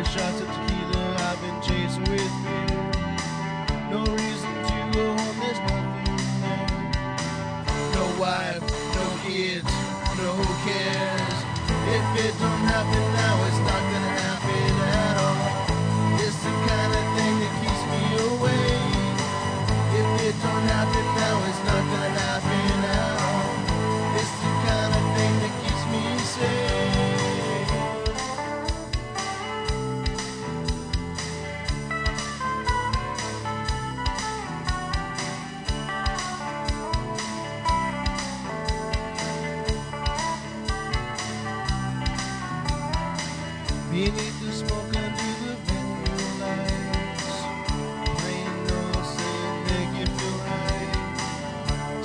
shots of tequila I've been chasing with fear. No reason to go home, there's nothing there. No wife, no kids, no cares. If it don't happen now, it's not gonna happen at all. It's the kind of thing that keeps me awake. If it don't happen now, it's not gonna happen at all. It's the kind of thing that keeps me safe. Beneath the smoke under the venue lights, playing notes that make you feel right.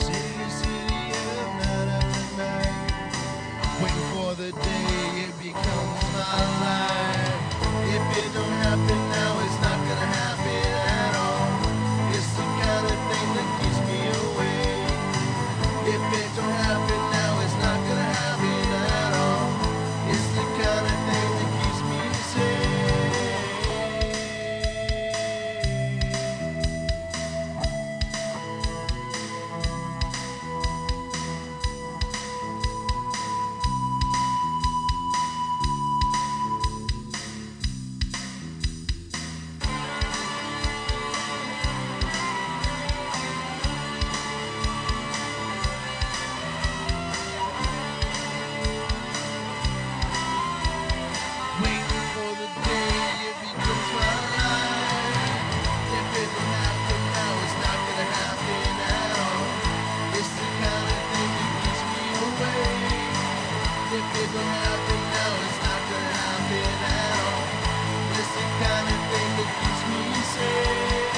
City to city, yeah, night after night, waiting for the day it becomes my life. If it don't happen now, it's not gonna happen at all. It's the kind of thing that keeps me awake. If it don't happen now, it's not gonna happen at all. It's the kind of thing that keeps me safe. Waiting for the day it becomes my life. If it don't happen now, it's not gonna happen at all. It's the kind of thing that keeps me awake. If it don't happen now, it's not gonna happen at all. It's the kind of thing that keeps me safe.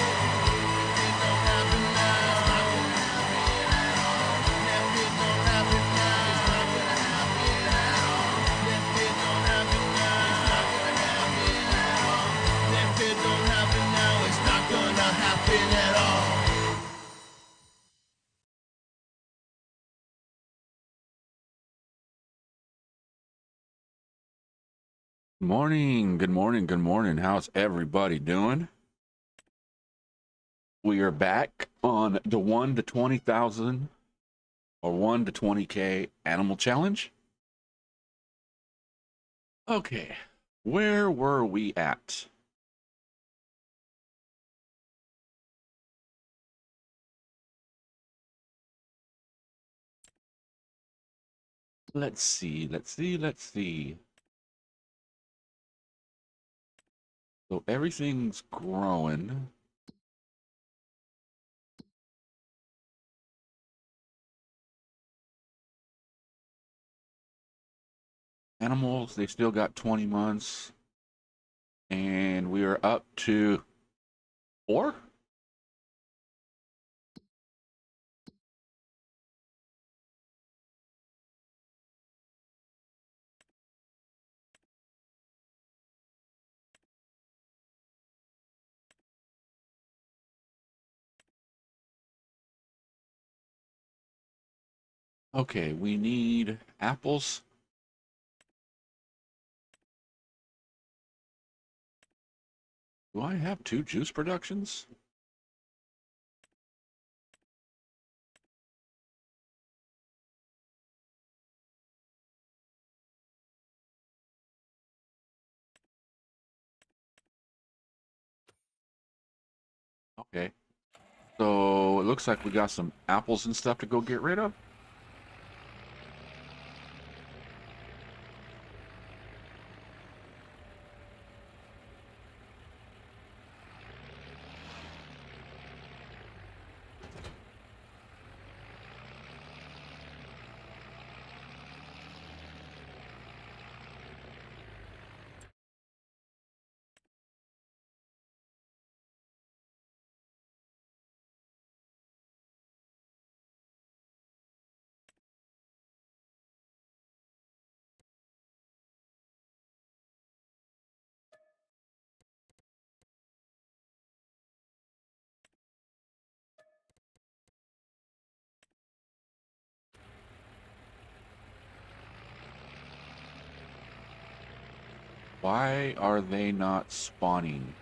If it don't happen now, it's not gonna happen at all. If it don't happen now, it's not gonna happen at all. If it don't happen now, it's not gonna happen at all. If it don't happen now, it's not gonna happen at all. Morning, good morning, good morning. How's everybody doing? We are back on the 1 to 20,000 or 1 to 20K animal challenge. Okay, where were we at? Let's see. So everything's growing. Animals, they still got 20 months. And we are up to 4? Okay, we need apples. Do I have 2 juice productions? Okay. So it looks like we got some apples and stuff to go get rid of. Why are they not spawning?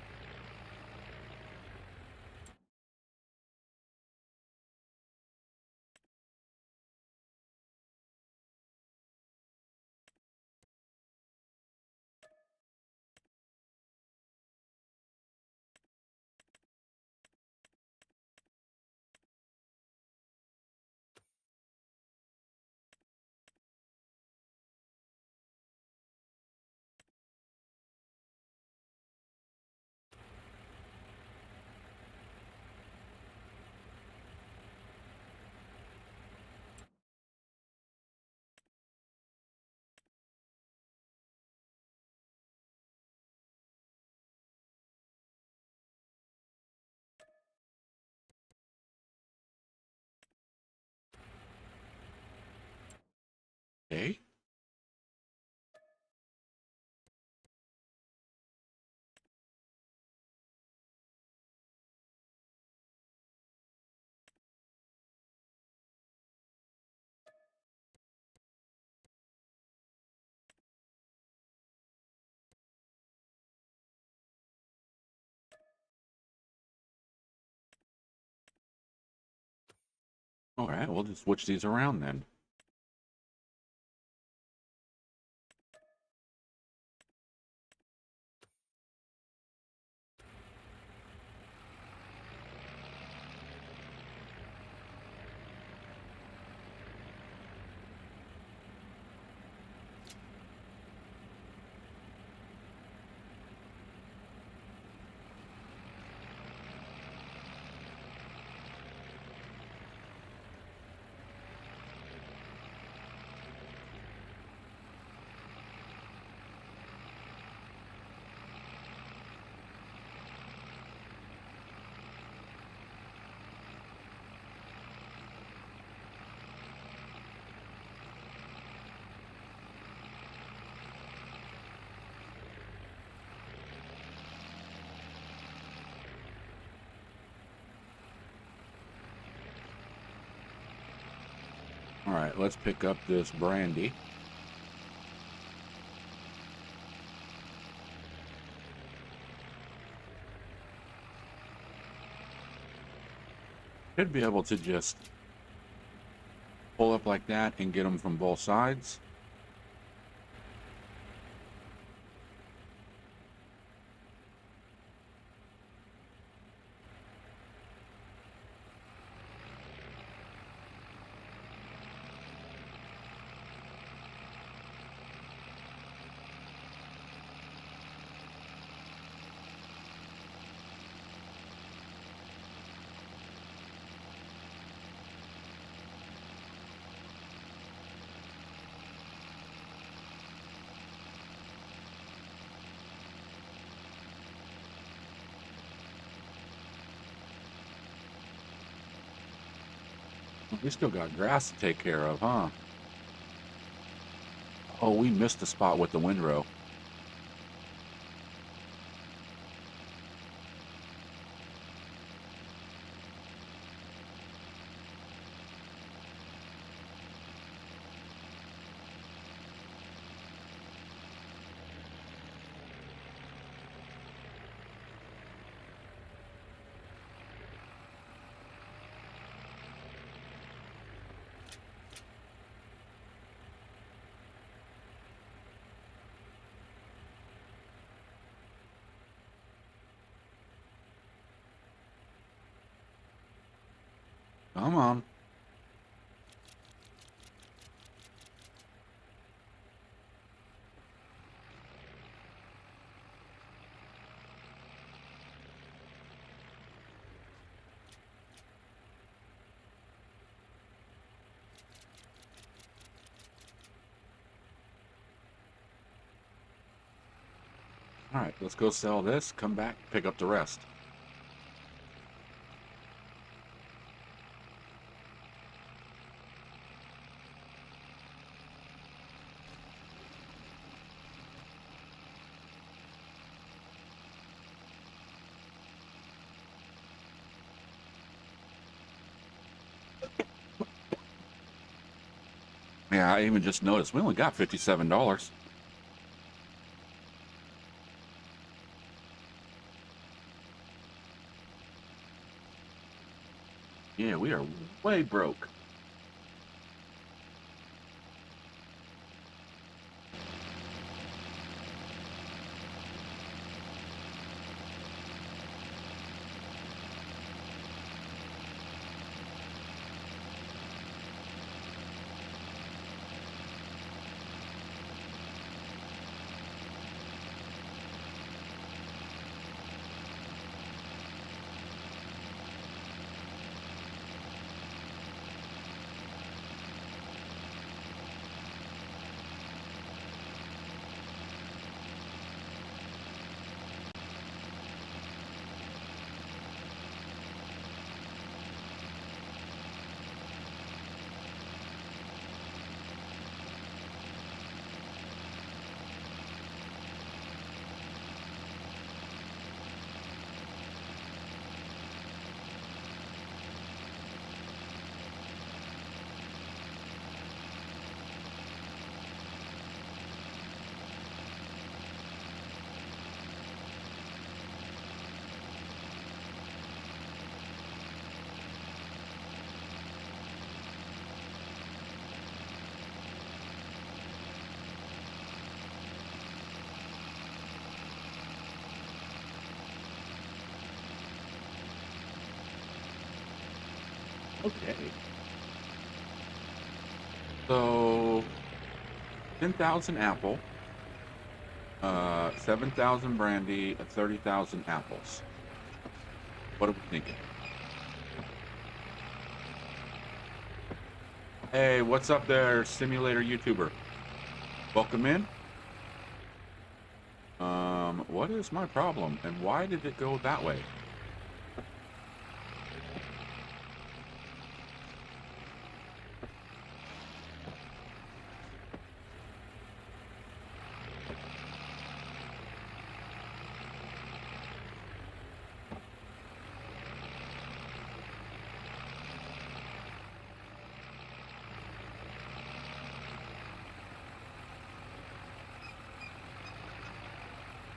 Okay. All right, we'll just switch these around then. All right, let's pick up this brandy. Should be able to just pull up like that and get them from both sides. We still got grass to take care of, huh? Oh, we missed the spot with the windrow. Come on. All right, let's go sell this, come back, pick up the rest. Yeah, I even just noticed we only got $57. Yeah, we are way broke. Okay. So 10,000 apple, 7,000 brandy, and 30,000 apples. What are we thinking? Hey, what's up there, simulator YouTuber? Welcome in. What is my problem, and why did it go that way?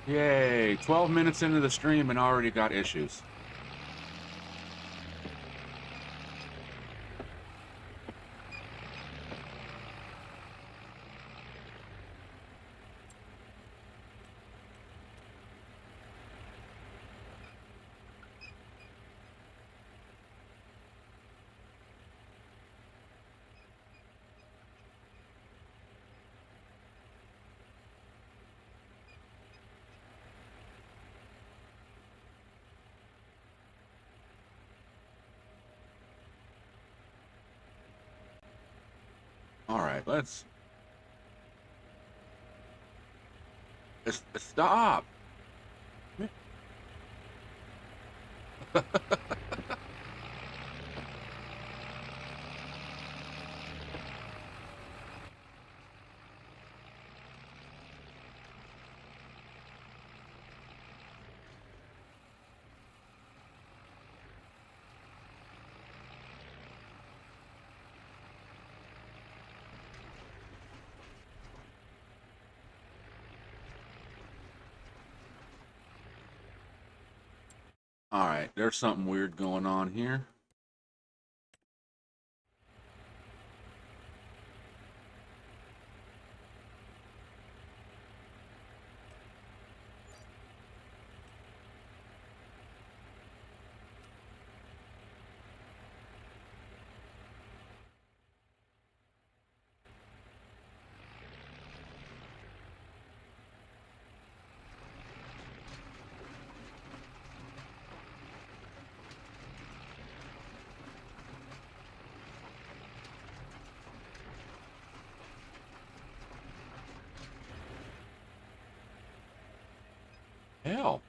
Yay, 12 minutes into the stream and already got issues. All right, let's stop. All right, there's something weird going on here. Hell.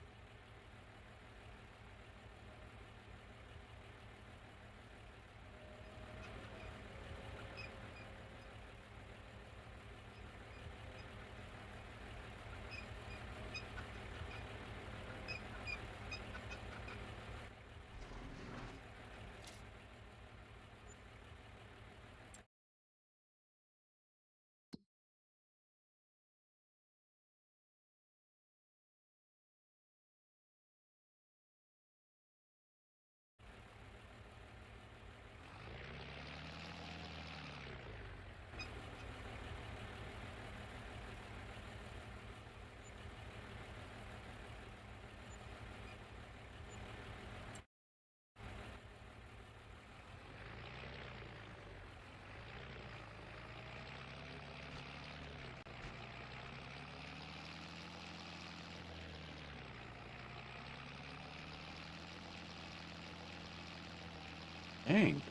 Dang.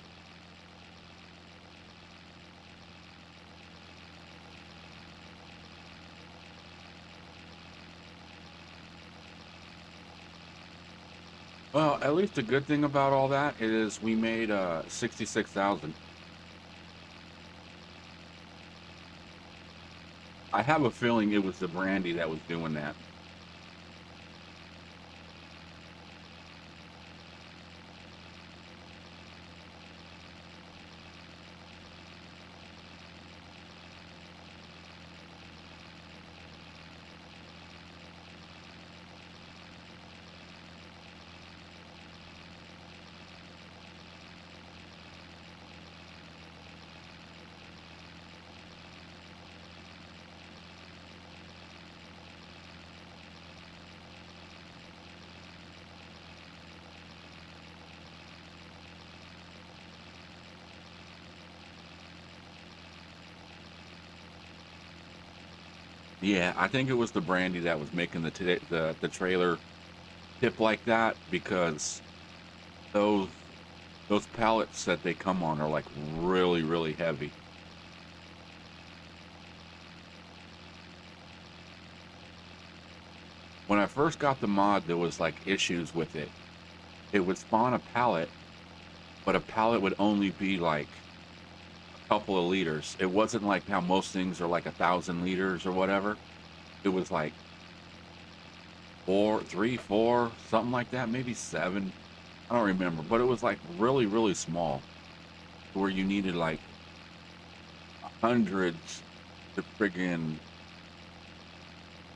Well, at least the good thing about all that is we made 66,000. I have a feeling it was the brandy that was doing that. Yeah, I think it was the brandy that was making the trailer tip like that because those those pallets that they come on are like really, really heavy. When I first got the mod, there was like issues with it. It would spawn a pallet, but a pallet would only be like a couple of liters. It wasn't like how most things are like 1,000 liters or whatever. It was like four, three, four, something like that, maybe seven. I don't remember, but it was like really, really small, where you needed like hundreds to friggin'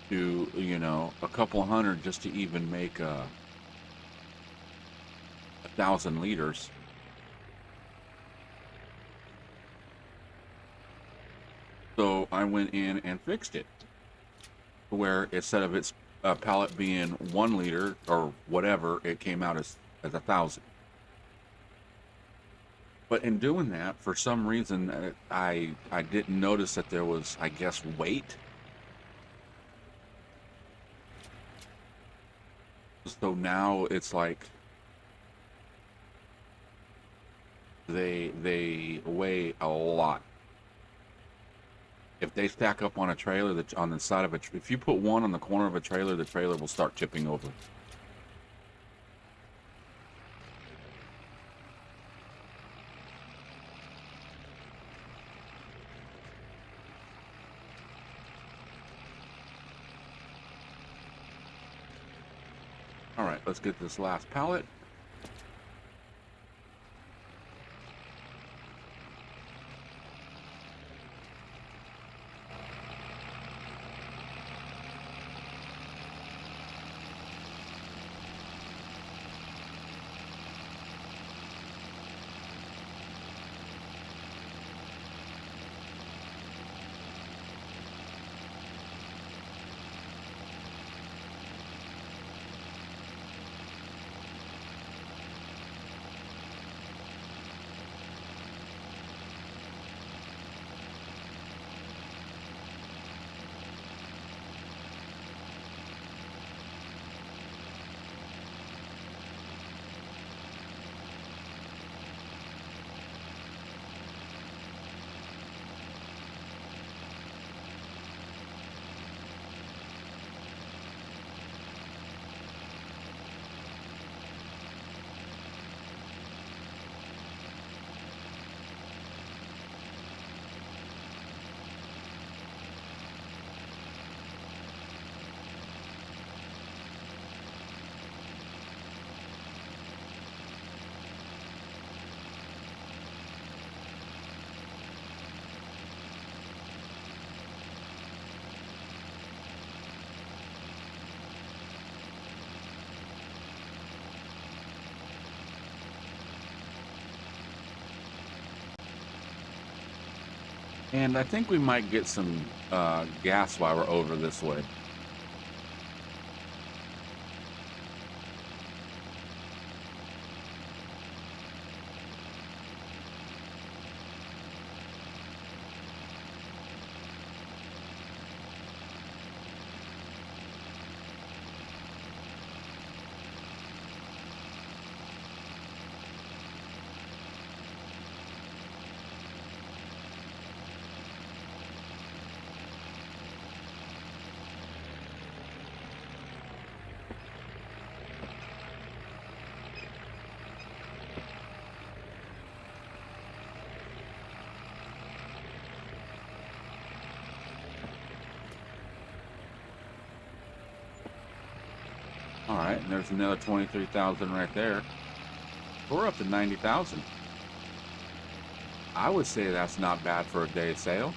to, you know, a couple hundred just to even make 1,000 liters. So I went in and fixed it, where instead of its pallet being 1 liter or whatever, it came out as 1,000. But in doing that, for some reason, I didn't notice that there was, I guess, weight. So now it's like they weigh a lot. If they stack up on a trailer, that on the side of if you put one on the corner of a trailer, the trailer will start tipping over. All right, let's get this last pallet. And I think we might get some gas while we're over this way. All right, and there's another 23,000 right there. We're up to 90,000. I would say that's not bad for a day sale.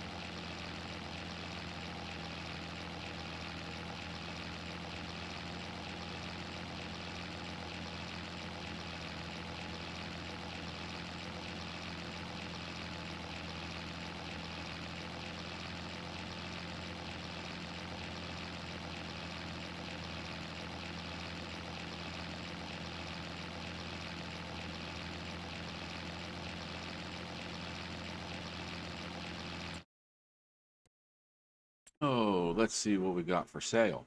Oh, let's see what we got for sale.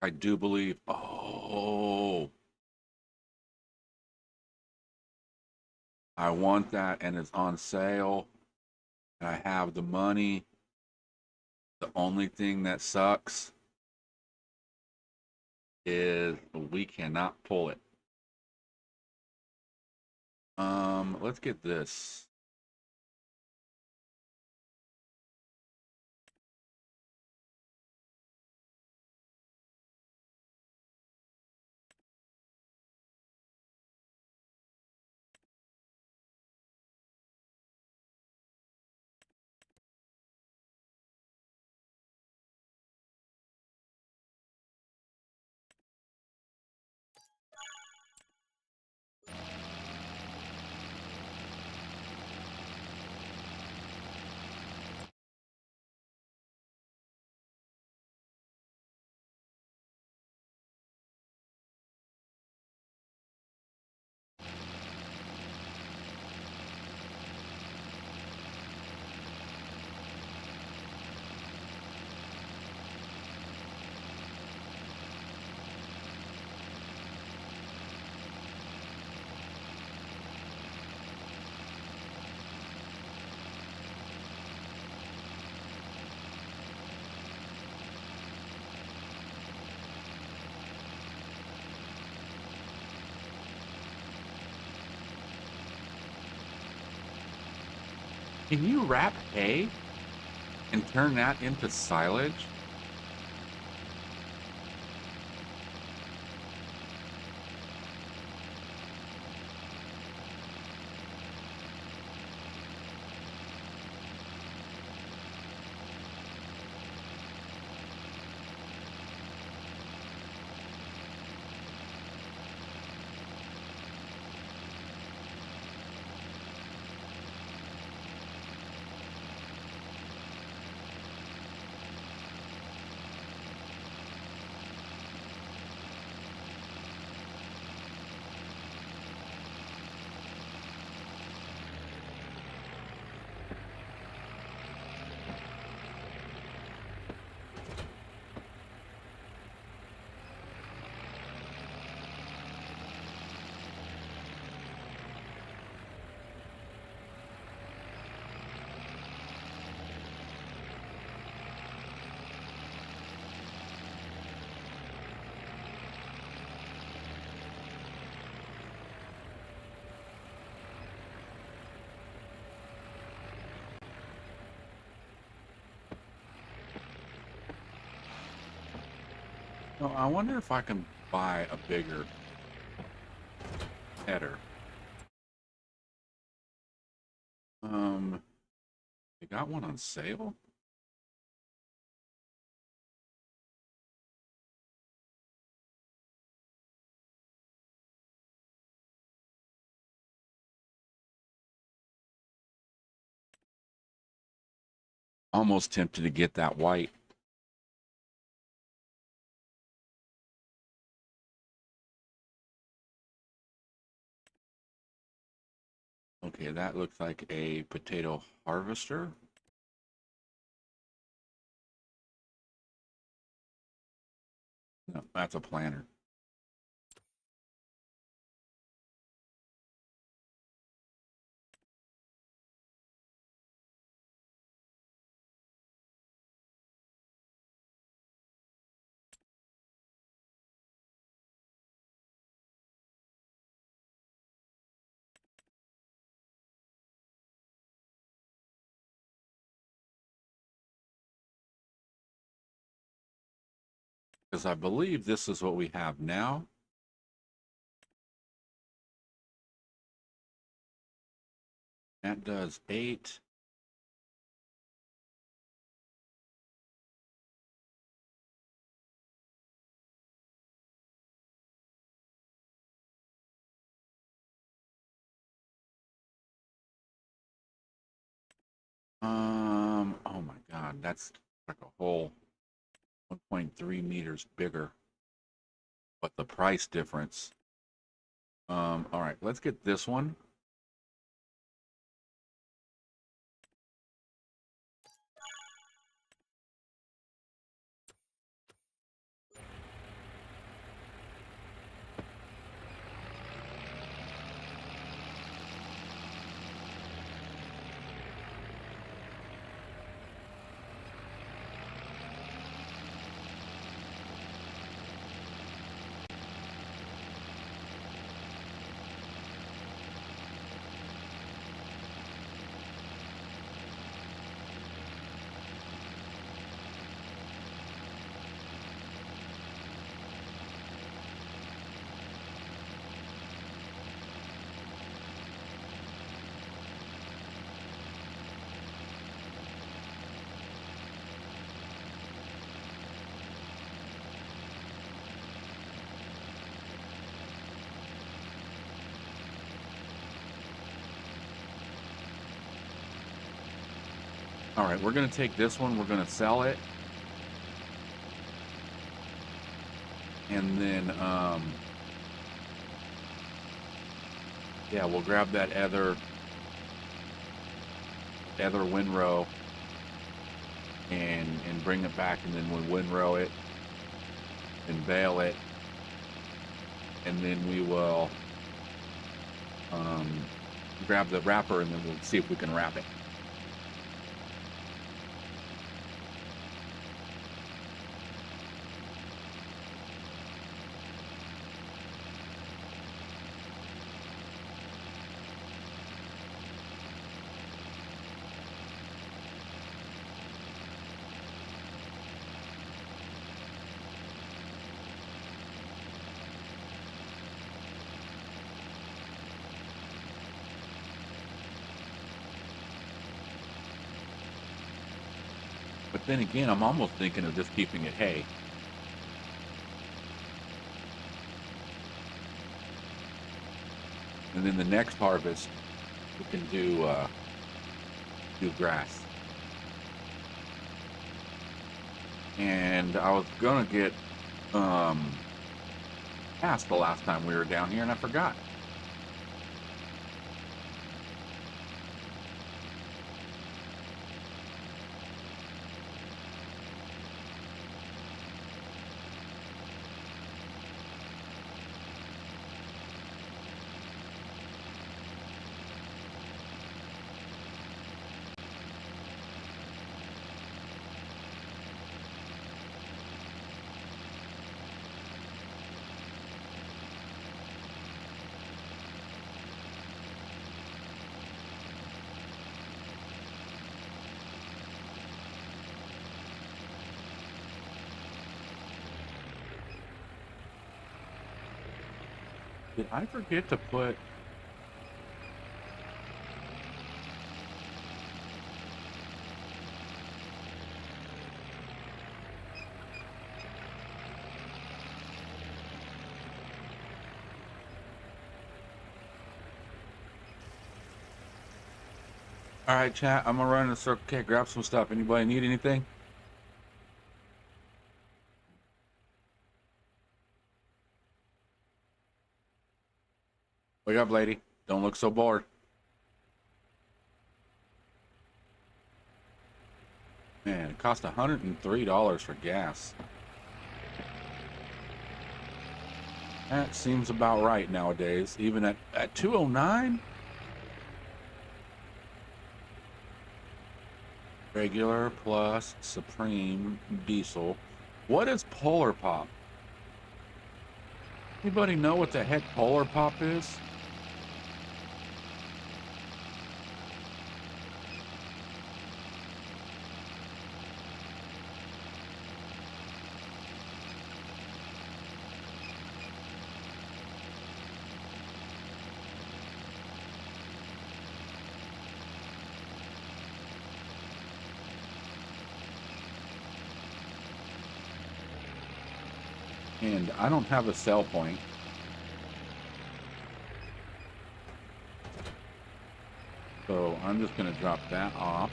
I do believe. Oh, I want that, and it's on sale. And I have the money. The only thing that sucks is we cannot pull it. Let's get this. Can you wrap hay and turn that into silage? No, I wonder if I can buy a bigger header. They got one on sale? Almost tempted to get that white. Okay, that looks like a potato harvester. No, that's a planter. Because I believe this is what we have now. That does 8. Oh my God, that's like a whole 1.3 meters bigger. But the price difference. All right, let's get this one. All right, we're going to take this one. We're going to sell it. And then, yeah, we'll grab that other windrow and bring it back, and then we'll windrow it and bale it, and then we will grab the wrapper, and then we'll see if we can wrap it. But then again, I'm almost thinking of just keeping it hay. And then the next harvest, we can do grass. And I was gonna get asked the last time we were down here, and I forgot. Did I forget to put... All right, chat, I'm gonna run in the Circle K, grab some stuff. Anybody need anything? Wake up, lady. Don't look so bored. Man, it cost $103 for gas. That seems about right nowadays, even at 209. Regular plus Supreme diesel. What is Polar Pop? Anybody know what the heck Polar Pop is? And I don't have a sell point. So I'm just going to drop that off.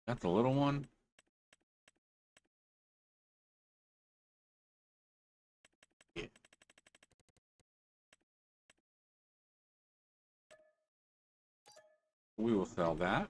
That's a little one. Yeah. We will sell that.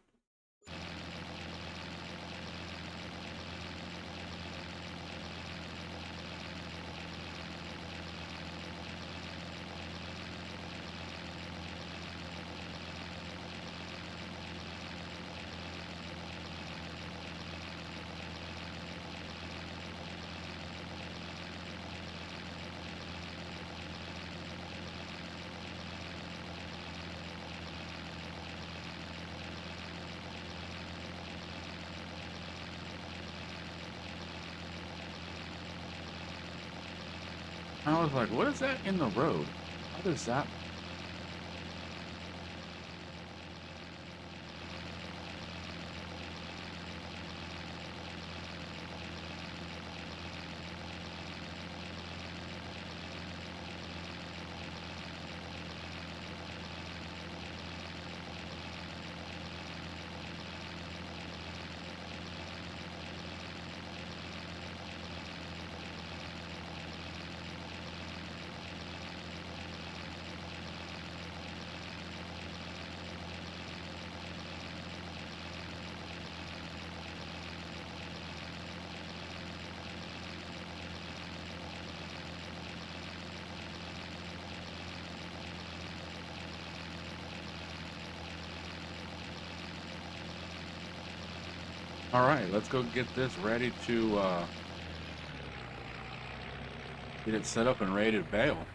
I was like, what is that in the road? How does that? All right, let's go get this ready to get it set up and ready to bail.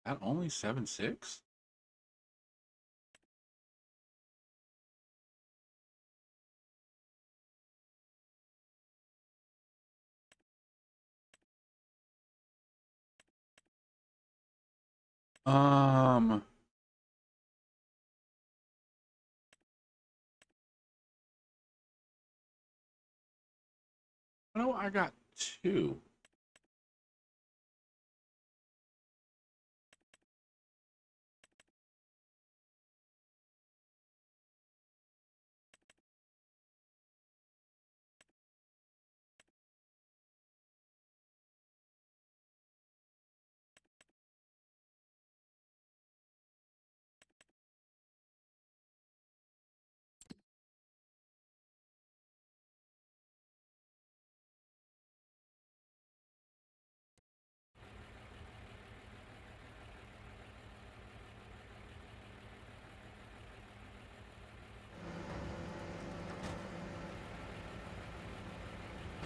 At only 7.6? Um, no, I got two.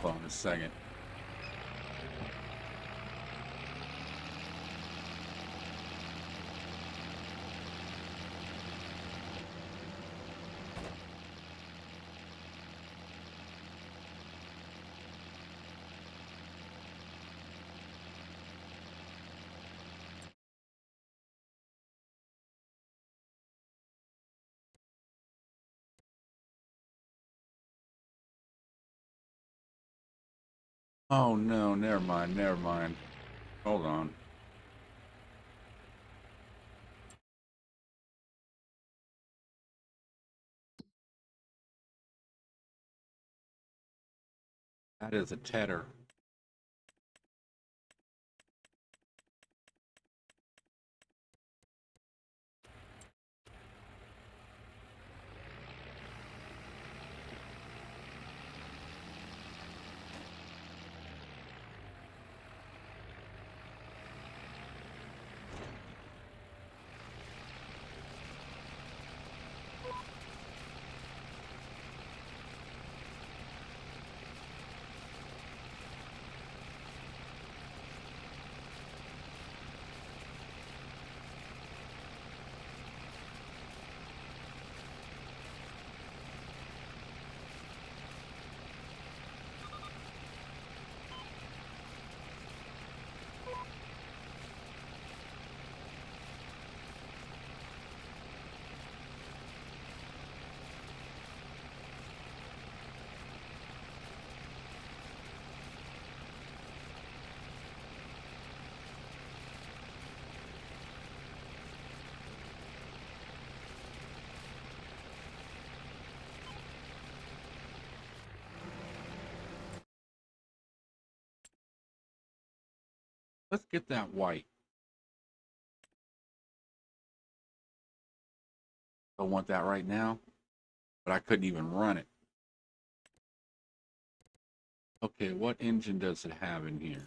Hold on a second. Oh no, never mind, never mind. Hold on. That is a tedder. Let's get that white. I want that right now, but I couldn't even run it. Okay, what engine does it have in here?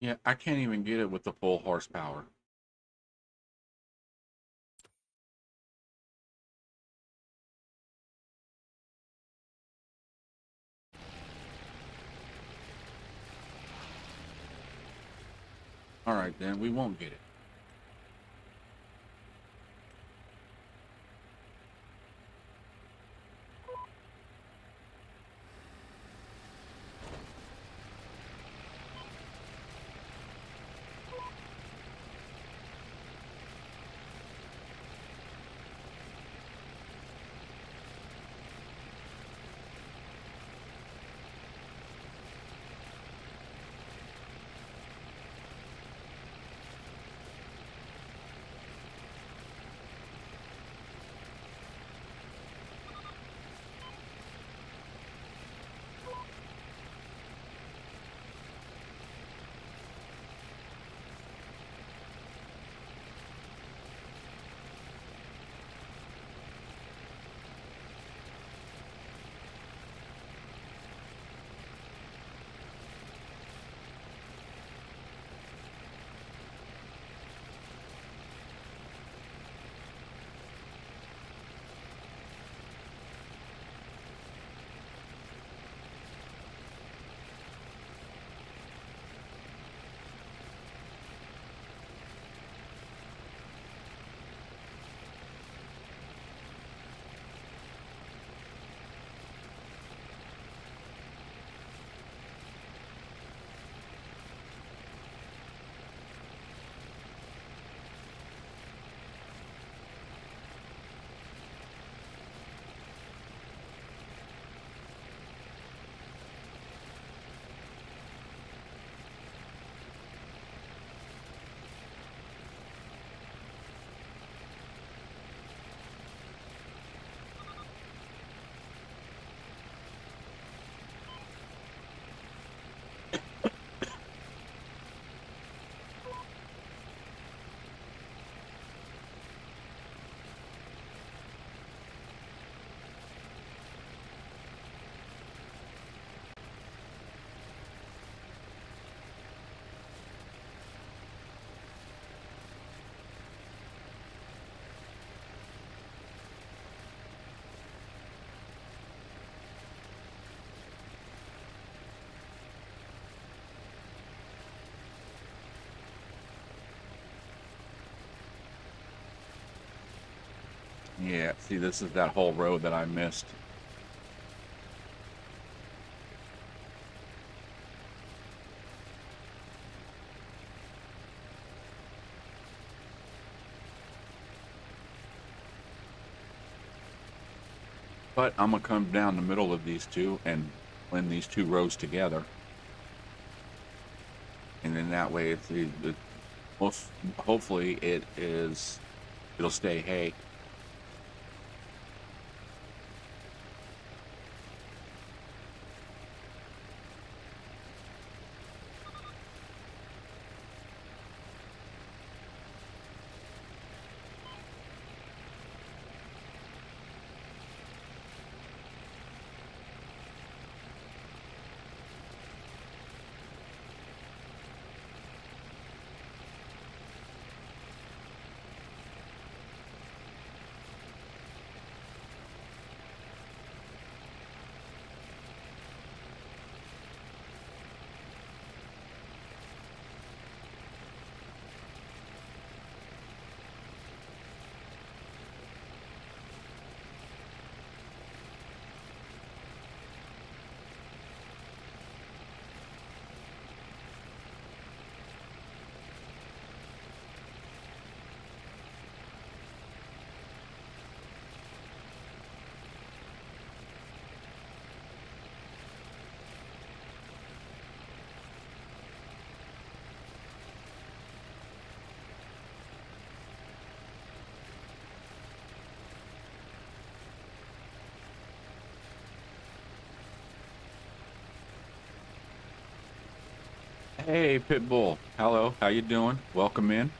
Yeah, I can't even get it with the full horsepower. All right, then we won't get it. Yeah, see, this is that whole road that I missed. But I'm gonna come down the middle of these two and blend these two rows together. And then that way it most hopefully it'll stay hay. Hey, Pitbull. Hello, how you doing? Welcome in.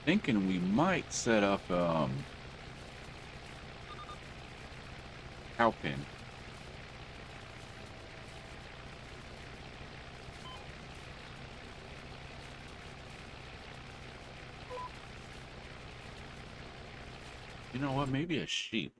Thinking we might set up cow pen. You know what? Maybe a sheep.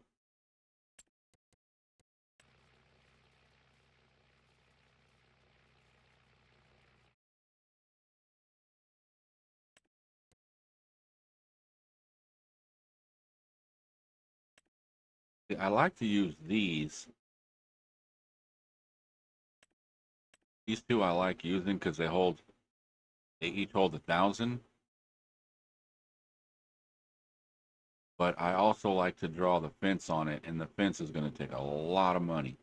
I like to use these. These two I like using because they each hold 1,000. But I also like to draw the fence on it, and the fence is going to take a lot of money.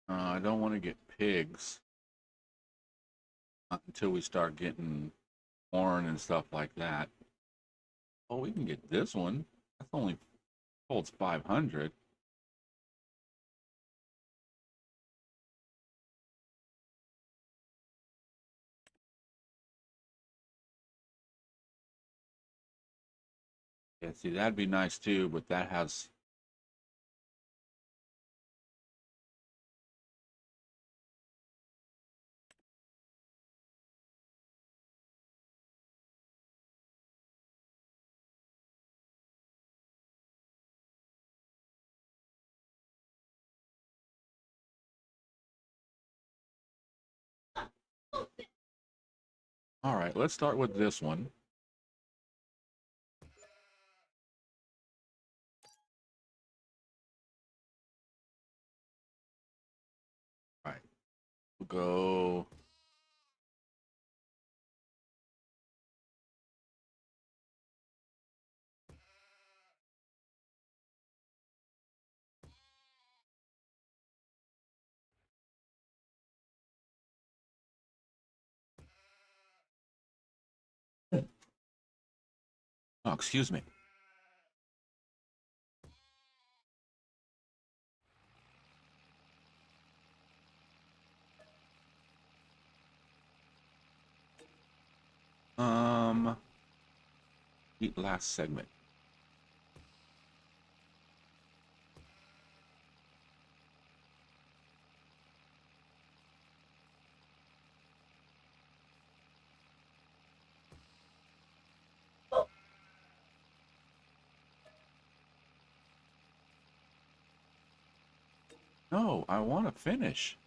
I don't want to get pigs until we start getting corn and stuff like that. Oh, we can get this one. That's only holds 500. Yeah, see, that'd be nice too, but that has. All right, let's start with this one. All right, we'll go. Oh, excuse me. Um, Eat last segment. No, I want to finish.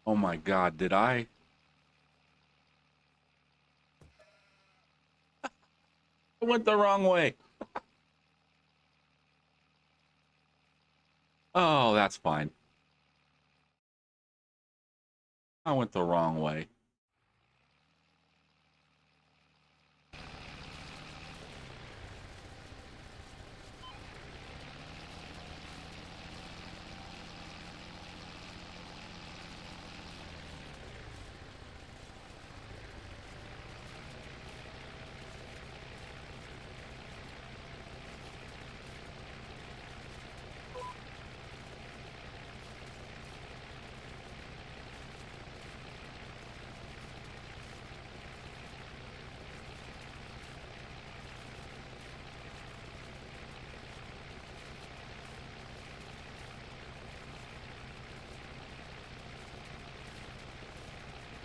Oh my God, did I? I went the wrong way. Oh, that's fine. I went the wrong way.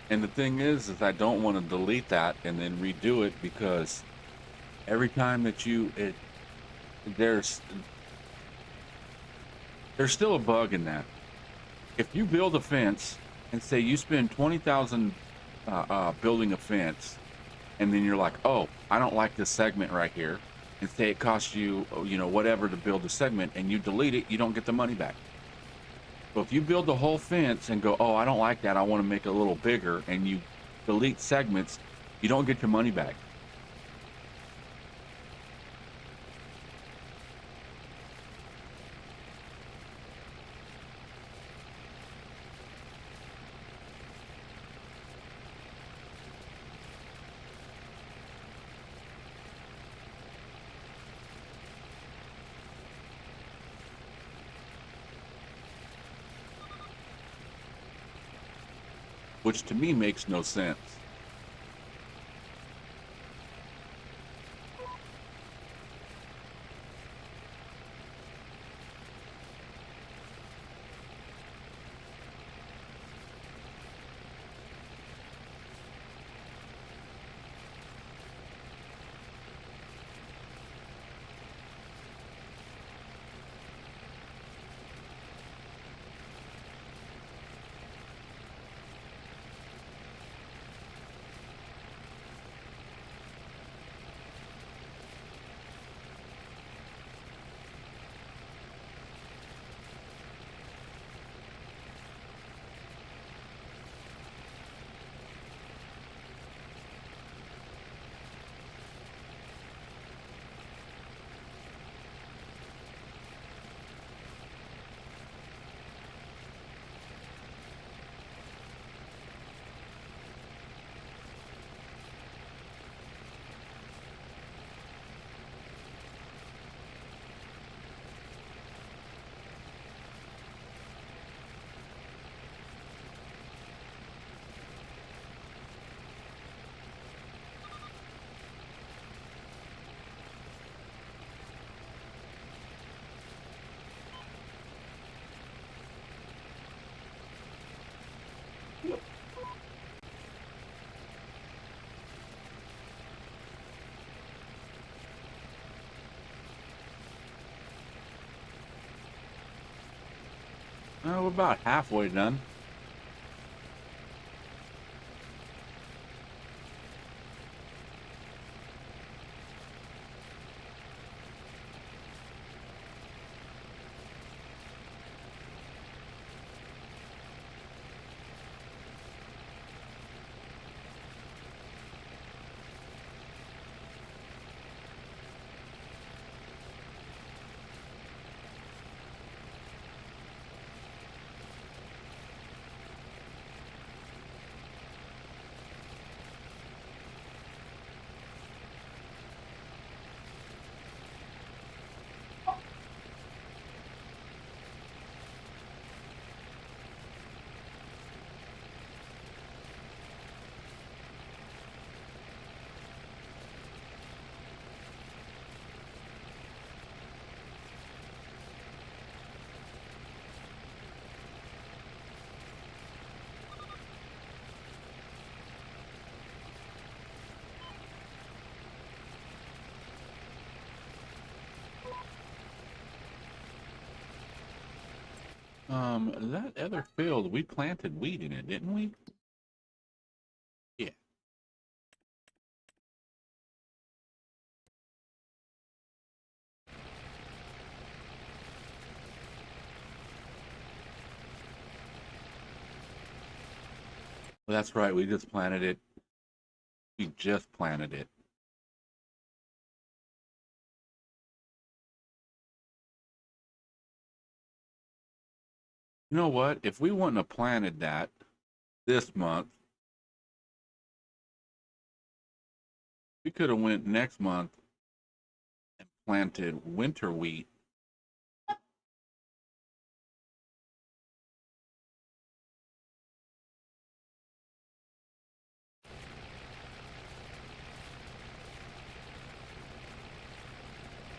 And the thing is I don't want to delete that and then redo it because every time that there's there's still a bug in that. If you build a fence and say you spend 20,000 building a fence, and then you're like, oh, I don't like this segment right here, and say it costs you, whatever to build the segment, and you delete it, you don't get the money back. So if you build the whole fence and go, oh, I don't like that, I want to make it a little bigger, and you delete segments, you don't get your money back. Which to me makes no sense. Oh, we're about halfway done. That other field, we planted wheat in it, didn't we? Yeah. Well, that's right. We just planted it. We just planted it. You know what? If we wouldn't have planted that this month, we could have went next month and planted winter wheat.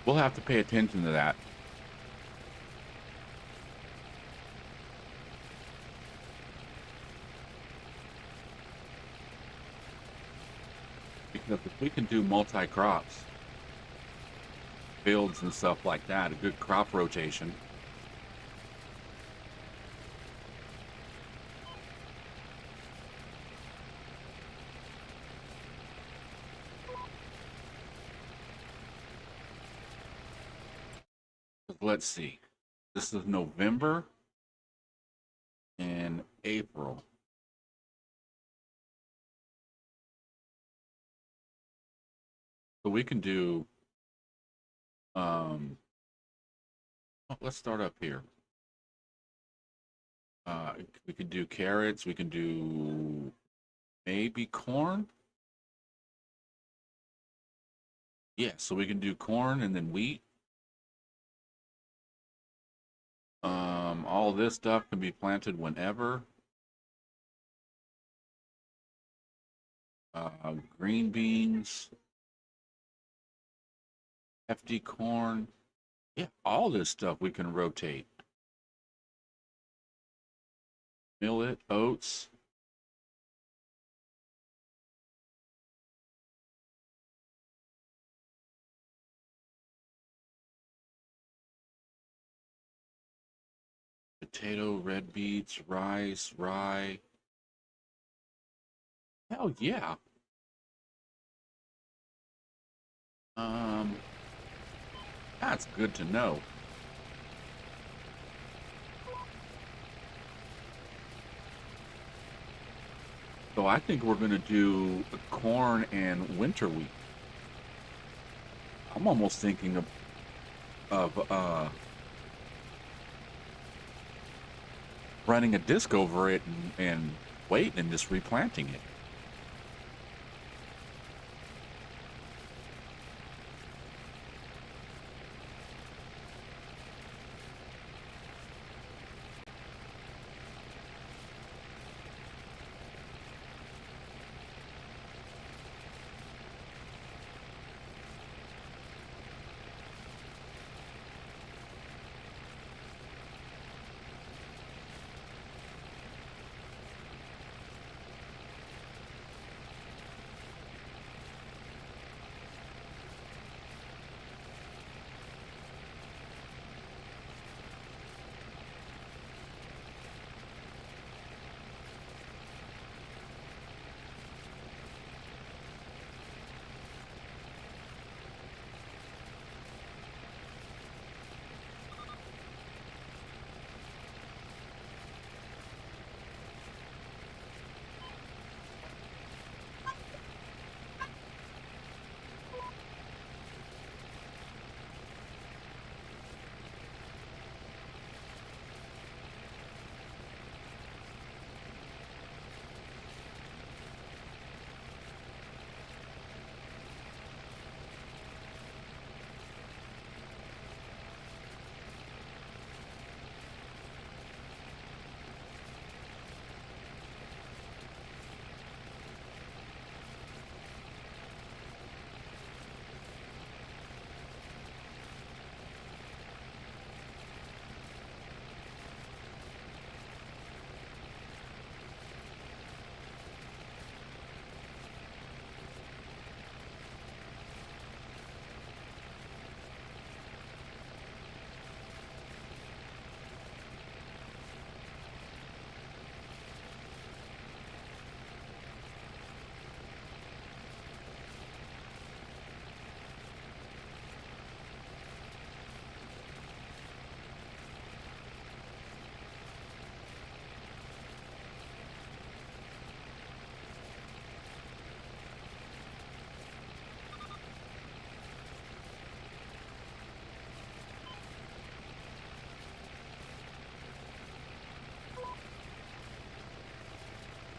We'll have to pay attention to that. Because if we can do multi-crops, fields and stuff like that, a good crop rotation. Let's see. This is November and April. So we can do, let's start up here. We could do carrots. We can do maybe corn. Yeah, so we can do corn and then wheat. All this stuff can be planted whenever. Green beans, FD corn. Yeah, all this stuff we can rotate. Millet, oats. Potato, red beets, rice, rye. Hell yeah. Um, that's good to know. So I think we're gonna do corn and winter wheat. I'm almost thinking of running a disc over it and waiting and just replanting it.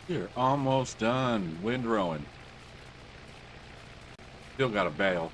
You're almost done windrowing. Still got a bale.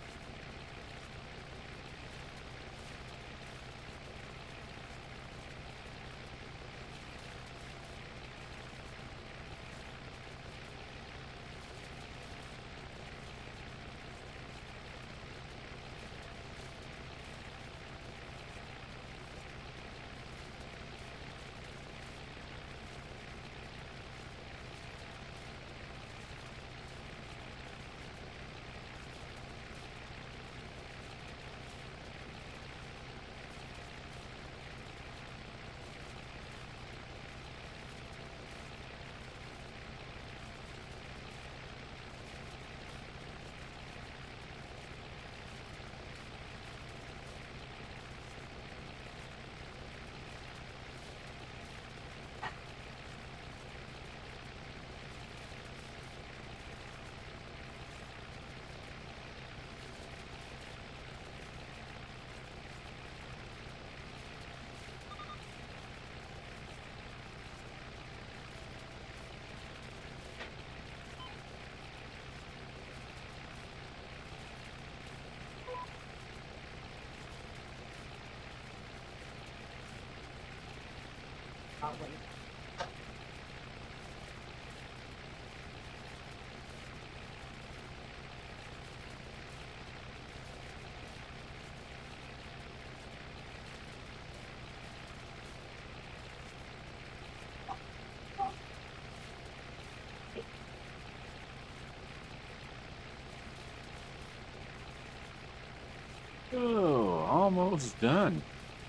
Oh, almost done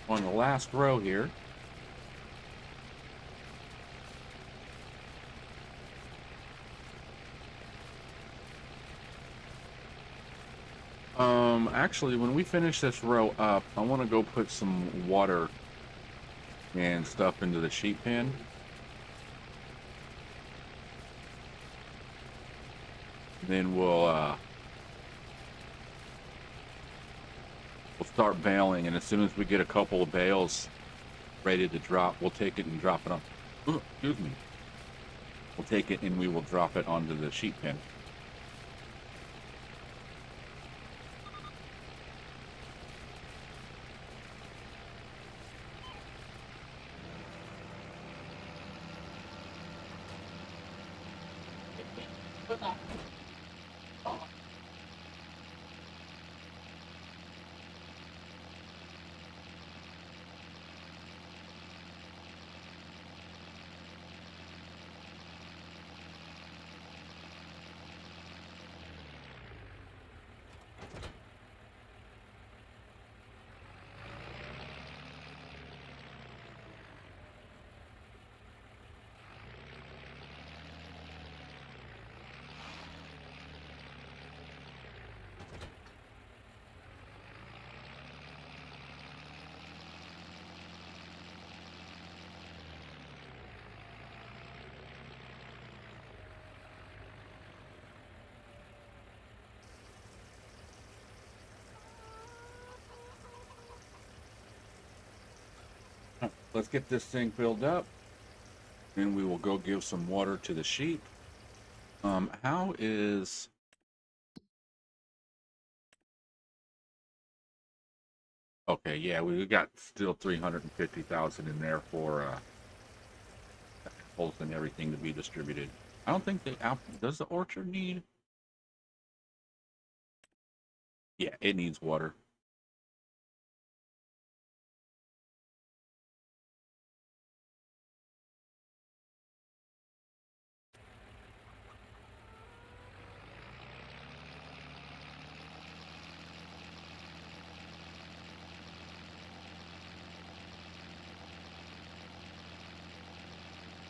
on the last row here. Actually, when we finish this row up, I want to go put some water and stuff into the sheep pen. Then we'll start baling, and as soon as we get a couple of bales ready to drop, we'll take it and drop it on. Excuse me. We'll take it and we will drop it onto the sheep pen. Let's get this thing filled up, and we will go give some water to the sheep. How is... Okay, yeah, we got still 350,000 in there for apples and everything to be distributed. I don't think the apple... Does the orchard need... Yeah, it needs water.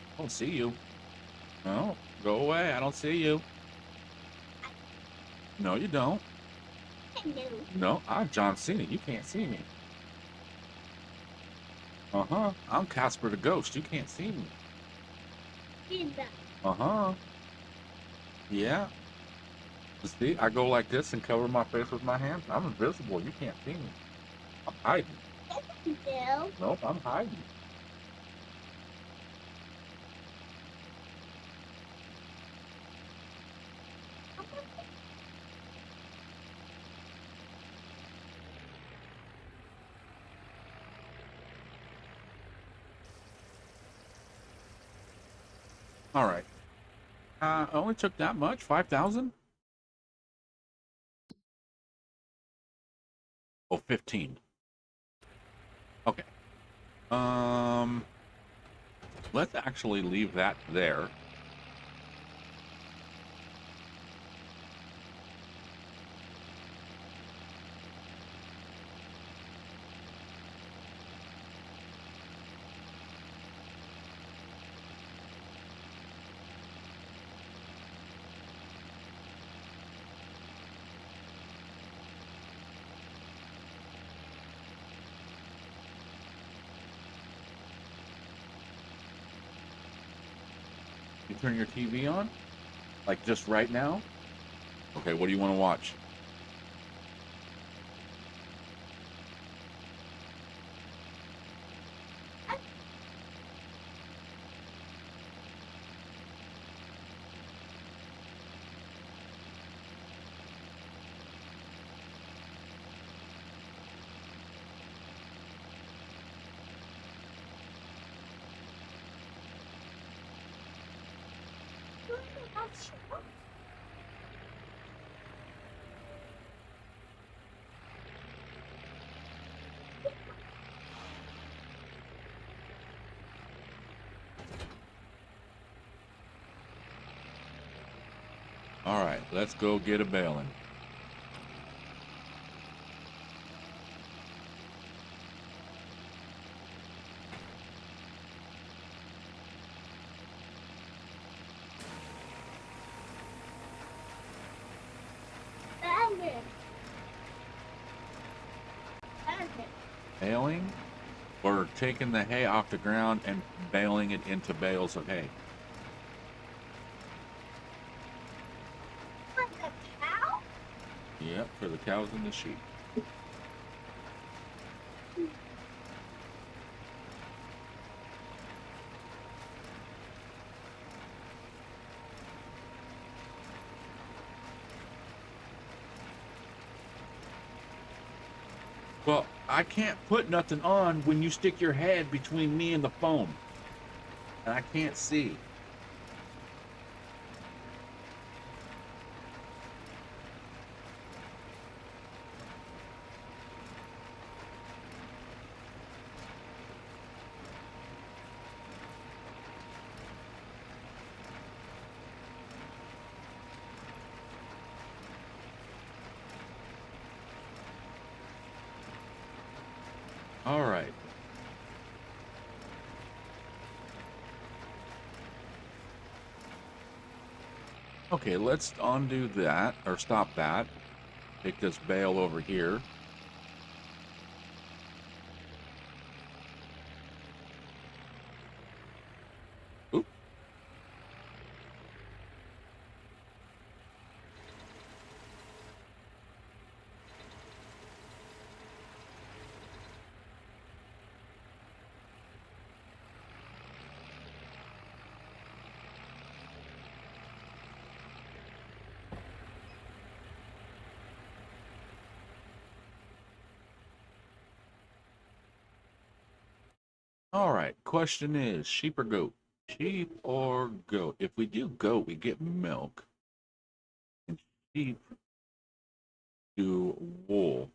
I don't see you. No, go away. I don't see you. No, you don't. No, I'm John Cena. You can't see me. Uh-huh. I'm Casper the Ghost. You can't see me. Uh-huh. Yeah. See, I go like this and cover my face with my hands. I'm invisible. You can't see me. I'm hiding. Nope, I'm hiding. All right. Only took that much? 5,000? Oh, 15. Okay. Um, let's actually leave that there. You turn your TV on? Like just right now? Okay, what do you want to watch? All right, let's go get a baling. Baling? Or taking the hay off the ground and baling it into bales of hay. For the cow? Yep, for the cows and the sheep. Well, I can't put nothing on when you stick your head between me and the phone. And I can't see. All right. Okay, let's undo that, or stop that. Take this bale over here. Oop. All right, question is, sheep or goat? Sheep or goat? If we do goat, we get milk. And sheep do wool.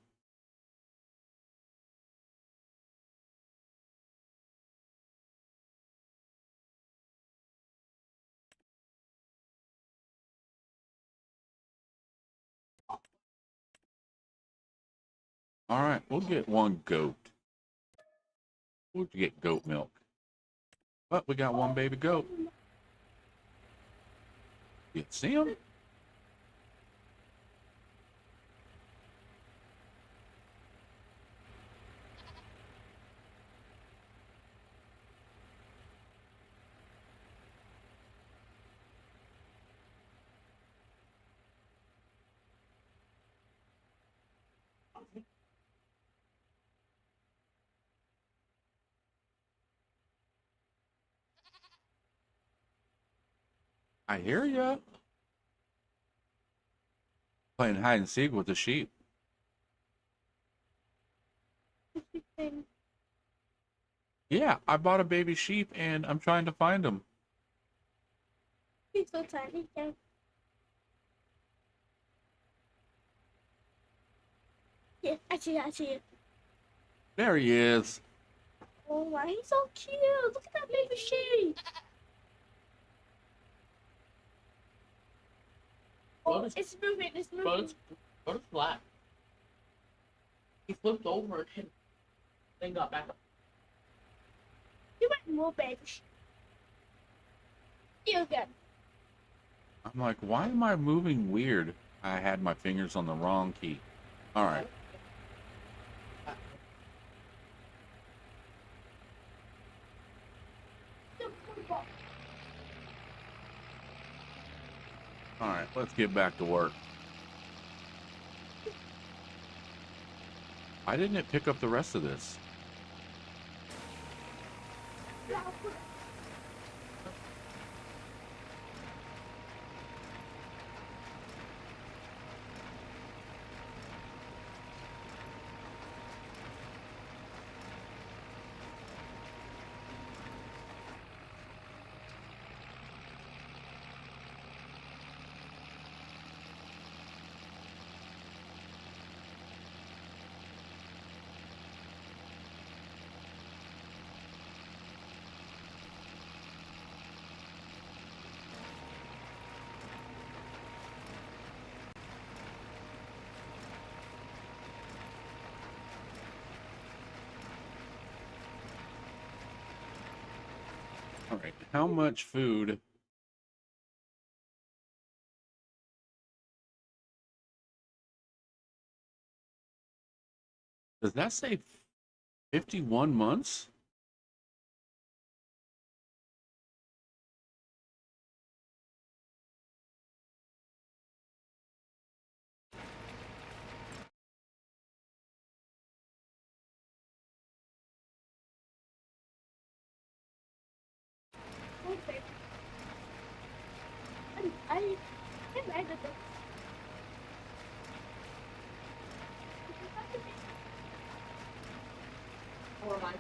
All right, we'll get one goat. We'll get goat milk. But we got one baby goat. You see him? I hear ya. Playing hide and seek with the sheep. Yeah, I bought a baby sheep and I'm trying to find him. He's so tiny. Yeah, I see it. There he is. Oh my, he's so cute. Look at that baby sheep. Oh, it's moving, it's moving. But it's flat. He flipped over and then got back up. You want more baby sheep. You again. I'm like, why am I moving weird? I had my fingers on the wrong key. All right. All right, let's get back to work. Why didn't it pick up the rest of this? All right, how much food? Does that say 51 months? Okay. I'm mad at this. Or my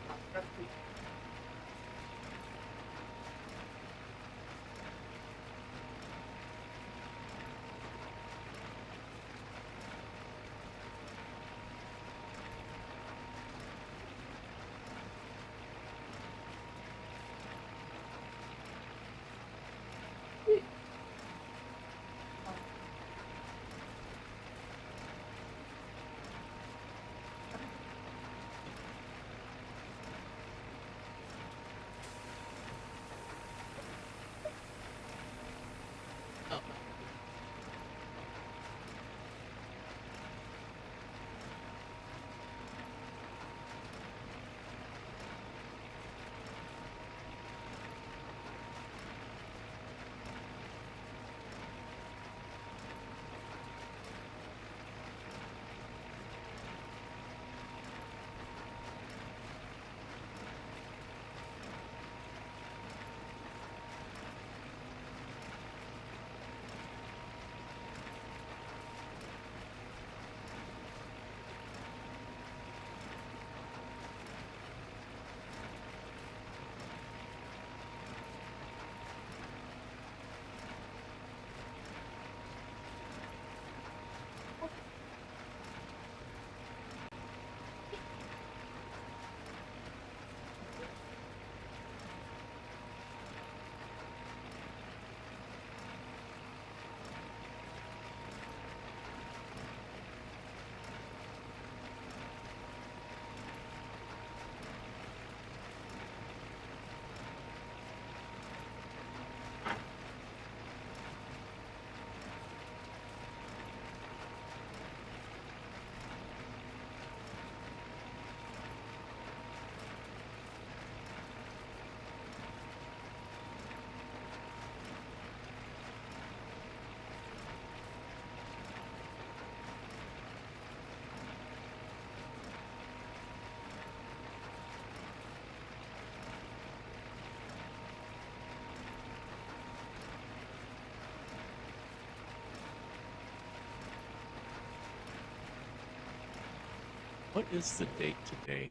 What is the date today?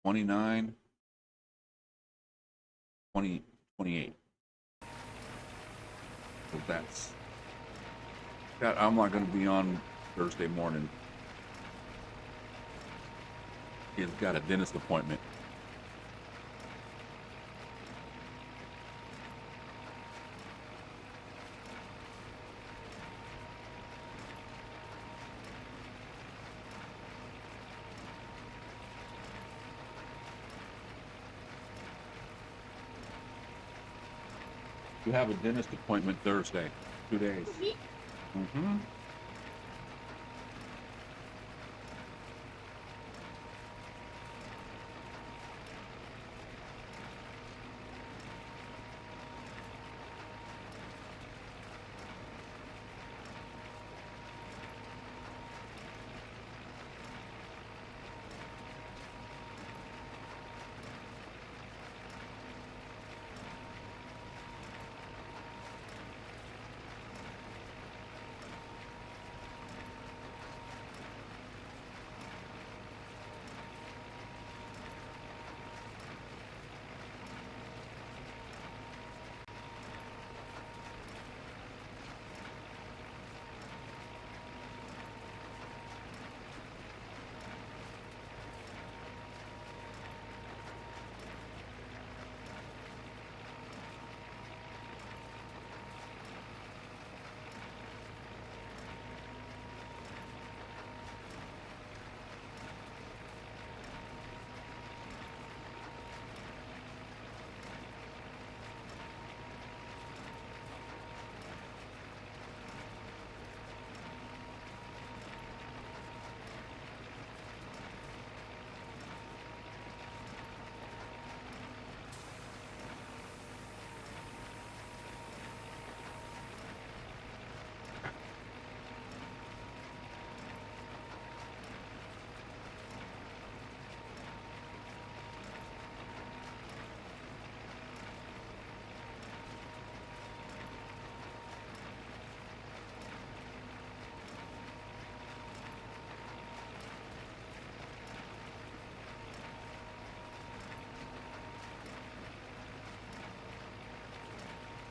29, 20, 28. So I'm not going to be on Thursday morning. He's got a dentist appointment. You have a dentist appointment Thursday. 2 days. Mm-hmm.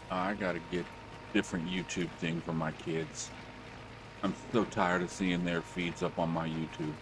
I gotta get different YouTube thing for my kids. I'm so tired of seeing their feeds up on my YouTube.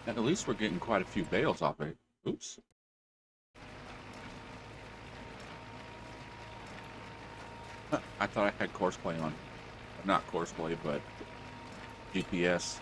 And at least we're getting quite a few bales off it. Oops. I thought I had courseplay on. Not courseplay, but GPS.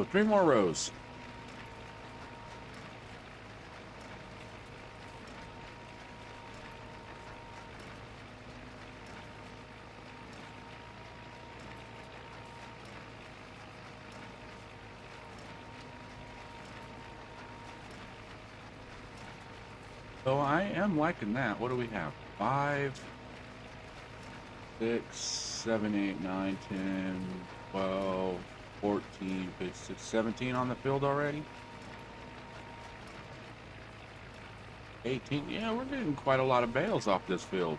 So 3 more rows. So I am liking that. What do we have? 5, 6, 7, 8, 9, 10, 12, 14, 15, 17 on the field already. 18. Yeah, we're getting quite a lot of bales off this field.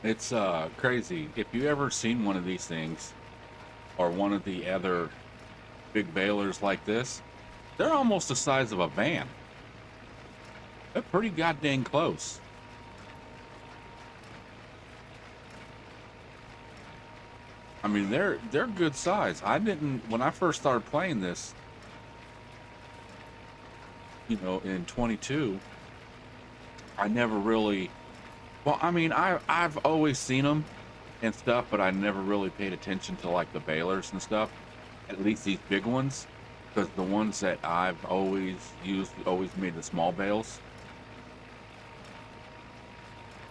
It's crazy. If you ever seen one of these things or one of the other big balers like this, they're almost the size of a van. They're pretty goddamn close. I mean, they're good size. I didn't, when I first started playing this, you know, in 22, I never really, well, I mean, I've always seen them and stuff, but I never really paid attention to like the balers and stuff. At least these big ones, because the ones that I've always used always made the small bales.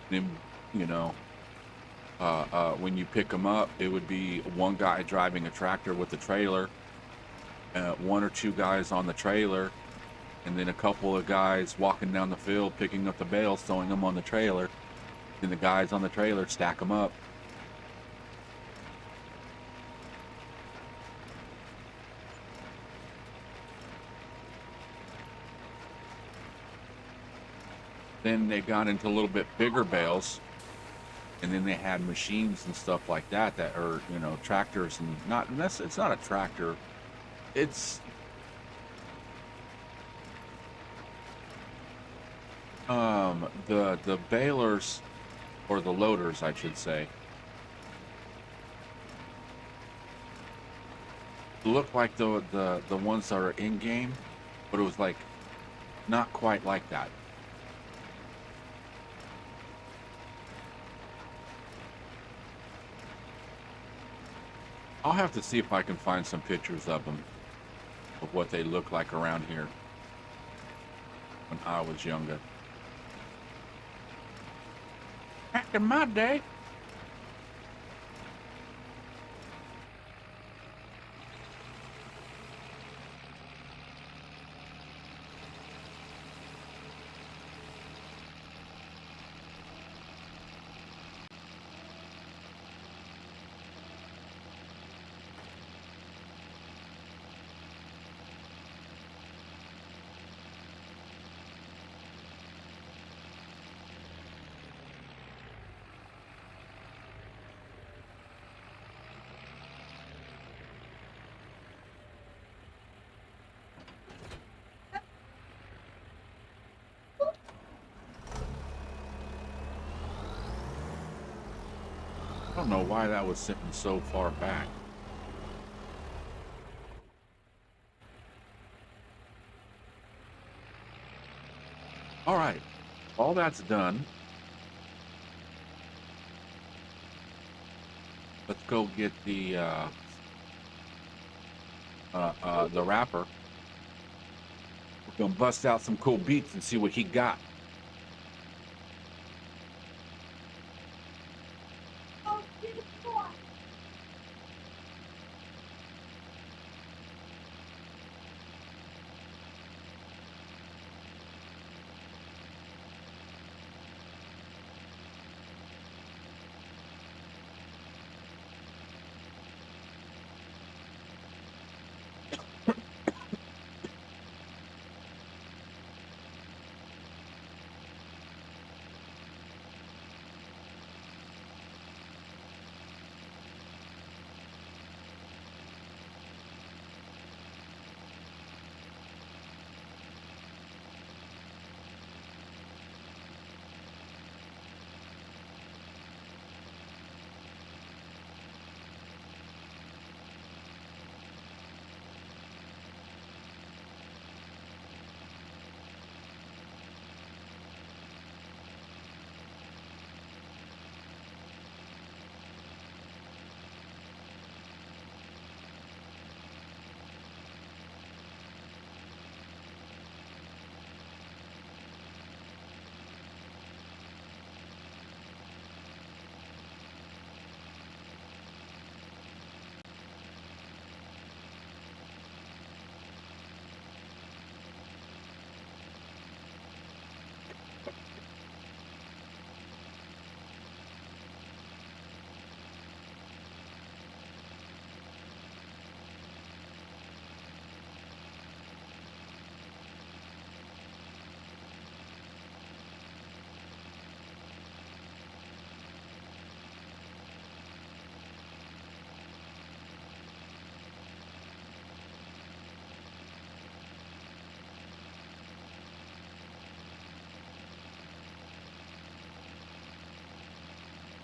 Then, you know, when you pick them up, it would be one guy driving a tractor with the trailer, 1 or 2 guys on the trailer, and then a couple of guys walking down the field picking up the bales, throwing them on the trailer. Then the guys on the trailer stack them up. Then they got into a little bit bigger bales, and then they had machines and stuff like that that are, you know, tractors, and it's not a tractor. It's the balers, or the loaders, I should say, look like the ones that are in game, but it was like not quite like that. I'll have to see if I can find some pictures of them, of what they look like around here when I was younger. Back in my day. I don't know why that was sitting so far back. All right, all that's done. Let's go get the the rapper. We're gonna bust out some cool beats and see what he got.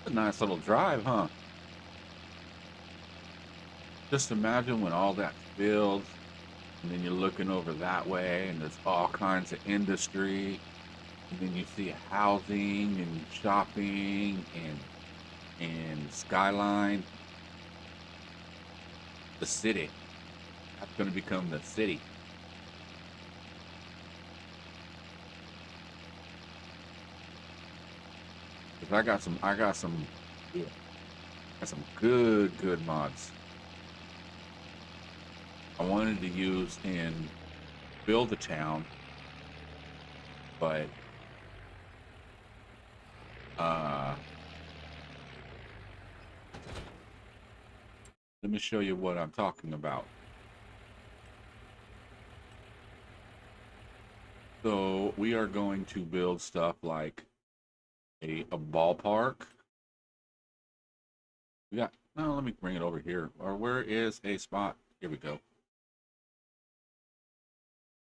A nice little drive, huh? Just imagine when all that's built, and then you're looking over that way, and there's all kinds of industry, and then you see housing and shopping and skyline. The city. That's going to become the city. Cause yeah, got some good mods. I wanted to use in build a town, but let me show you what I'm talking about. So we are going to build stuff like a ballpark. We got, no, let me bring it over here. Or where is a spot? Here we go.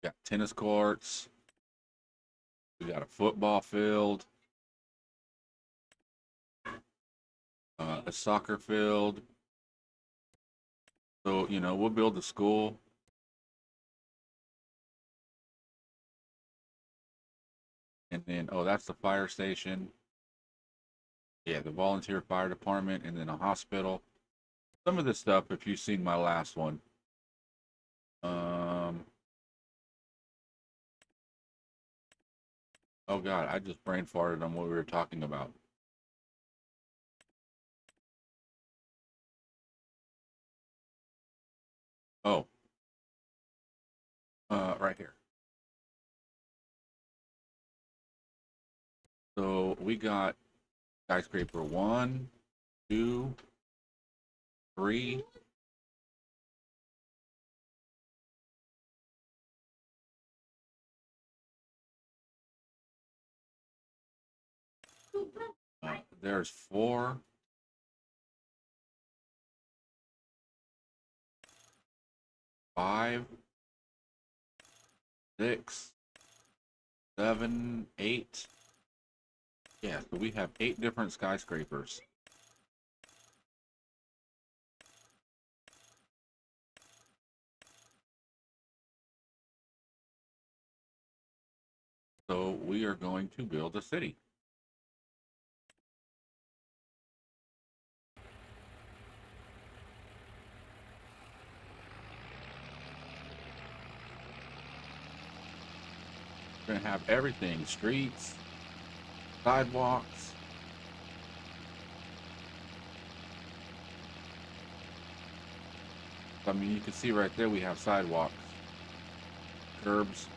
We got tennis courts. We got a football field. A soccer field. So, you know, we'll build a school. And then, oh, that's the fire station. Yeah, the volunteer fire department, and then a hospital. Some of this stuff, if you've seen my last one. Oh God, I just brain farted on what we were talking about. Oh, right here. So we got skyscraper 1, 2, 3. There's 4. 5, 6, 7, 8. Yeah, so we have 8 different skyscrapers. So we are going to build a city. We're gonna have everything: streets, sidewalks. I mean, you can see right there we have sidewalks, curbs.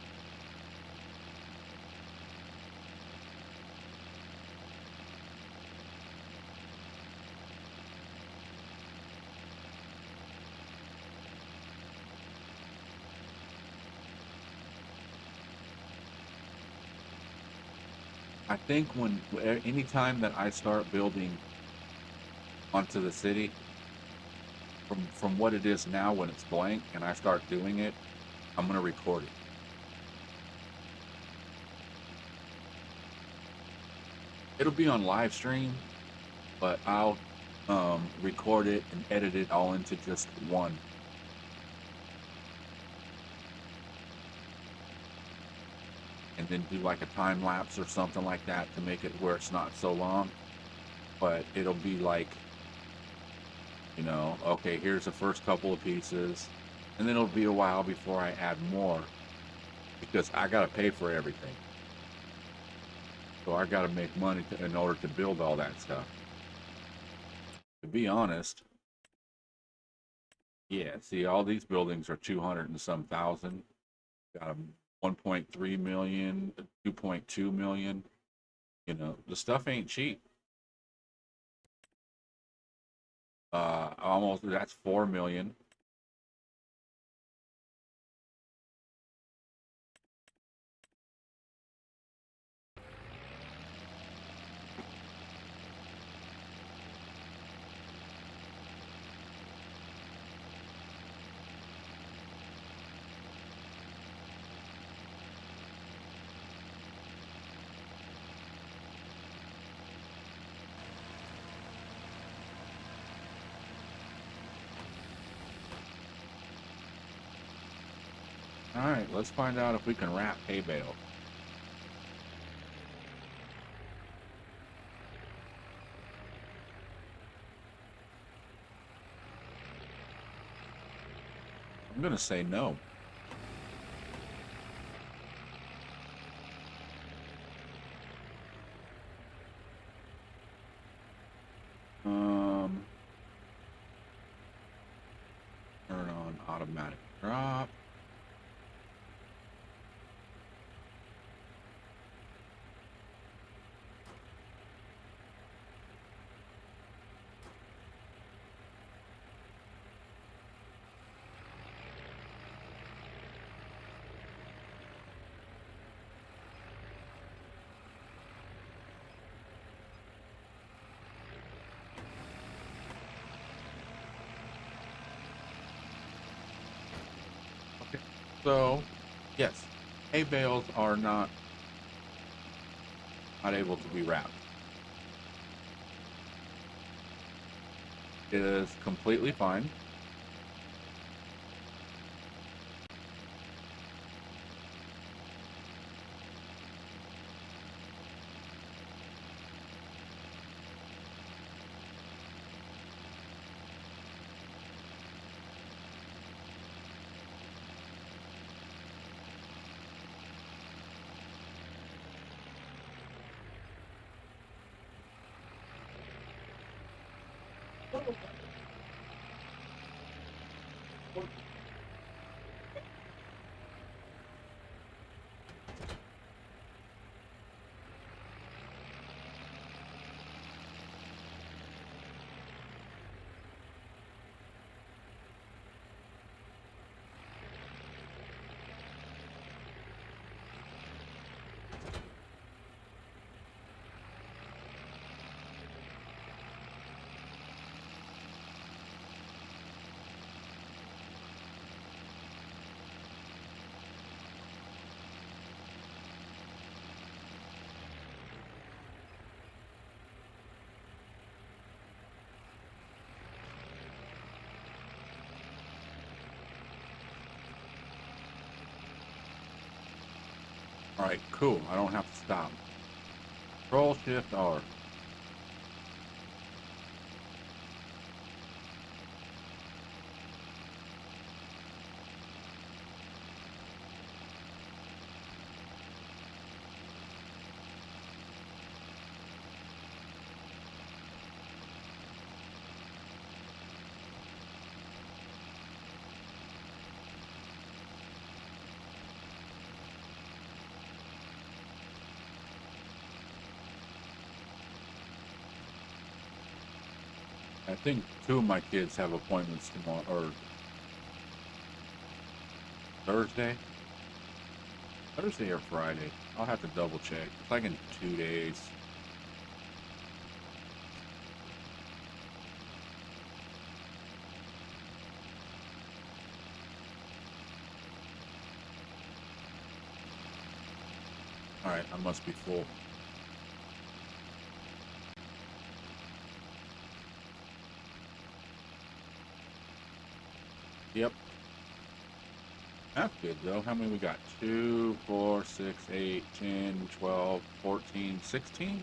I think anytime that I start building onto the city, from what it is now when it's blank and I start doing it, I'm gonna record it. It'll be on live stream, but I'll record it and edit it all into just one. And then do like a time lapse or something like that to make it where it's not so long. But it'll be like, okay, here's the first couple of pieces, and then it'll be a while before I add more because I gotta pay for everything. So I gotta make money in order to build all that stuff. To be honest, yeah, see, all these buildings are 200 and some thousand. Got a 1.3 million, 2.2 million. The stuff ain't cheap. Almost that's 4 million. All right, let's find out if we can wrap hay bale. I'm gonna say no. Turn on automatic drop. Okay. So, yes, hay bales are not able to be wrapped. It is completely fine. All right, cool. I don't have to stop. Control Shift R. I think 2 of my kids have appointments tomorrow or Thursday. Thursday or Friday. I'll have to double check. It's like in 2 days. Alright, I must be full. Yep. That's good though. How many we got? 2, 4, 6, 8, 10, 12, 14, 16?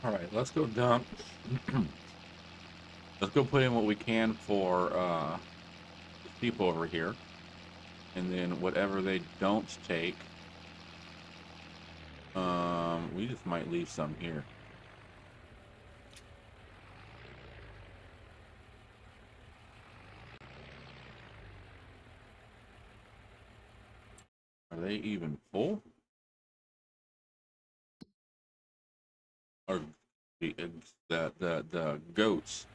Alright, let's go dump. Let's go put in what we can for the people over here. And then whatever they don't take, we just might leave some here. Are they even full? Or the goats?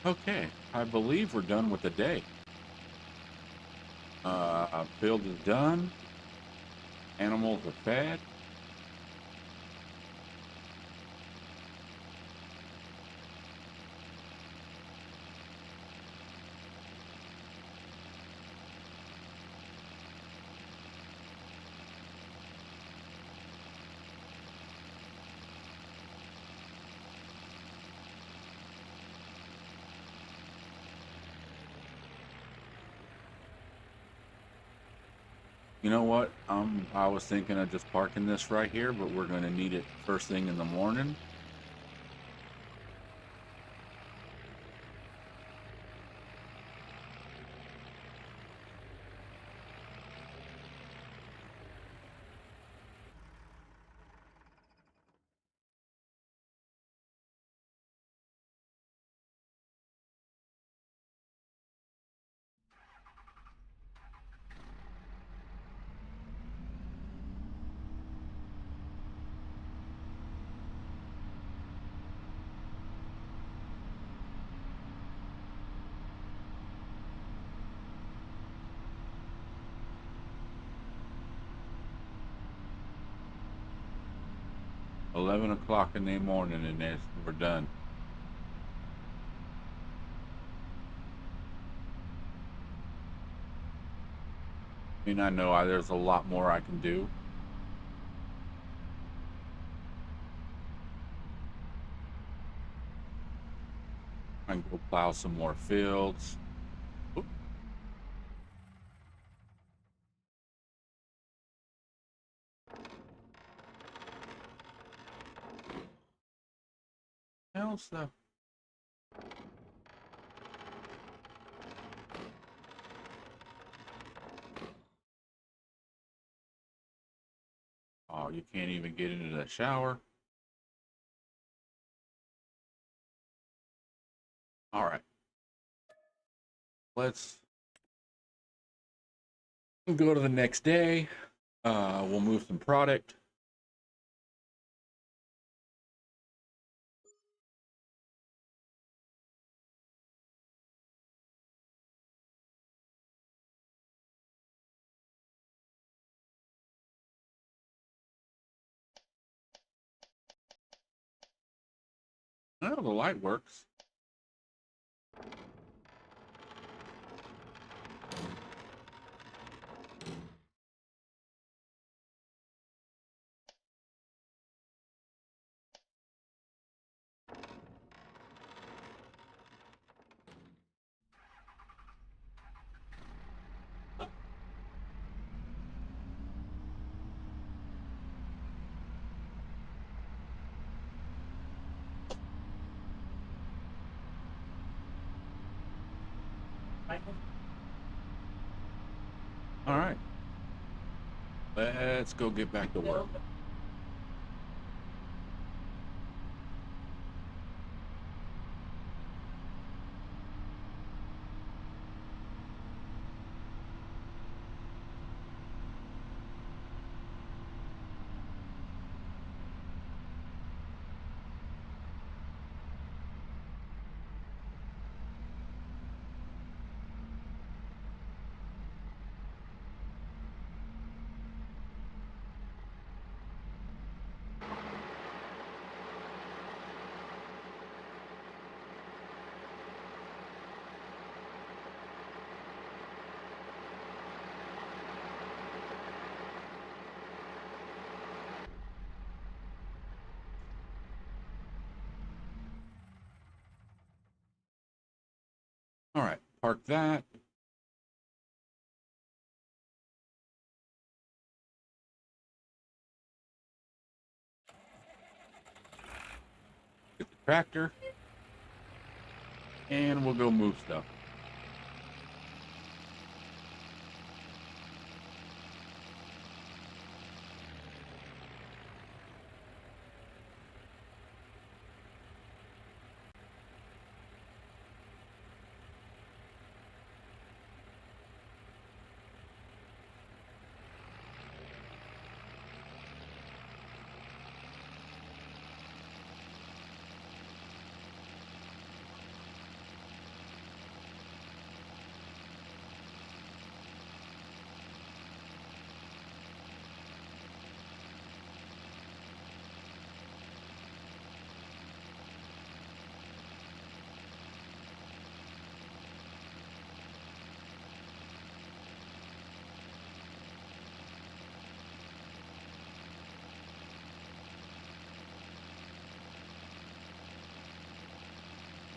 Okay, I believe we're done with the day. Field is done. Animals are fed. You know what? I was thinking of just parking this right here, but we're going to need it first thing in the morning. $11 o'clock in the morning, and we're done. I mean, I know there's a lot more I can do. I can go plow some more fields. Oop. Hell's the... Oh, you can't even get into the shower. All right. Let's go to the next day. We'll move some product. Oh, the light works. All right. Let's go get back to work. All right. Park that. Get the tractor. And we'll go move stuff.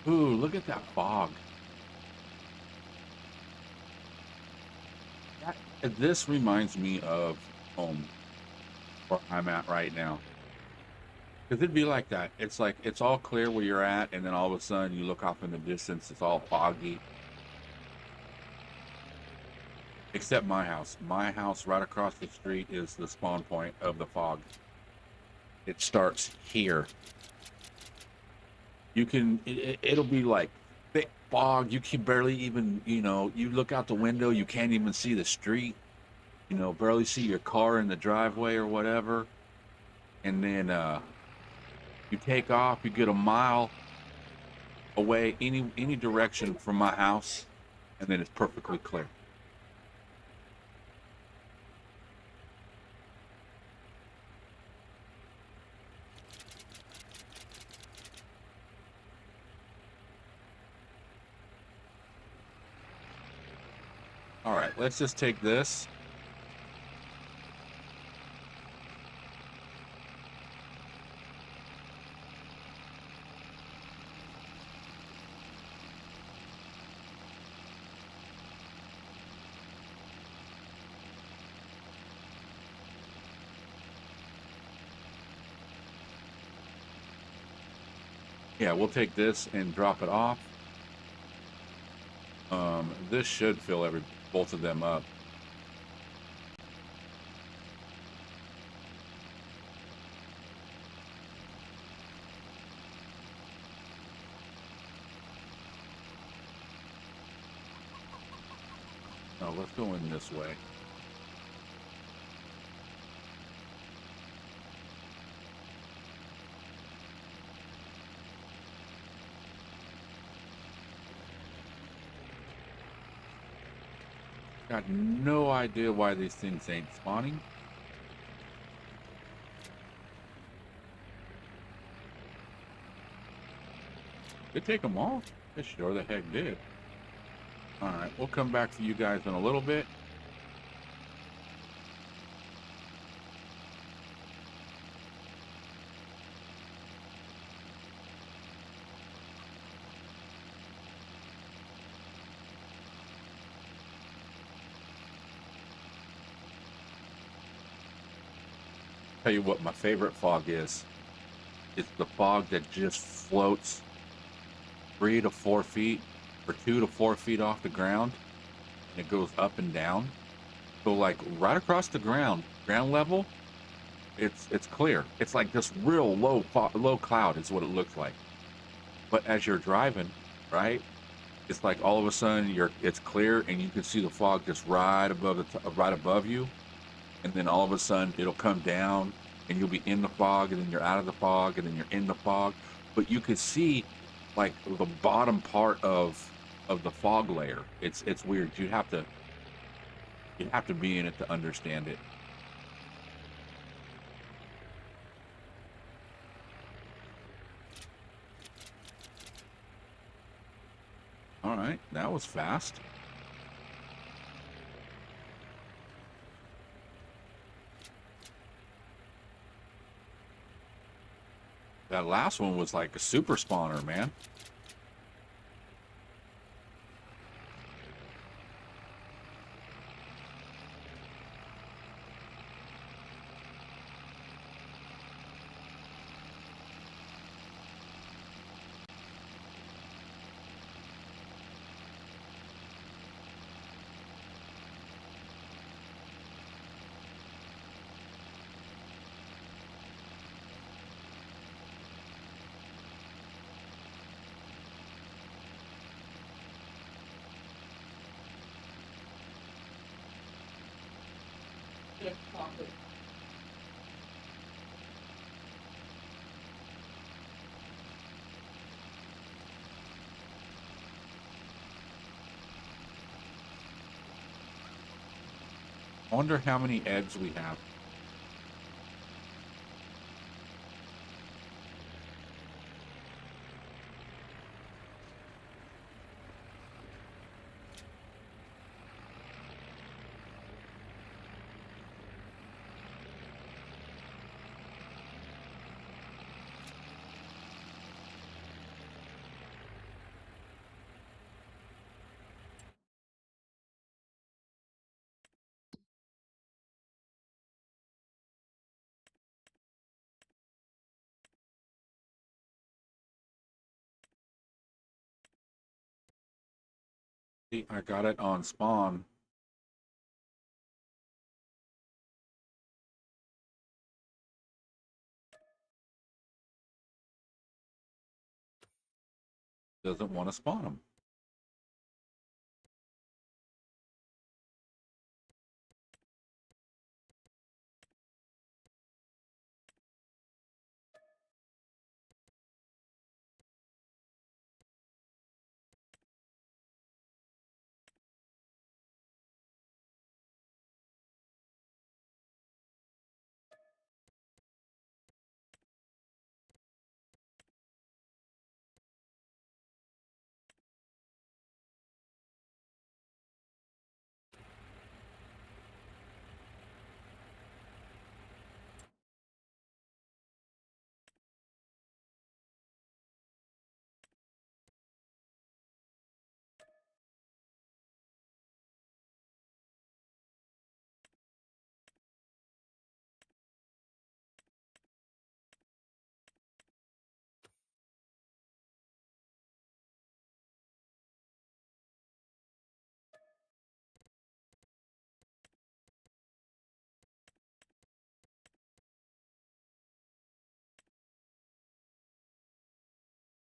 Ooh, look at that fog. This reminds me of home, where I'm at right now. Because it'd be like that. It's like it's all clear where you're at, and then all of a sudden you look off in the distance, it's all foggy. Except my house. My house right across the street is the spawn point of the fog. It starts here. You can, it'll be like thick fog. You can barely even, you look out the window, you can't even see the street, barely see your car in the driveway or whatever. And then you take off, you get a mile away, any direction from my house, and then it's perfectly clear. All right, let's just take this. Yeah, we'll take this and drop it off. This should fill both of them up. No, let's go in this way. Got no idea why these things ain't spawning. Did take them off? It sure the heck did. Alright, we'll come back to you guys in a little bit. Tell you what my favorite fog is. It's the fog that just floats 3 to 4 feet or 2 to 4 feet off the ground, and it goes up and down. So like right across the ground level, it's clear. It's like this real low cloud is what it looks like. But as you're driving, right, it's like all of a sudden it's clear and you can see the fog just right above you, and then all of a sudden it'll come down and you'll be in the fog, and then you're out of the fog, and then you're in the fog. But you could see like the bottom part of the fog layer. It's weird. You'd have to be in it to understand it. All right, that was fast. That last one was like a super spawner, man. Just pop it. I wonder how many eggs we have. See, I got it on spawn. Doesn't want to spawn them.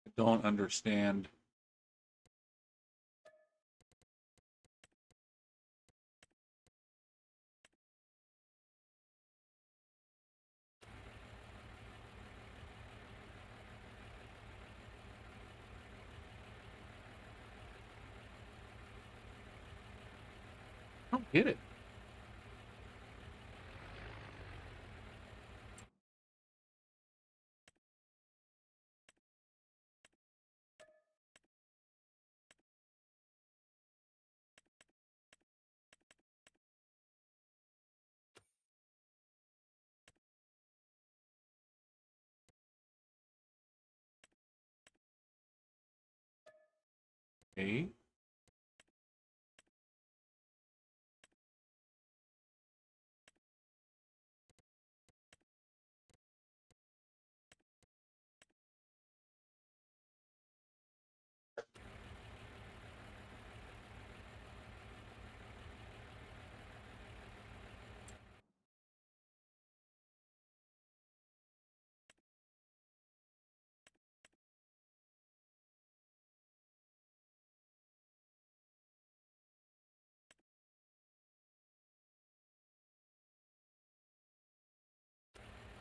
I don't understand. I don't get it. Okay.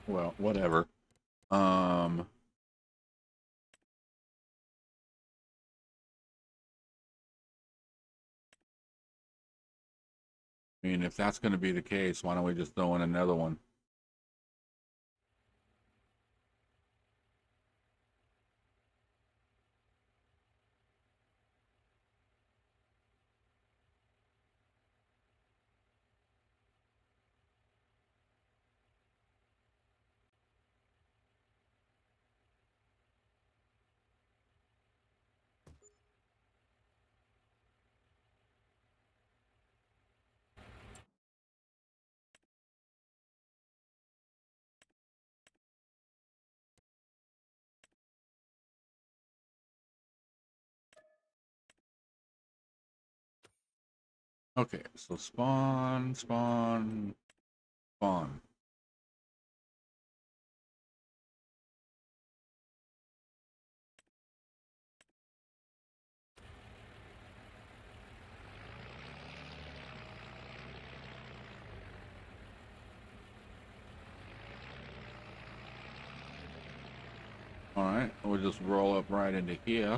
Well, whatever. I mean, if that's going to be the case, why don't we just throw in another one? Okay, so spawn, spawn, spawn. All right, we'll just roll up right into here.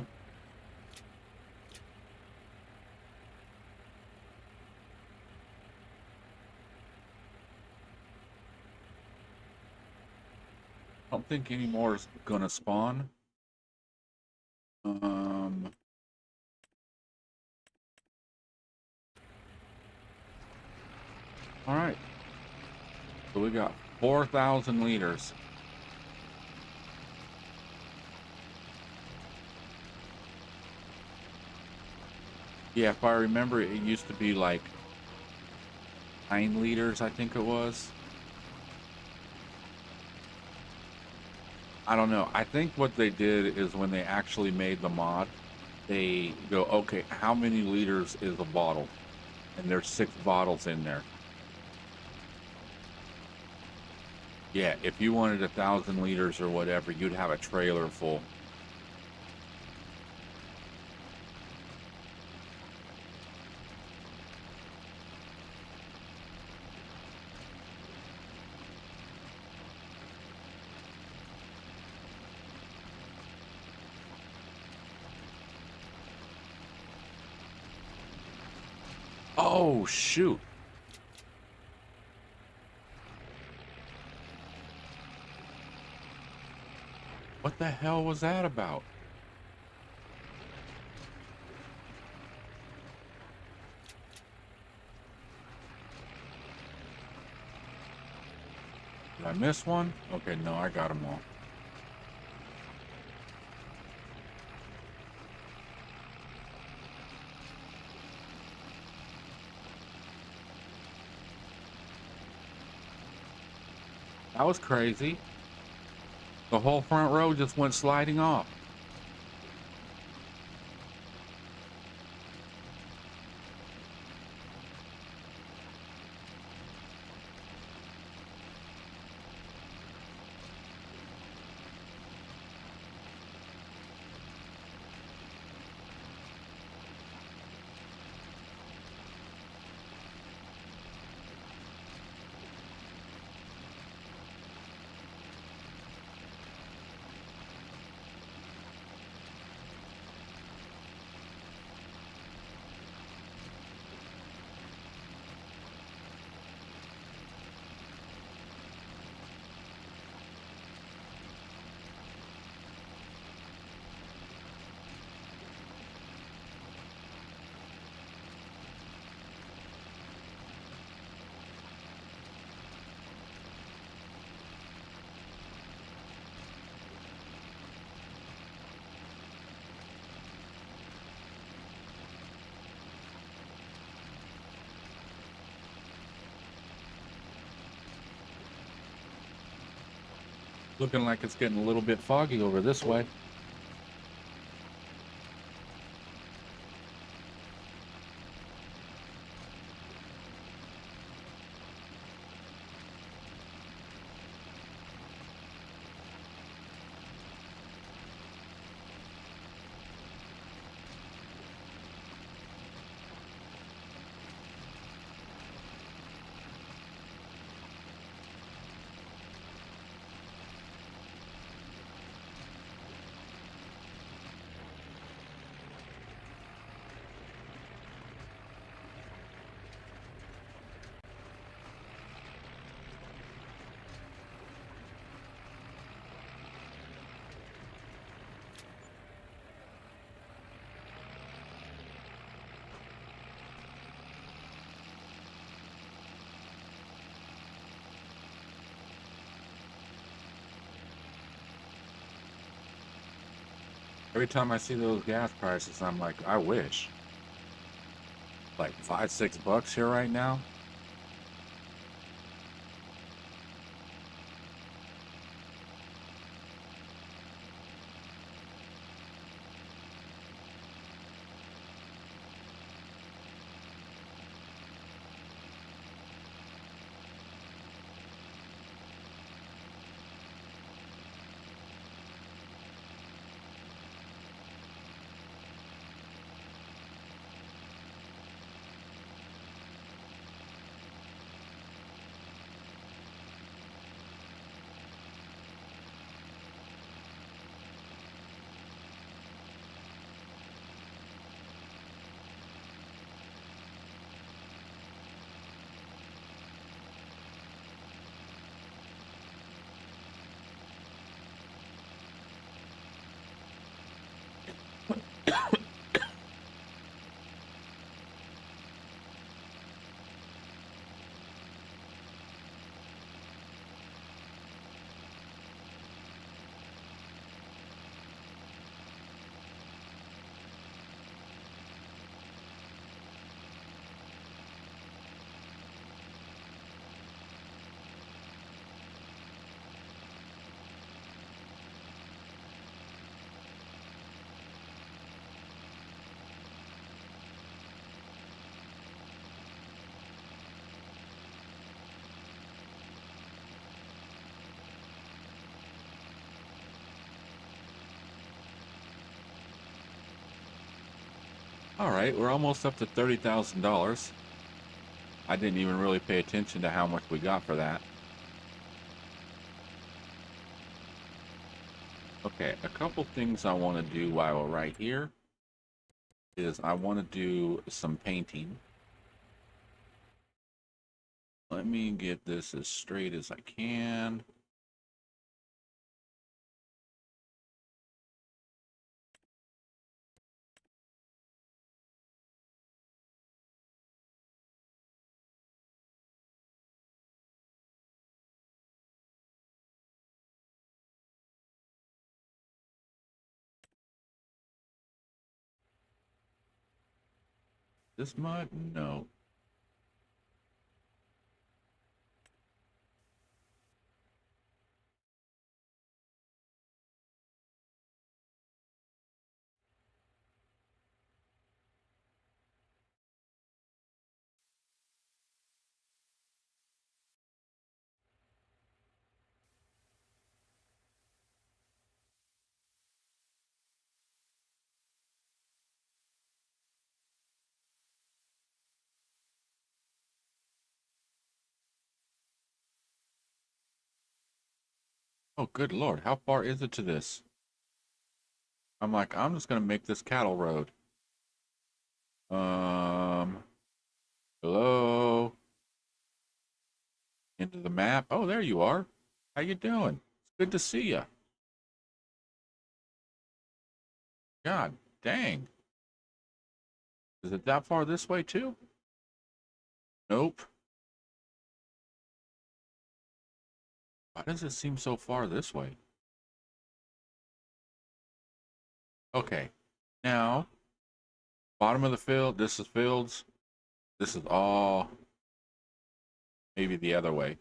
I don't think any more is gonna spawn. All right. So we got 4,000 liters. Yeah, if I remember, it used to be like 9 liters, I think it was. I don't know. I think what they did is when they actually made the mod, they go, okay, how many liters is a bottle? And there's 6 bottles in there. Yeah, if you wanted 1,000 liters or whatever, you'd have a trailer full. Oh, shoot. What the hell was that about? Did I miss one? Okay, no, I got them all. That was crazy. The whole front row just went sliding off. Looking like it's getting a little bit foggy over this way. Every time I see those gas prices, I'm like, I wish. Like $5-6 here right now. All right, we're almost up to $30,000. I didn't even really pay attention to how much we got for that. Okay, a couple things I want to do while we're right here is I want to do some painting. Let me get this as straight as I can. This mud? No. Oh, good Lord. How far is it to this? I'm like, I'm just going to make this cattle road. Hello? Into the map. Oh, there you are. How you doing? It's good to see you. God dang. Is it that far this way too? Nope. Why does it seem so far this way? Okay. Now, bottom of the field, this is fields. This is all maybe the other way.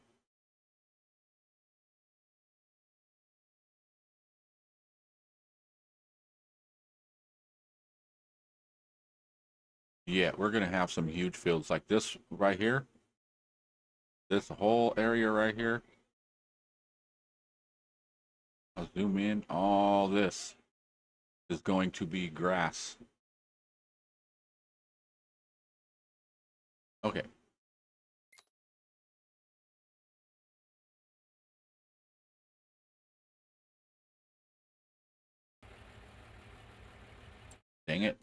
Yeah, we're going to have some huge fields like this right here. This whole area right here. I'll zoom in. All this is going to be grass. Okay. Dang it.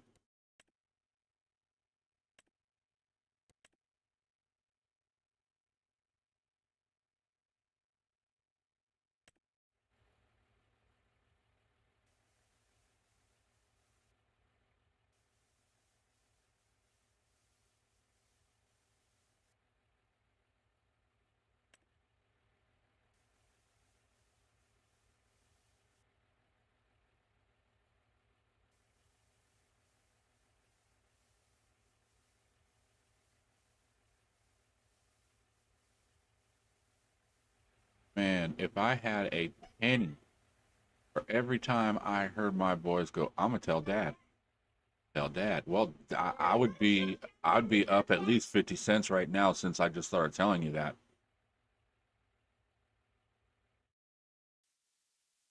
Man, if I had a penny for every time I heard my boys go, I'm gonna tell dad. Tell dad. Well, I'd be up at least 50 cents right now since I just started telling you that.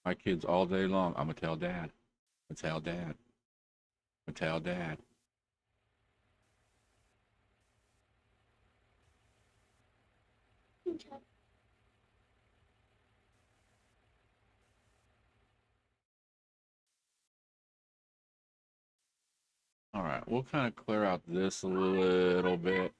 My kids all day long, I'm gonna tell dad. I'm gonna tell dad. I'm gonna tell dad. Okay. All right, we'll kind of clear out this a little bit.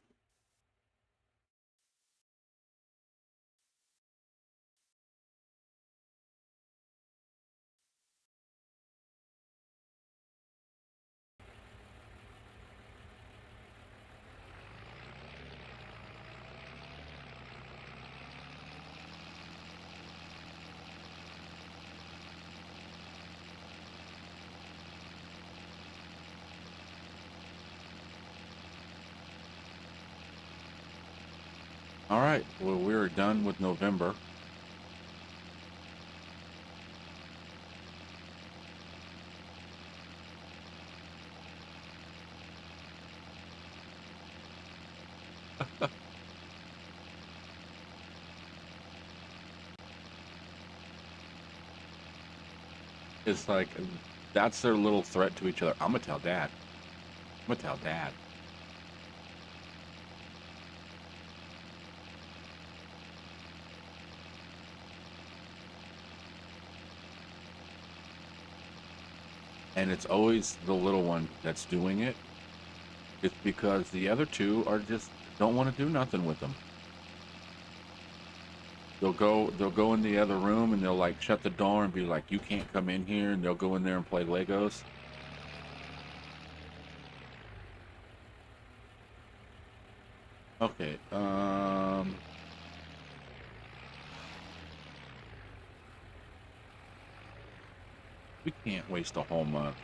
All right, well, we're done with November. It's like that's their little threat to each other. I'm gonna tell dad. Without that. And it's always the little one that's doing it. It's because the other two are just don't want to do nothing with them. They'll go in the other room and they'll like shut the door and be like, you can't come in here, and they'll go in there and play Legos. Okay, we can't waste a whole month.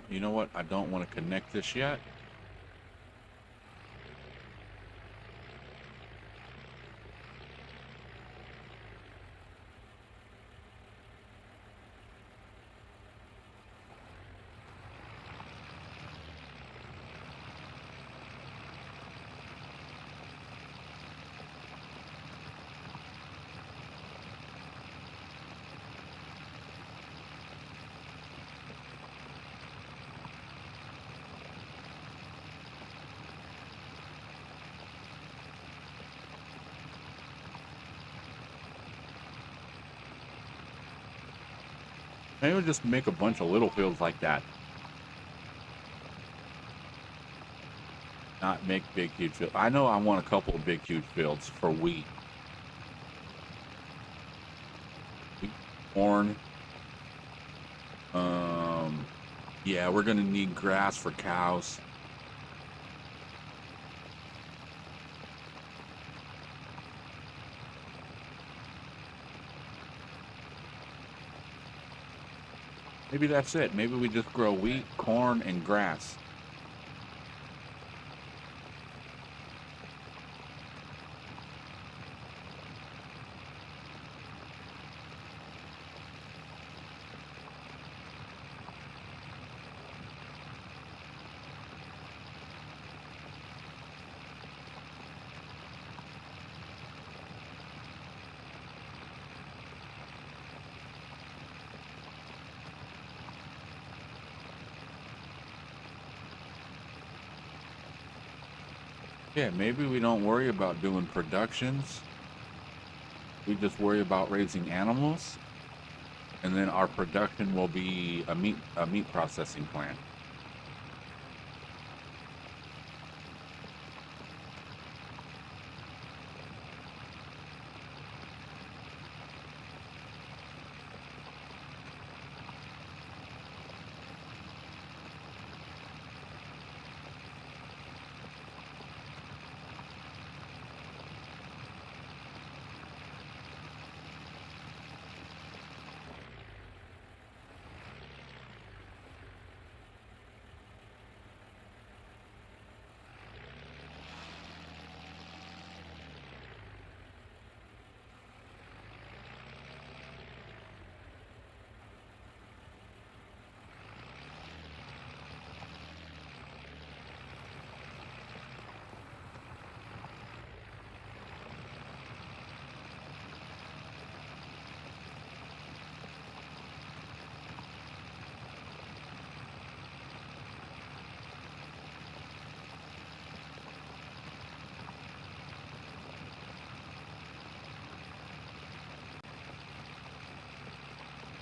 You know what? I don't want to connect this yet. Maybe we'll just make a bunch of little fields like that. Not make big, huge fields. I know I want a couple of big, huge fields for wheat. Wheat, corn. Yeah, we're gonna need grass for cows. Maybe that's it. Maybe we just grow wheat, corn, and grass. Yeah, maybe we don't worry about doing productions. We just worry about raising animals, and then our production will be a meat processing plant.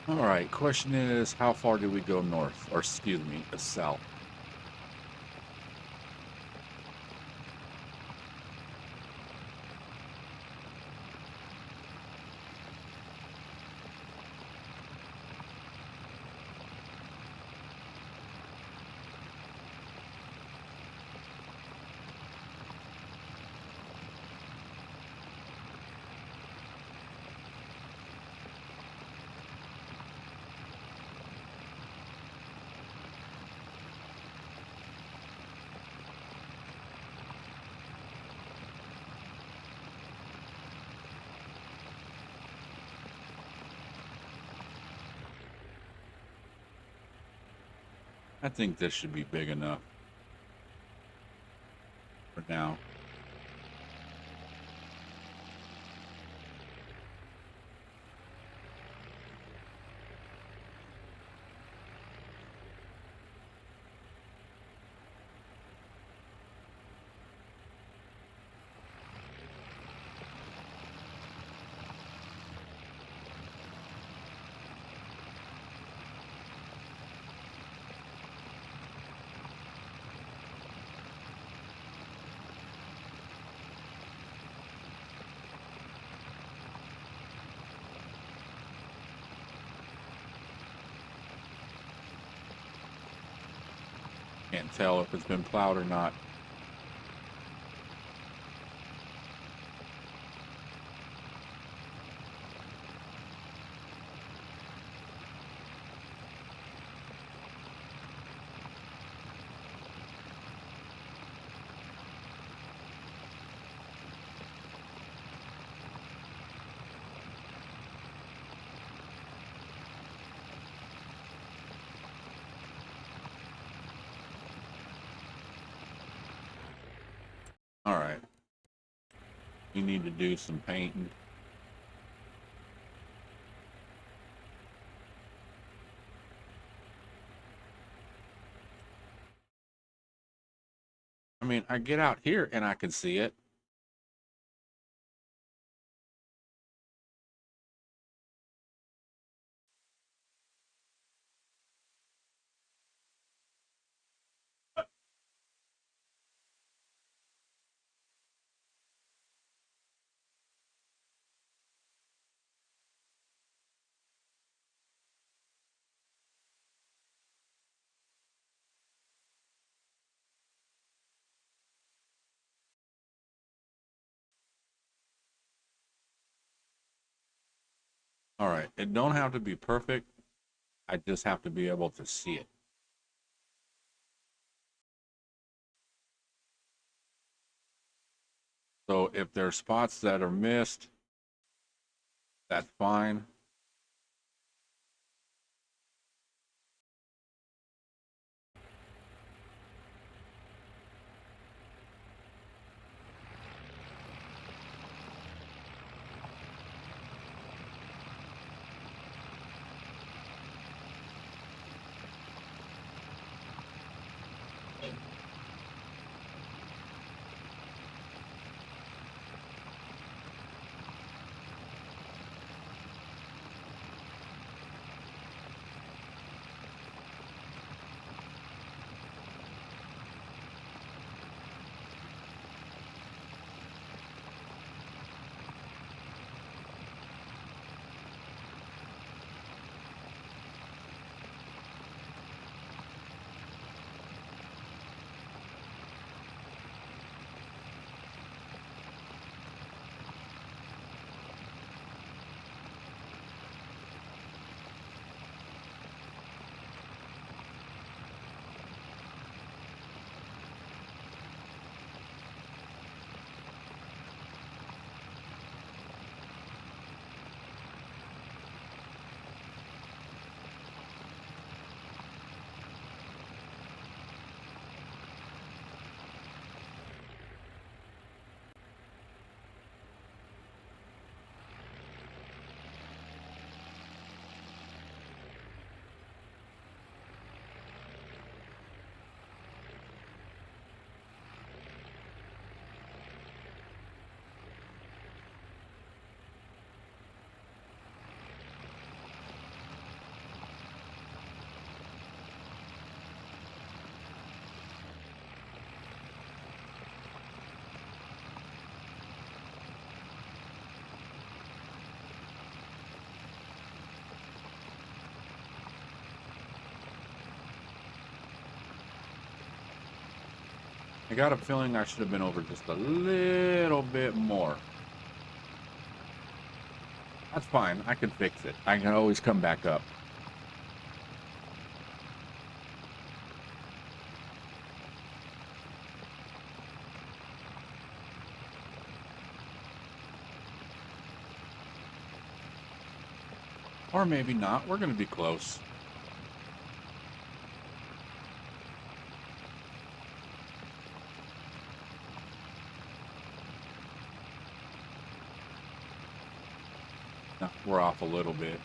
All right, question is, how far do we go north? Or excuse me, south? I think this should be big enough for now. Can't tell if it's been plowed or not. All right. You need to do some painting. I mean, I get out here and I can see it. All right. It don't have to be perfect. I just have to be able to see it. So if there's spots that are missed, that's fine. I got a feeling I should have been over just a little bit more. That's fine. I can fix it. I can always come back up. Or maybe not. We're going to be close. we're off a little bit.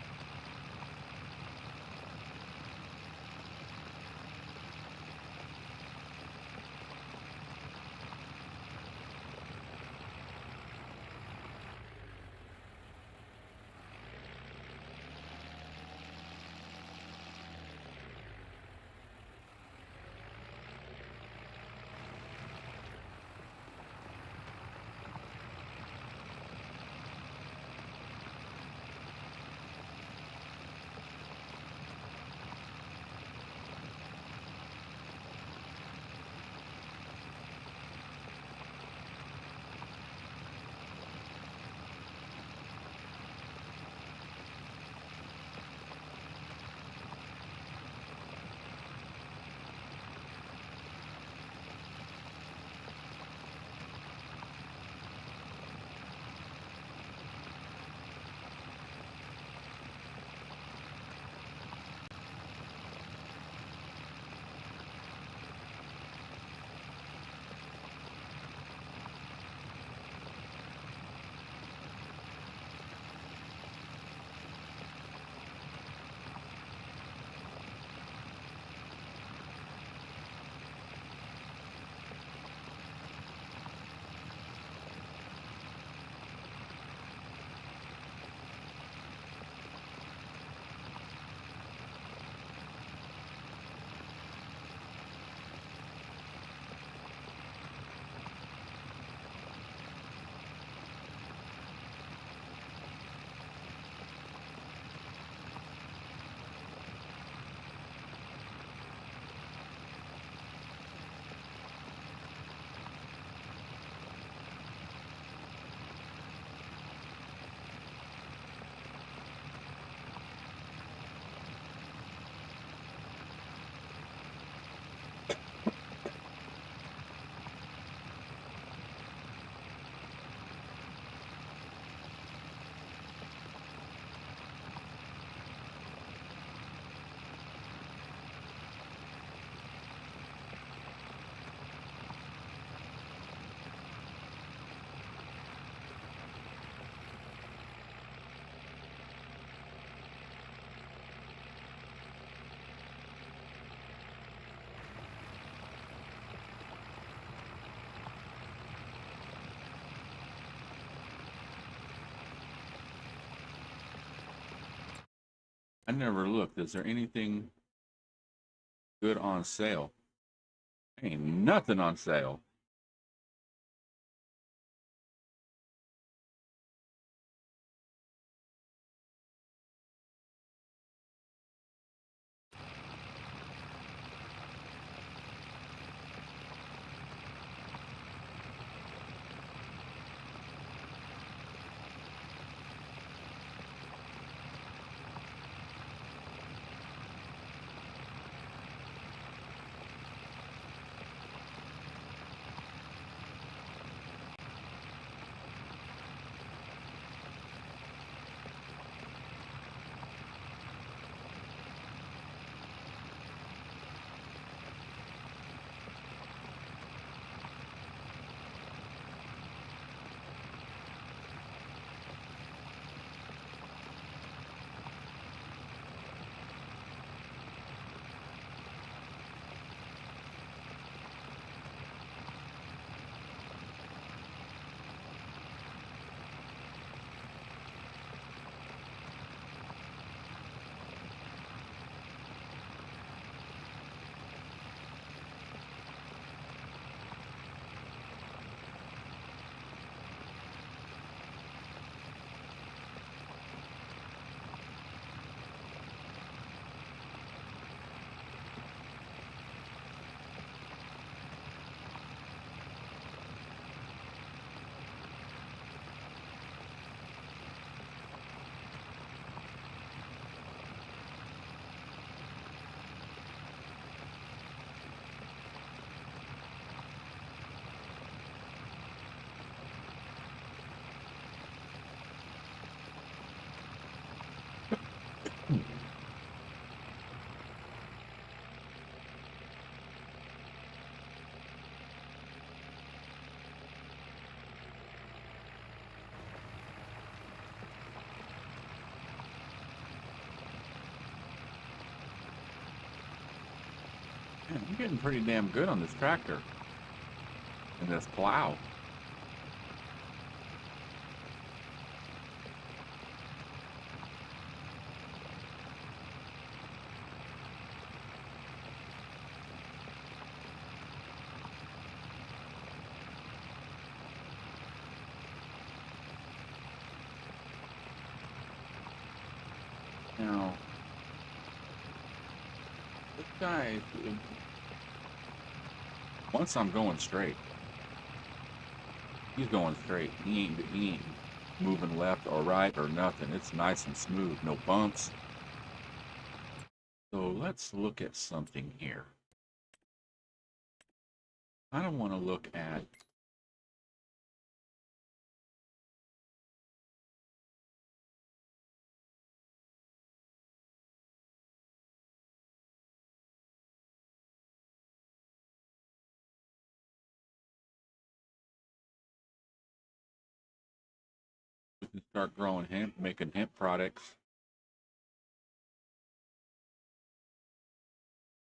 I never looked. Is there anything good on sale? Ain't nothing on sale. Man, I'm getting pretty damn good on this tractor and this plow. Now, this guy, once I'm going straight, he's going straight. He ain't moving left or right or nothing. It's nice and smooth, no bumps. So let's look at something here. I don't want to look at we can start growing hemp, making hemp products.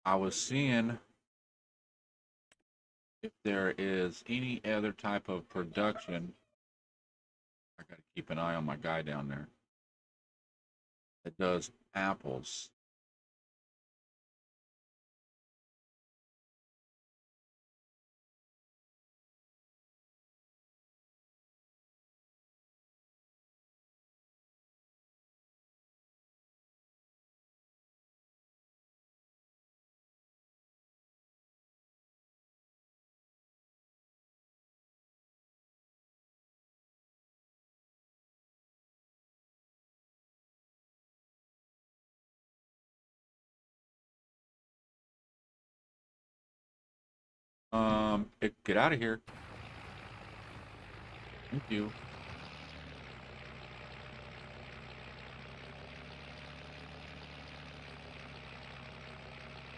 I was seeing if there is any other type of production. I got to keep an eye on my guy down there that does apples. Get out of here. Thank you.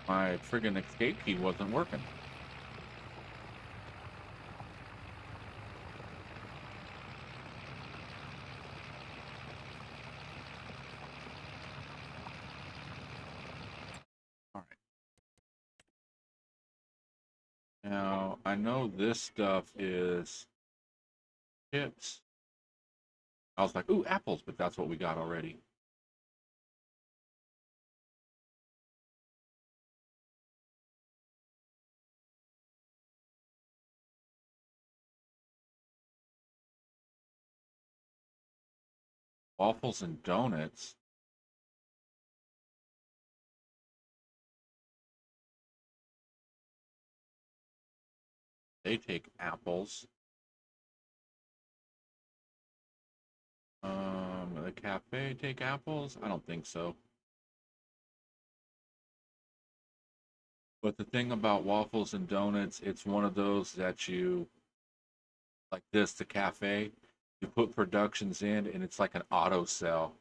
My friggin' escape key wasn't working. All right. Now, I know this stuff is chips. I was like, ooh, apples, but that's what we got already. Waffles and donuts. They take apples. The cafe take apples? I don't think so. But the thing about waffles and donuts, it's one of those that you, like this, the cafe, you put productions in and it's like an auto sell.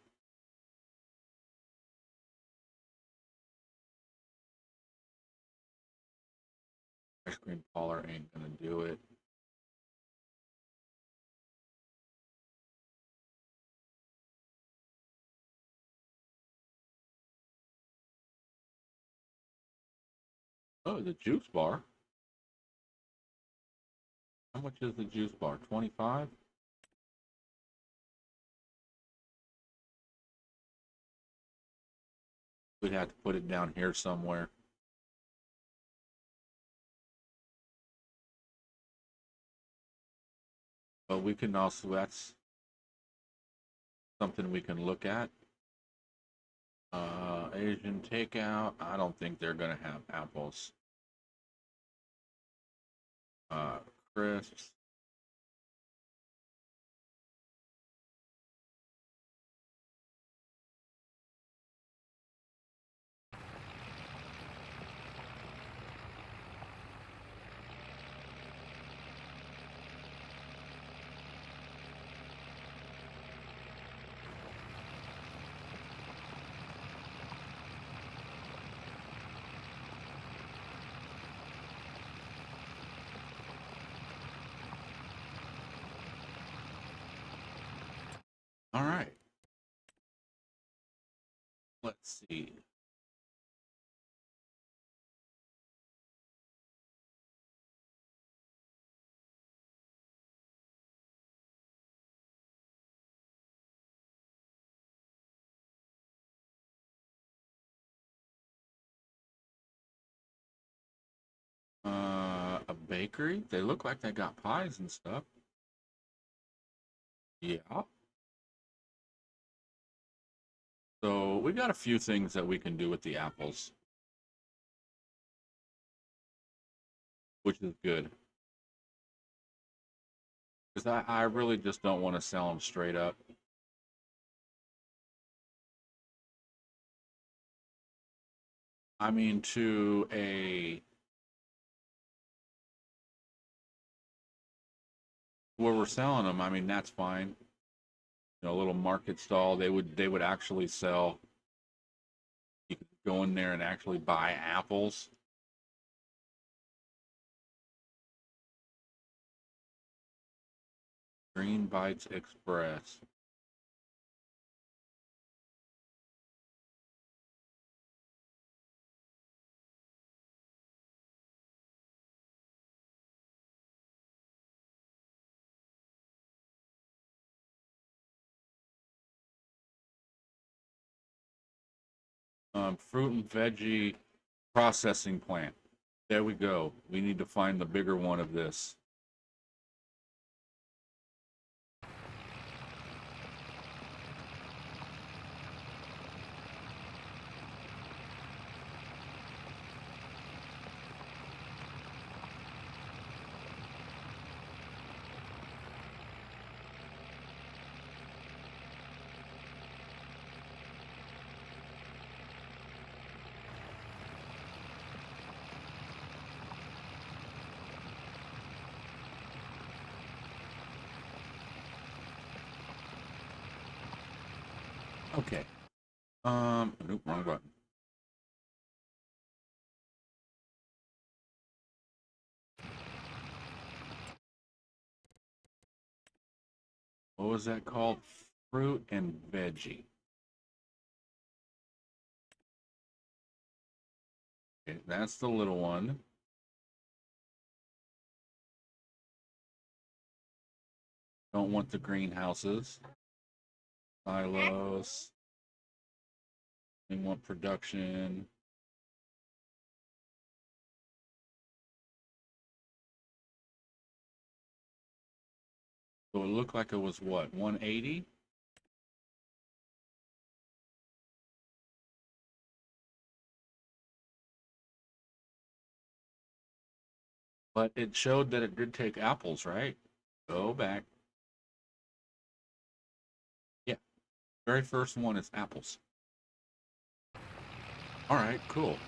Ice cream parlor ain't gonna do it. Oh, the juice bar. How much is the juice bar? 25? We'd have to put it down here somewhere. But we can also, that's something we can look at. Asian takeout. I don't think they're gonna have apples. Uh, Crisps. All right. Let's see. bakery. They look like they got pies and stuff. Yeah. So we got a few things that we can do with the apples, which is good. Because I really just don't want to sell them straight up. I mean, to a where we're selling them, I mean that's fine. You know, a little market stall. They would actually sell. You could go in there and actually buy apples. Green Bites Express. Fruit and veggie processing plant. There we go. We need to find the bigger one of this. Okay. Nope, wrong button. What was that called? Fruit and veggie. Okay, that's the little one. Don't want the greenhouses. Silos. They want production. So it looked like it was what, 180? But it showed that it did take apples, right? Go back. Yeah, very first one is apples. All right, cool.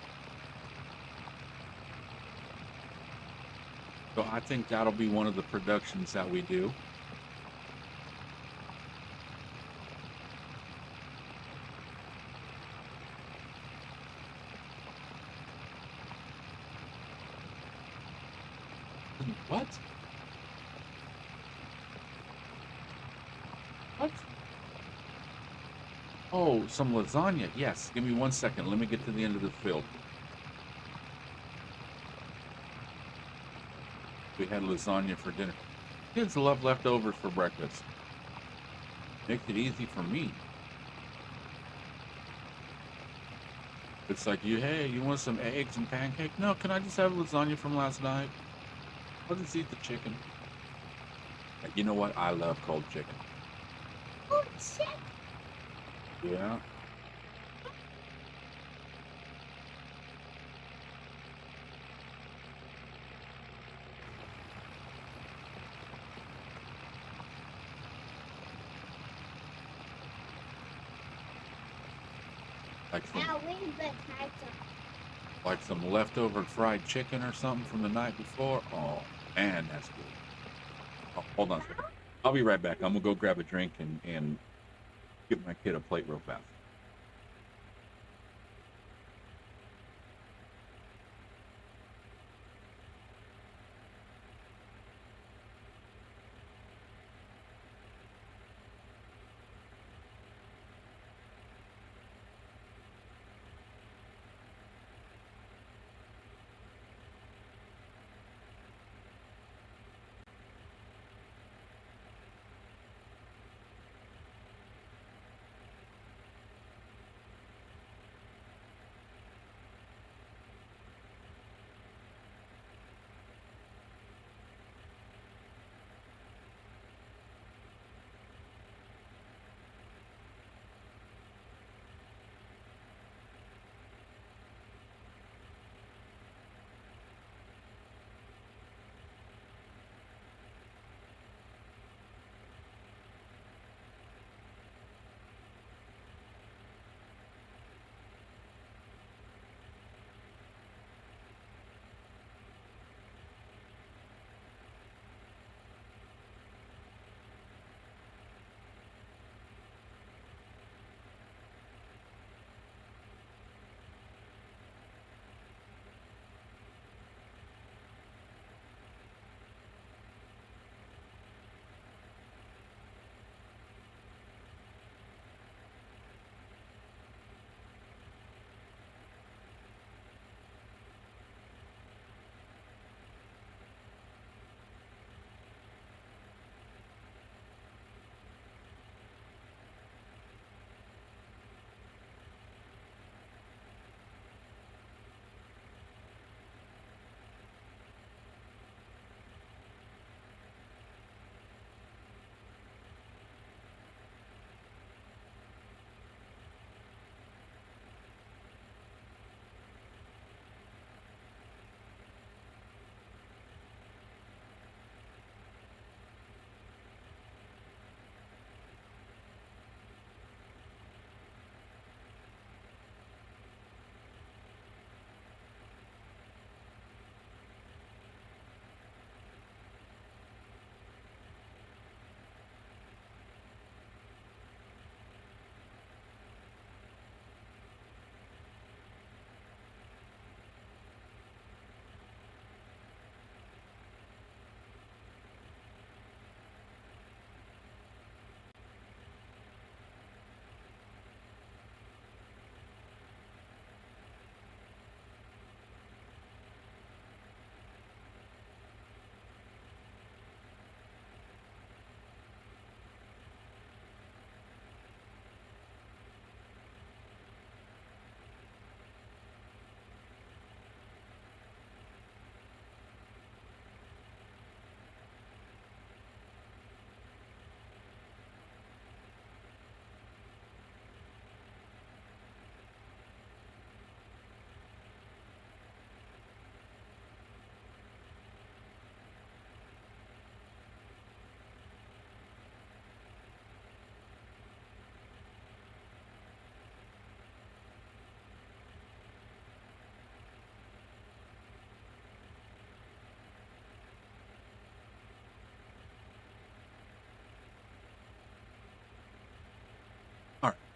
So I think that'll be one of the productions that we do. What? What? Oh, some lasagna. Yes, give me 1 second. Let me get to the end of the field. We had lasagna for dinner. Kids love leftovers for breakfast. Makes it easy for me. It's like hey, you want some eggs and pancake? No, can I just have lasagna from last night? I'll just eat the chicken. You know what? I love cold chicken. Oh, shit. Yeah. Now where's the title? Like some leftover fried chicken or something from the night before. Oh, man, that's good. Oh, hold on a second. I'll be right back. I'm gonna go grab a drink and give my kid a plate real fast.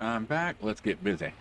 I'm back. Let's get busy.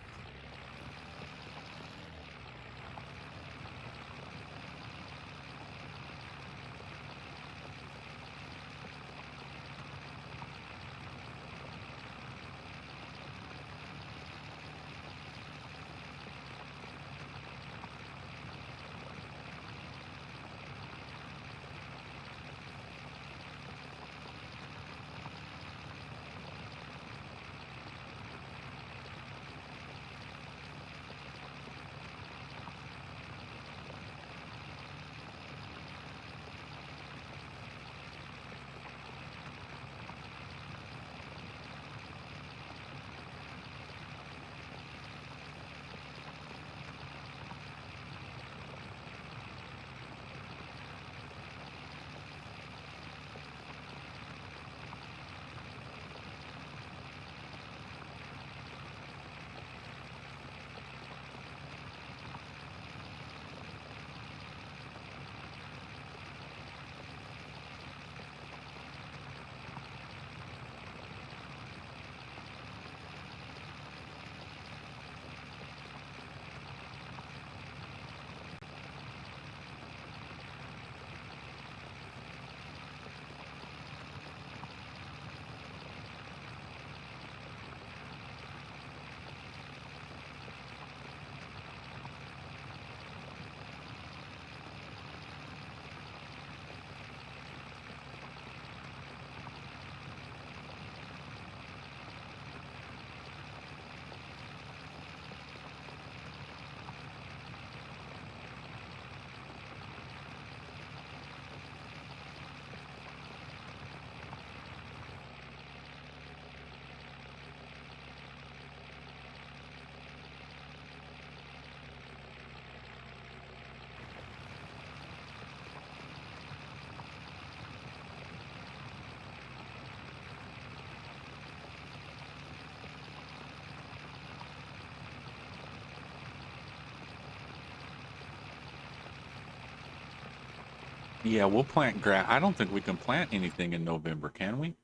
Yeah, we'll plant grass. I don't think we can plant anything in November, can we?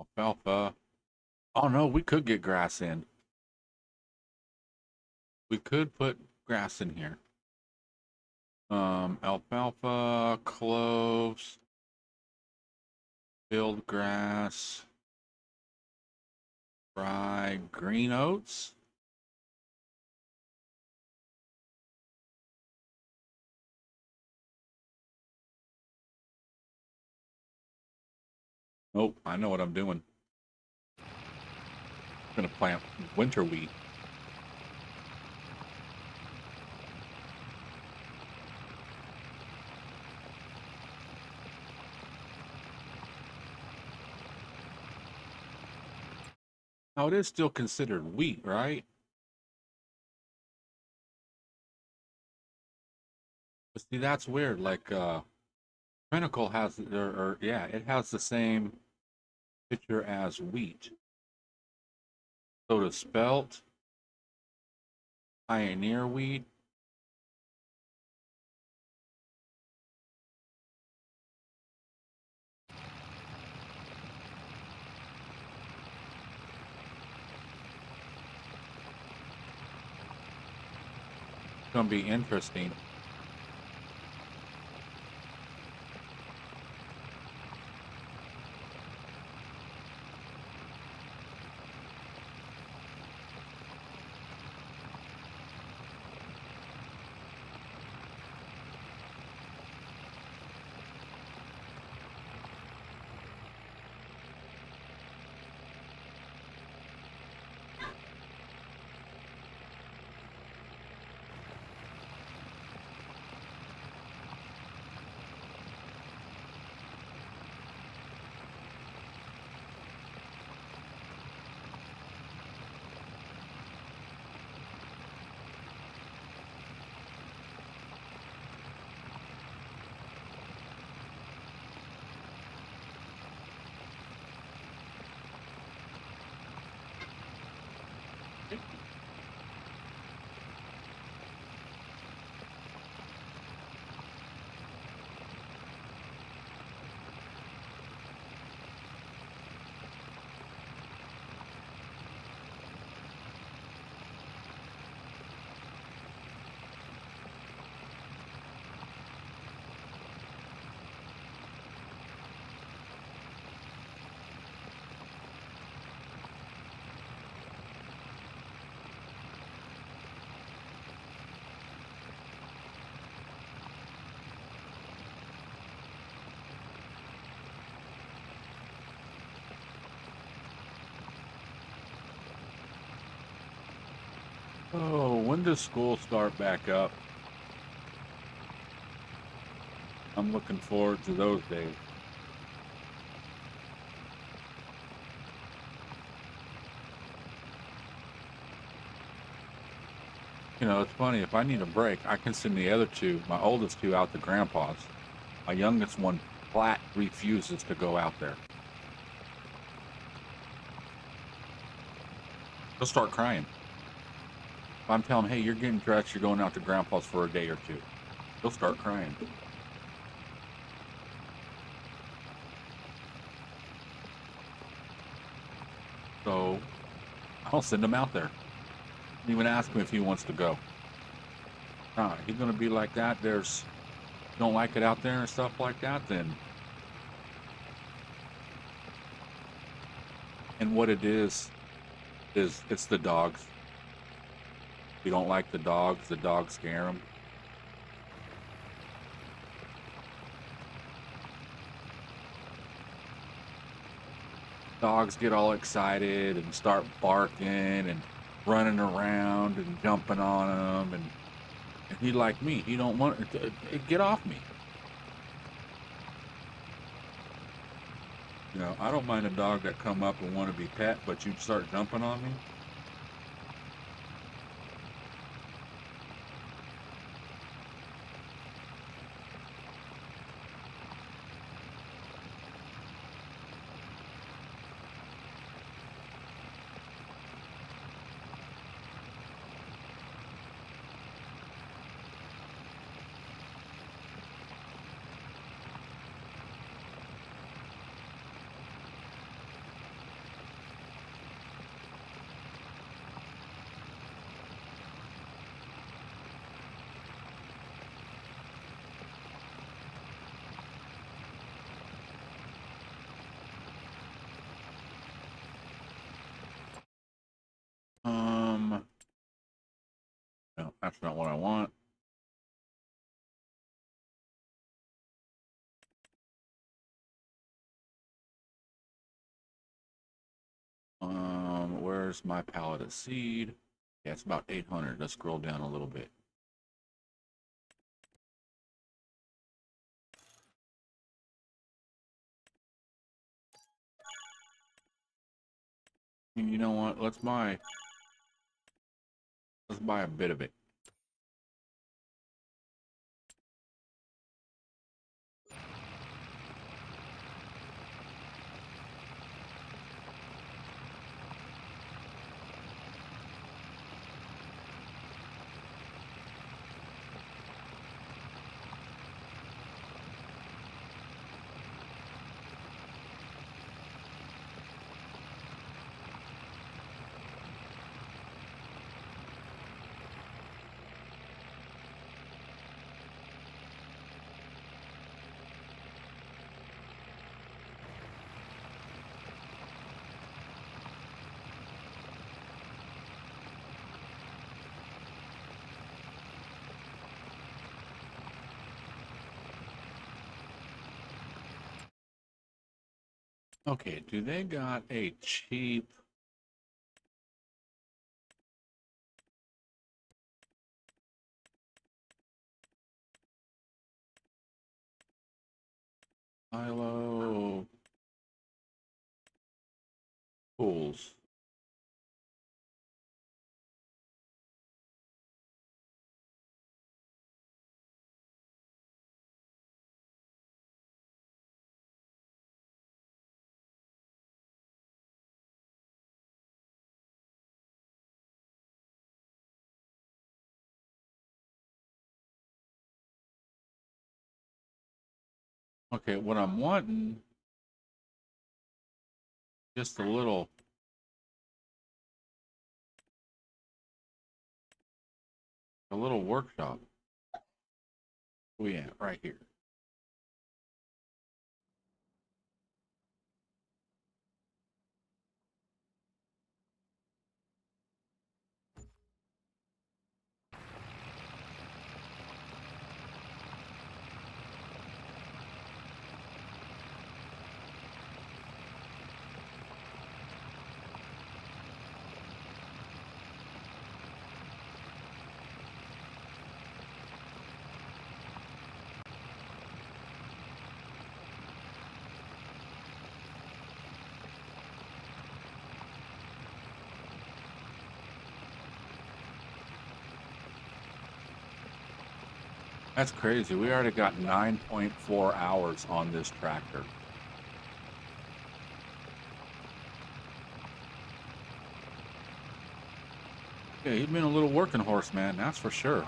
Alfalfa. Oh no, we could get grass in. We could put grass in here. Alfalfa, cloves, field grass, rye, green oats. Oh, I know what I'm doing. I'm gonna plant winter wheat. Now it is still considered wheat, right? But see, that's weird. Like Pinnacle has, or yeah, it has the same picture as wheat. So does spelt, pioneer wheat. It's gonna be interesting. Oh, when does school start back up? I'm looking forward to those days. You know, it's funny, if I need a break, I can send the other two, my oldest two, out to grandpa's. My youngest one flat refuses to go out there. He'll start crying. If I'm telling him, hey, you're getting dressed, you're going out to grandpa's for a day or two, he'll start crying. So I'll send him out there. And even ask him if he wants to go. He's gonna be like that. Don't like it out there and stuff like that, then. And what it is it's the dogs. If you don't like the dogs scare them. Dogs get all excited and start barking and running around and jumping on them, and he like me. He don't want to get off me. You know, I don't mind a dog that come up and want to be pet, but you start jumping on me. No, that's not what I want. Where's my pallet of seed? Yeah, it's about 800. Let's scroll down a little bit. And you know what? Let's buy a bit of it. Okay, do they got a cheap silo pools? Okay, what I'm wanting, just a little workshop. Oh yeah, right here. That's crazy. We already got 9.4 hours on this tractor. Yeah, he's been a little working horse, man. That's for sure.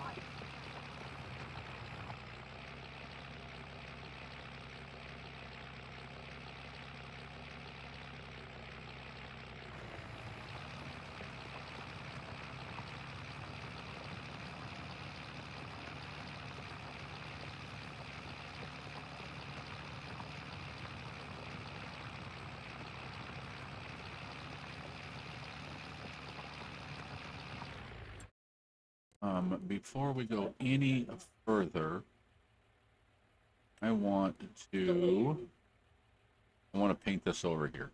Before we go any further, I want to paint this over here.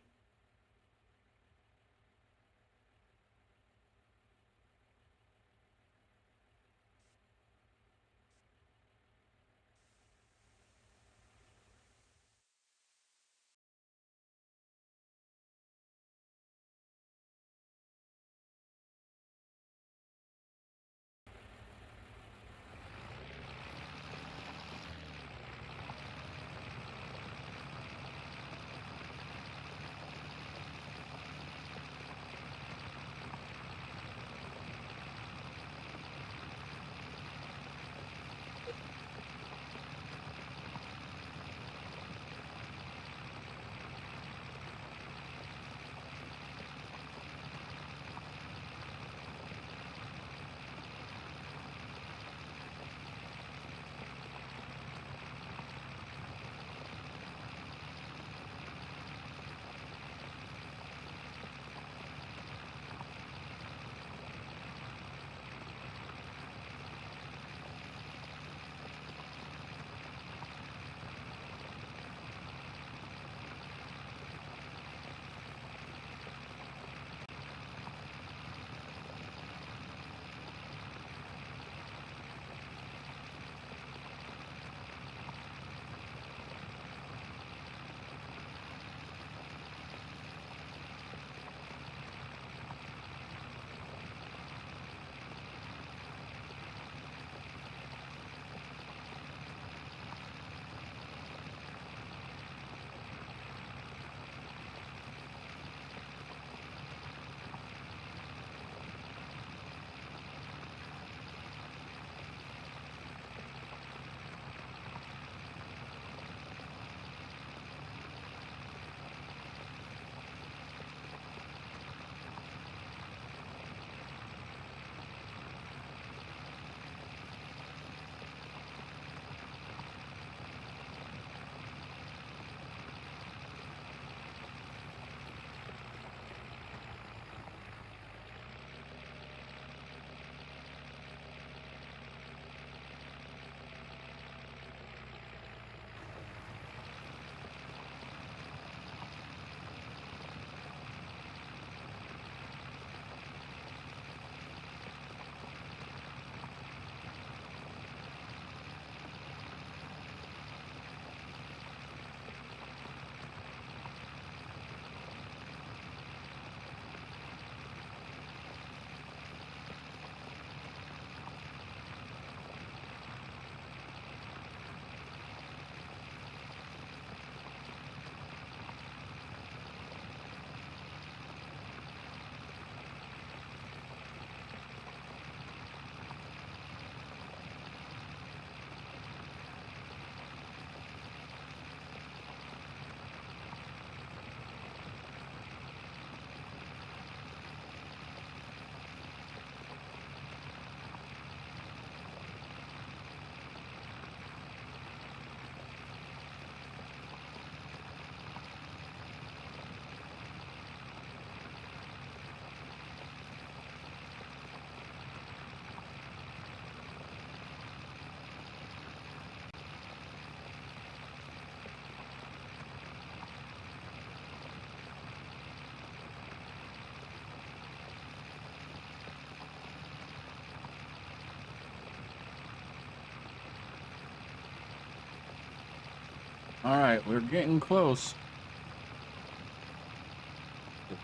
All right, we're getting close.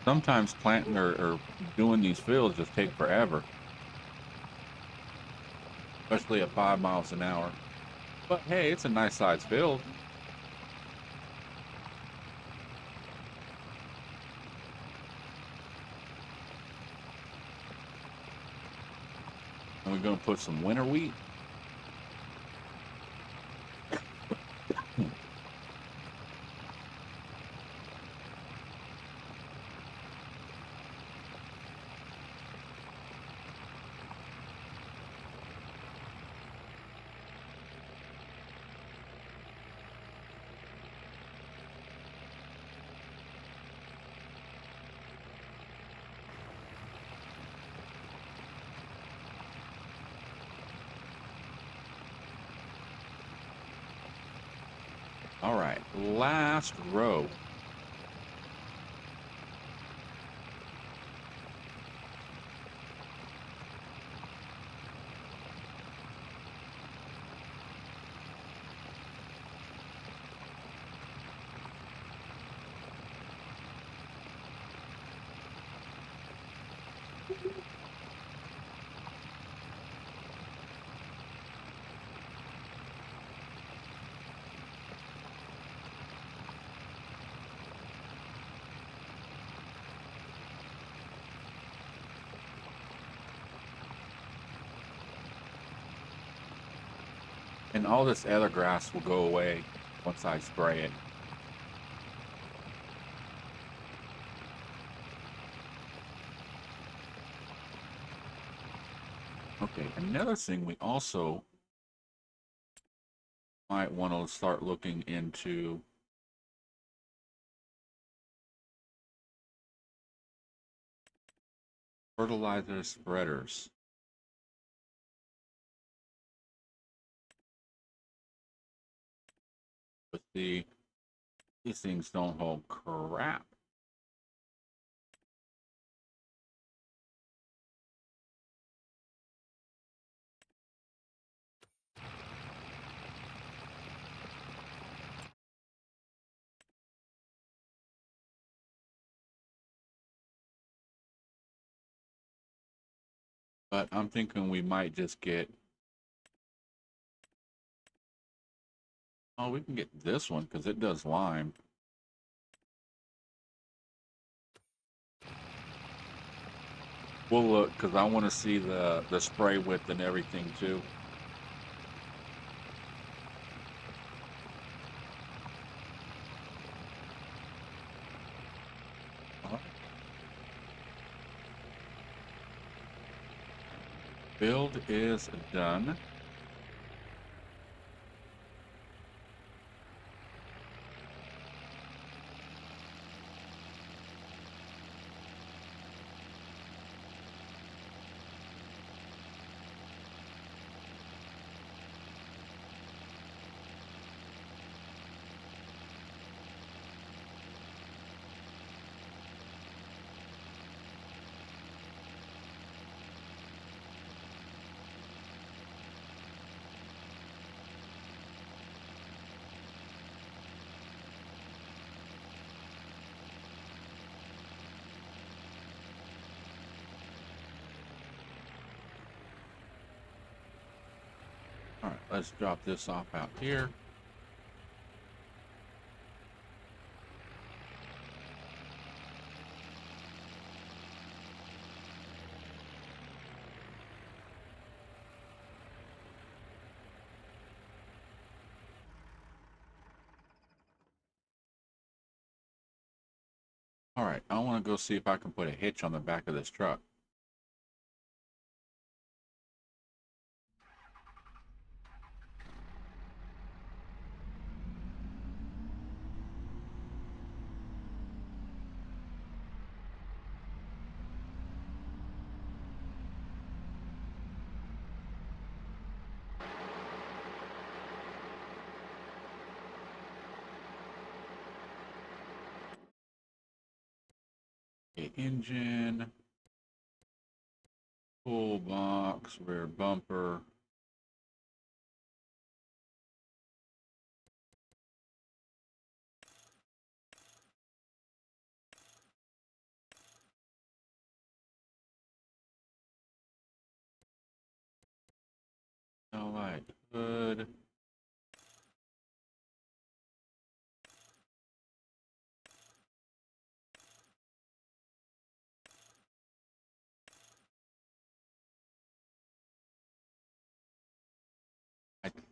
Sometimes planting or doing these fields just take forever, especially at 5 miles an hour. But hey, it's a nice size field. And we're gonna put some winter wheat. All right, last row. And all this other grass will go away once I spray it. Okay, another thing we also might want to start looking into fertilizer spreaders. But these things don't hold crap. But I'm thinking we might just get... Oh, we can get this one because it does lime. We'll look because I want to see the spray width and everything too. All right. Build is done. All right, let's drop this off out here. All right, I want to go see if I can put a hitch on the back of this truck. Okay, engine, toolbox, rear bumper. All right, hood.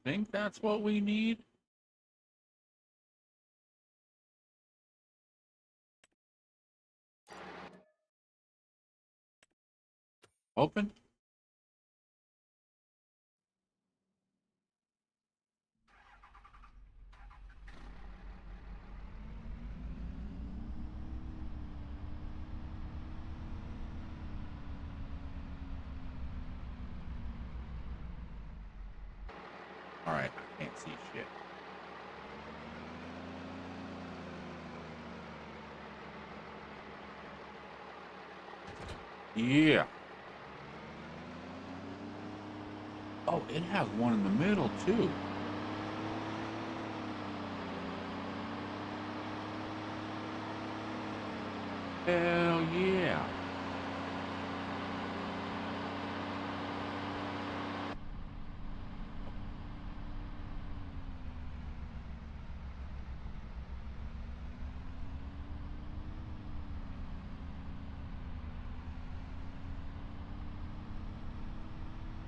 think that's what we need. Open. All right, I can't see shit. Yeah. Oh, it has one in the middle too. Hell yeah.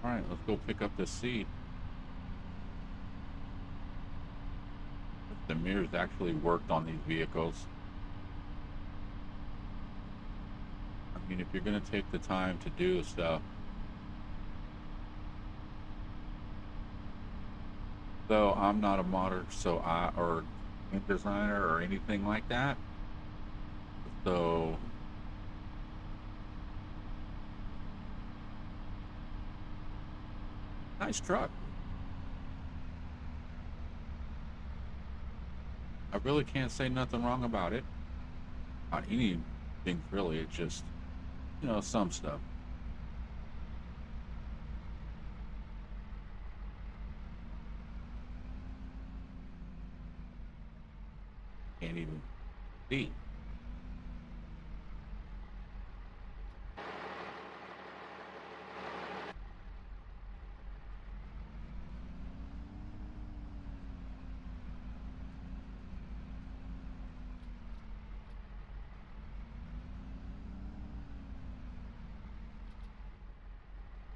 All right, let's go pick up this seed. The mirrors actually worked on these vehicles. I mean, if you're going to take the time to do stuff. Though I'm not a modder, or game designer or anything like that. So nice truck. I really can't say nothing wrong about it. Not anything really, it's just, some stuff. Can't even see.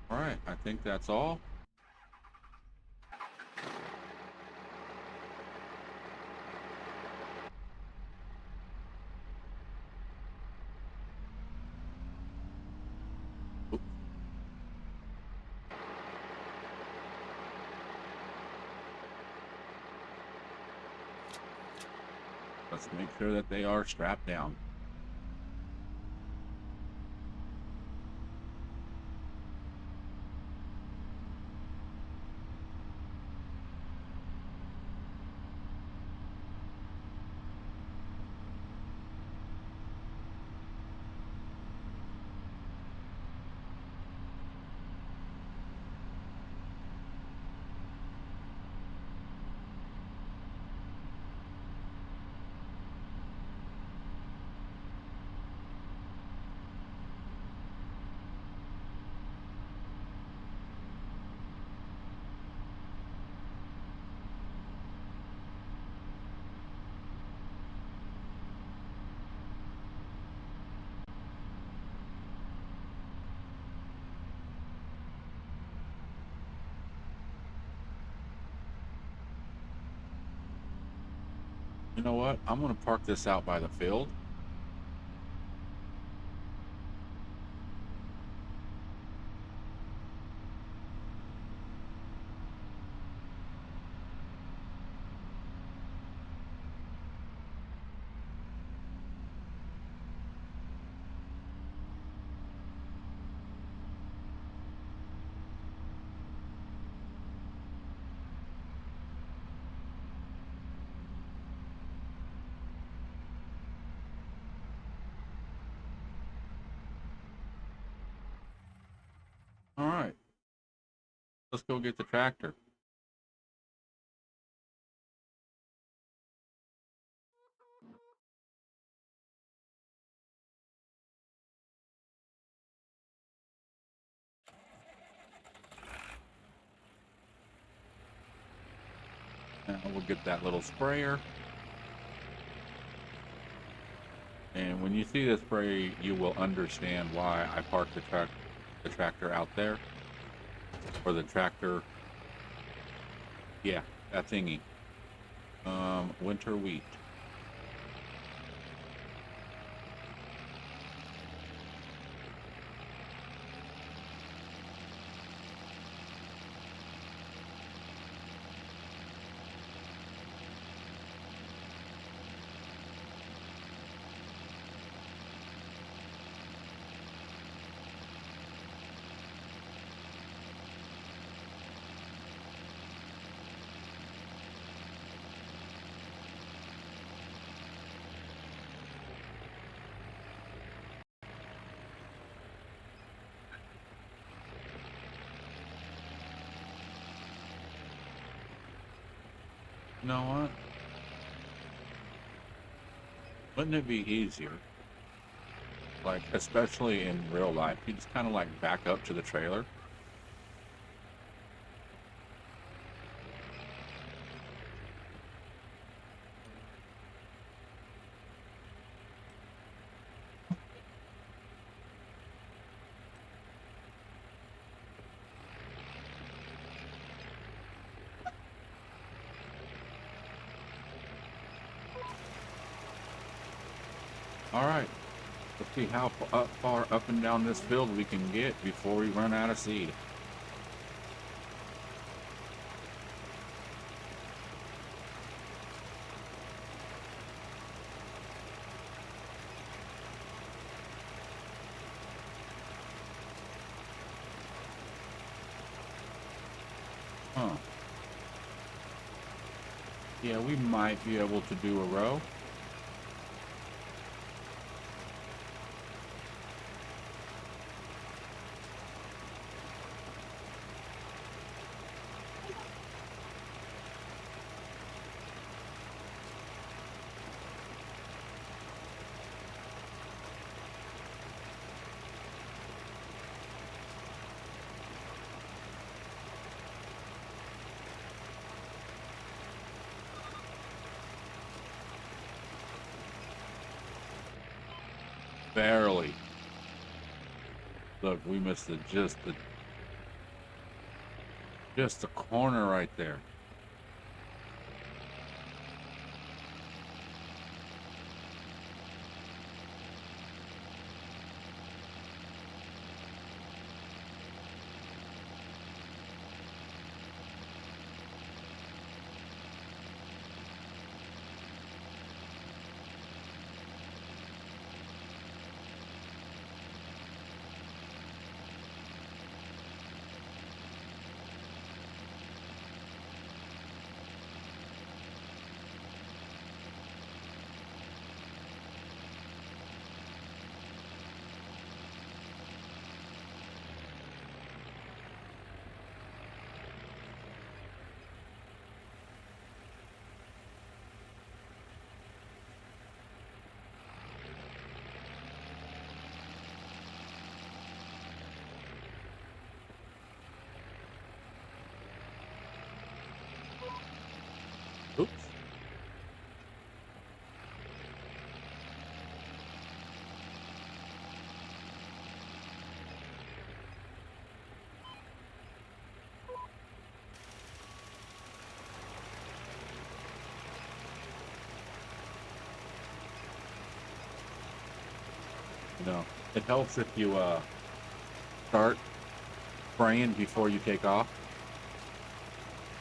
All right, I think that's all. Oops. Let's make sure that they are strapped down. You know what? I'm going to park this out by the field. All right. Let's go get the tractor. And we'll get that little sprayer. And when you see the spray, you will understand why I parked the tractor out there, or the tractor Yeah, that thingy. Winter wheat. You know what? Wouldn't it be easier? Like, especially in real life, you just kind of like back up to the trailer. All right, let's see how far up and down this field we can get before we run out of seed. Huh. Yeah, we might be able to do a row. Barely. Look, we missed just the corner right there. Oops. You know, it helps if you start spraying before you take off,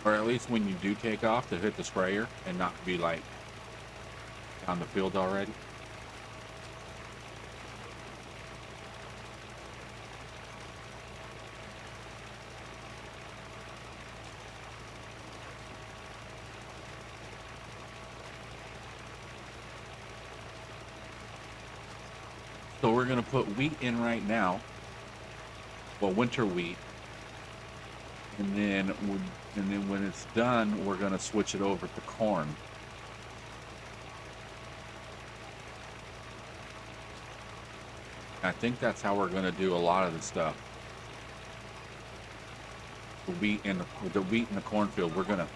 or at least when you do take off to hit the sprayer and not be like on the field already. So we're gonna put wheat in right now, well, winter wheat, and then when it's done, we're gonna switch it over to corn. I think that's how we're gonna do a lot of the stuff. The wheat in the cornfield. We're gonna.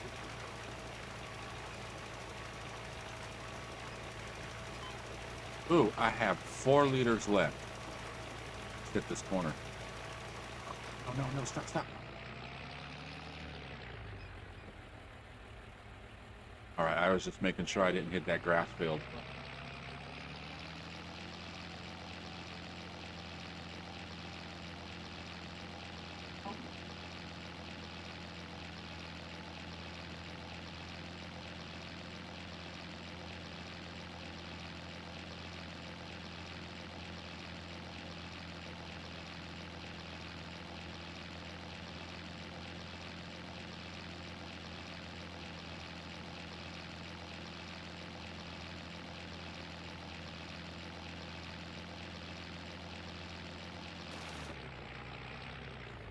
Ooh, I have 4 liters left. Let's hit this corner. Oh no, stop. I was just making sure I didn't hit that grass field.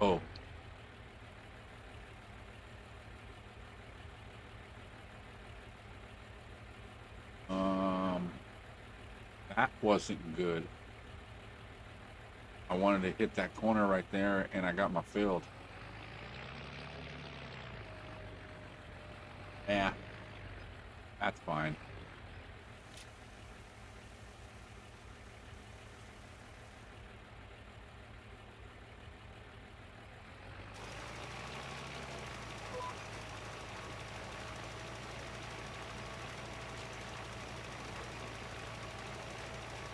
Oh. That wasn't good. I wanted to hit that corner right there, and I got my field. Yeah, that's fine.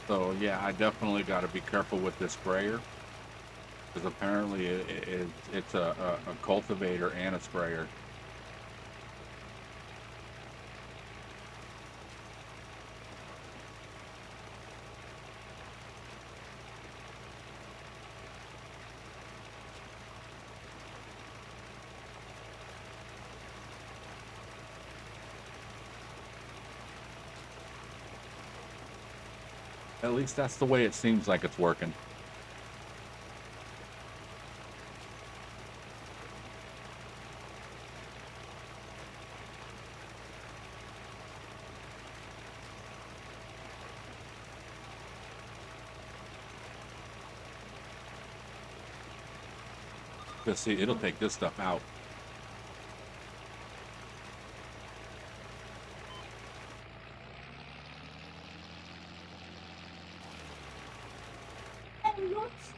So yeah, I definitely got to be careful with this sprayer, because apparently it's a cultivator and a sprayer. At least that's the way it seems like it's working. Because see, it'll take this stuff out. And what's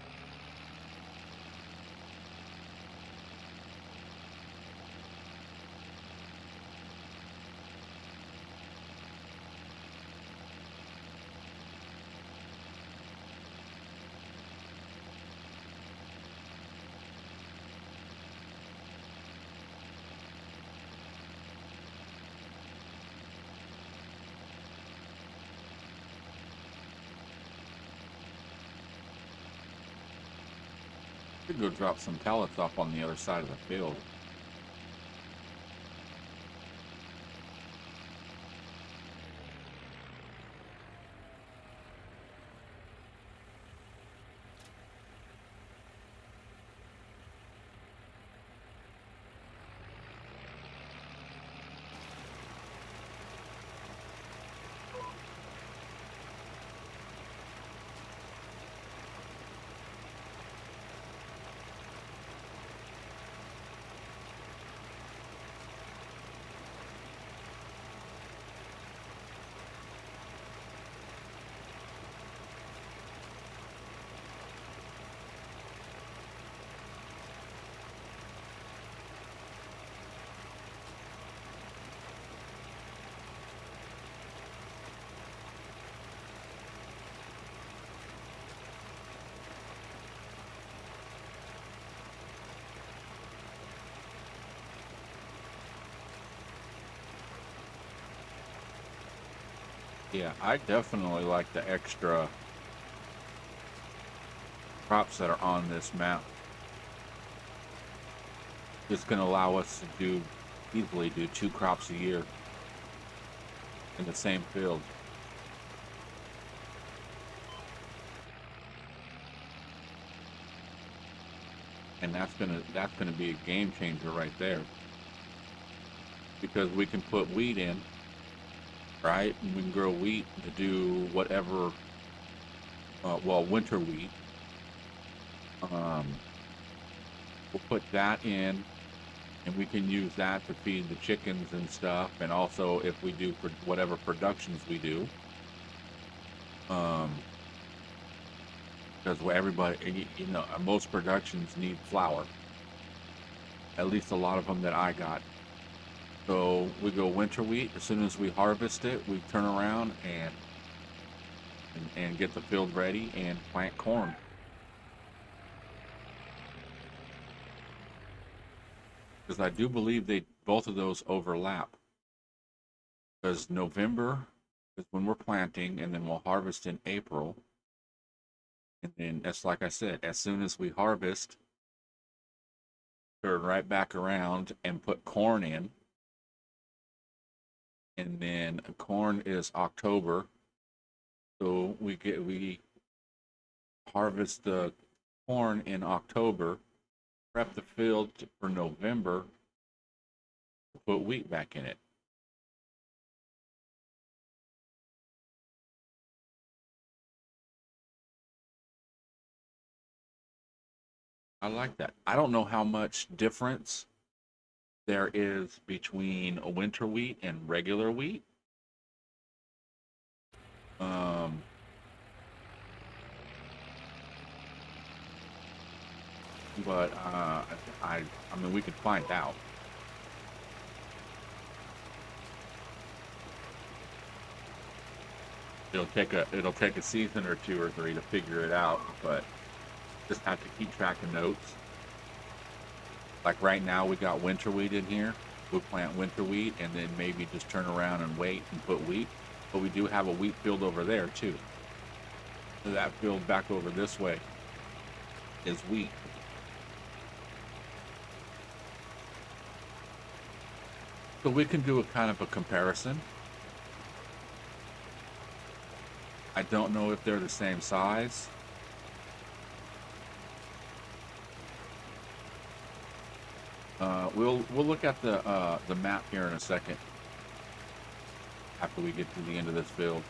Could go drop some pallets off on the other side of the field. Yeah, I definitely like the extra crops that are on this map. It's going to allow us to easily do 2 crops a year in the same field. And that's gonna be a game changer right there, because we can put wheat in, right? And we can grow wheat to do whatever, well, winter wheat. Um, we'll put that in, and we can use that to feed the chickens and stuff. And also, if we do for whatever productions we do, because everybody, most productions need flour. At least a lot of them that I got. So we go winter wheat. As soon as we harvest it, we turn around and get the field ready and plant corn. Because I do believe they both of those overlap. Because November is when we're planting, and then we'll harvest in April. And then, that's like I said, as soon as we harvest, turn right back around and put corn in. And then corn is October. So we harvest the corn in October, prep the field for November, put wheat back in it. I like that. I don't know how much difference there is between a winter wheat and regular wheat. Um, but I mean, we could find out. It'll take a season or two or three to figure it out, but just have to keep track of notes. Like right now, we got winter wheat in here. We'll plant winter wheat and then maybe just turn around and wait and put wheat. But we do have a wheat field over there too. So that field back over this way is wheat. So we can do a kind of a comparison. I don't know if they're the same size. We'll look at the map here in a second after we get to the end of this field.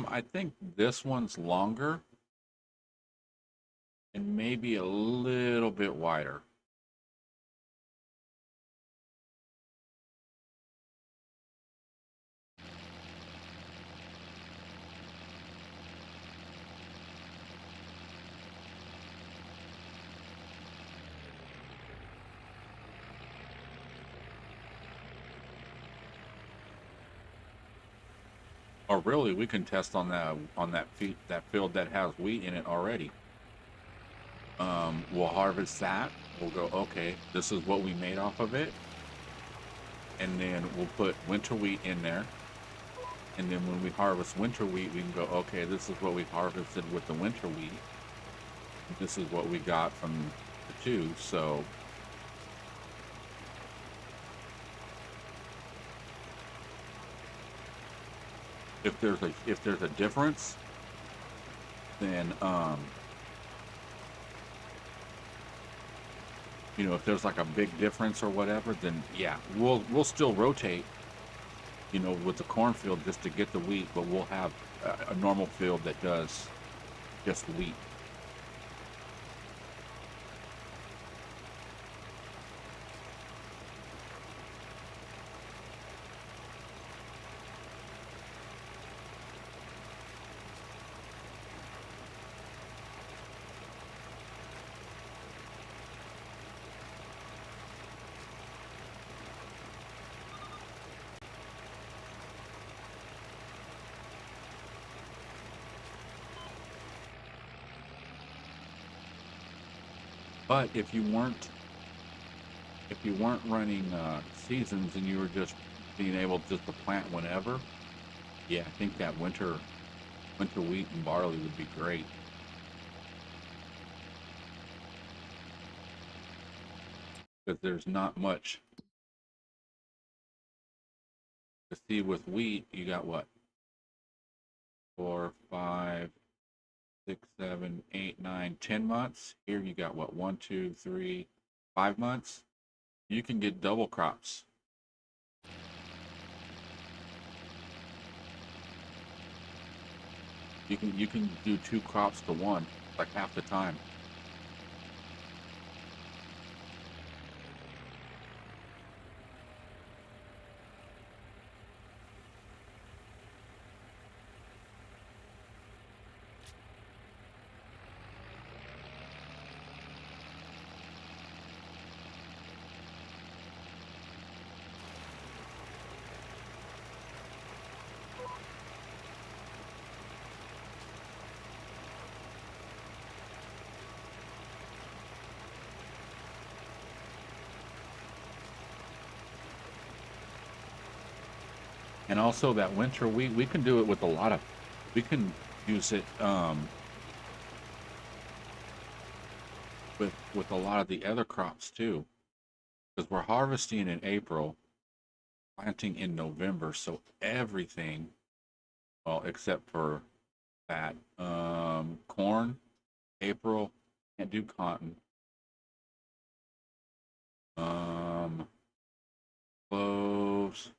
I think this one's longer and maybe a little bit wider. Or really, we can test on that field that has wheat in it already. We'll harvest that. We'll go, okay, this is what we made off of it. And then we'll put winter wheat in there. And then when we harvest winter wheat, we can go, okay, this is what we harvested with the winter wheat. This is what we got from the two. So if there's a difference, then you know, if there's like a big difference or whatever, then yeah, we'll still rotate, you know, with the cornfield just to get the wheat, but we'll have a normal field that does just wheat. But if you weren't running seasons and you were just being able just to plant whenever, yeah, I think that winter wheat and barley would be great. Because there's not much to see with wheat. You got what? 4, 5, 6, 7, 8, 9, 10 months. Here you got what, 1, 2, 3, 5 months. You can get double crops. You can do 2 crops to 1, like half the time. And also that winter wheat, we can do it with a lot of, we can use it with a lot of the other crops too, because we're harvesting in April, planting in November, so everything, well, except for that corn, April, can't do cotton, um, cloves,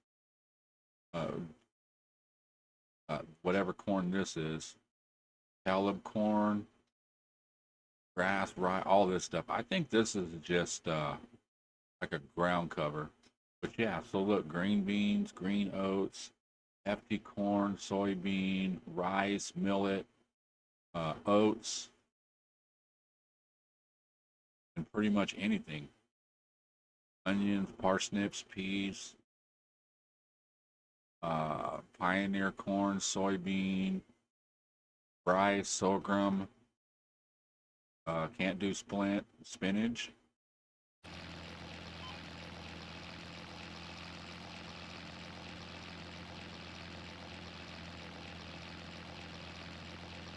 uh, whatever corn this is, callum corn, grass, rye, all this stuff. I think this is just like a ground cover. But yeah, so look, green beans, green oats, FD corn, soybean, rice, millet, oats, and pretty much anything. Onions, parsnips, peas, pioneer corn, soybean, rice, sorghum. Can't do spinach.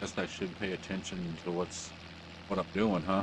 Guess I should pay attention to what I'm doing, huh?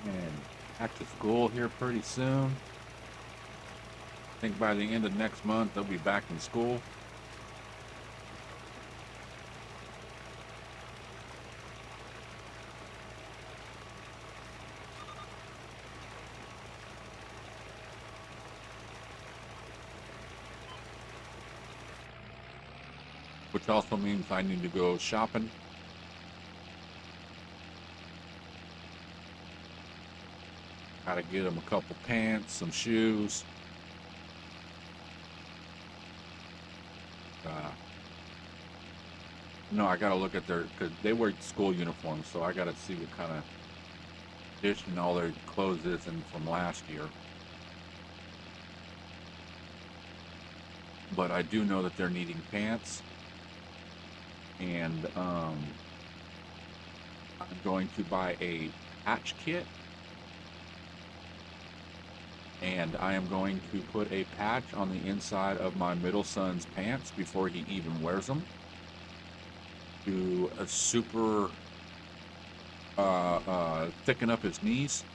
And back to school here pretty soon. I think by the end of next month they'll be back in school. Which also means I need to go shopping. Gotta get them a couple pants, some shoes. Uh, No, I gotta look at their, because they wear school uniforms, so I gotta see what kind of condition all their clothes is and from last year. But I do know that they're needing pants, and I'm going to buy a patch kit, and I am going to put a patch on the inside of my middle son's pants before he even wears them to super thicken up his knees.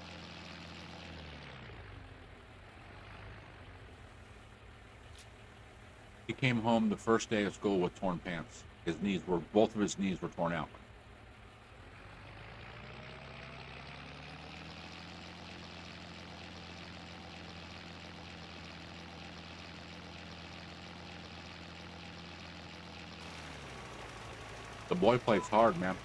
He came home the first day of school with torn pants. Both of his knees were torn out. The boy plays hard, man.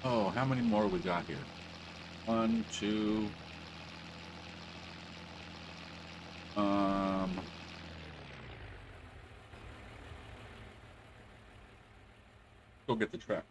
Oh, how many more we got here? One, two. Um, go get the track.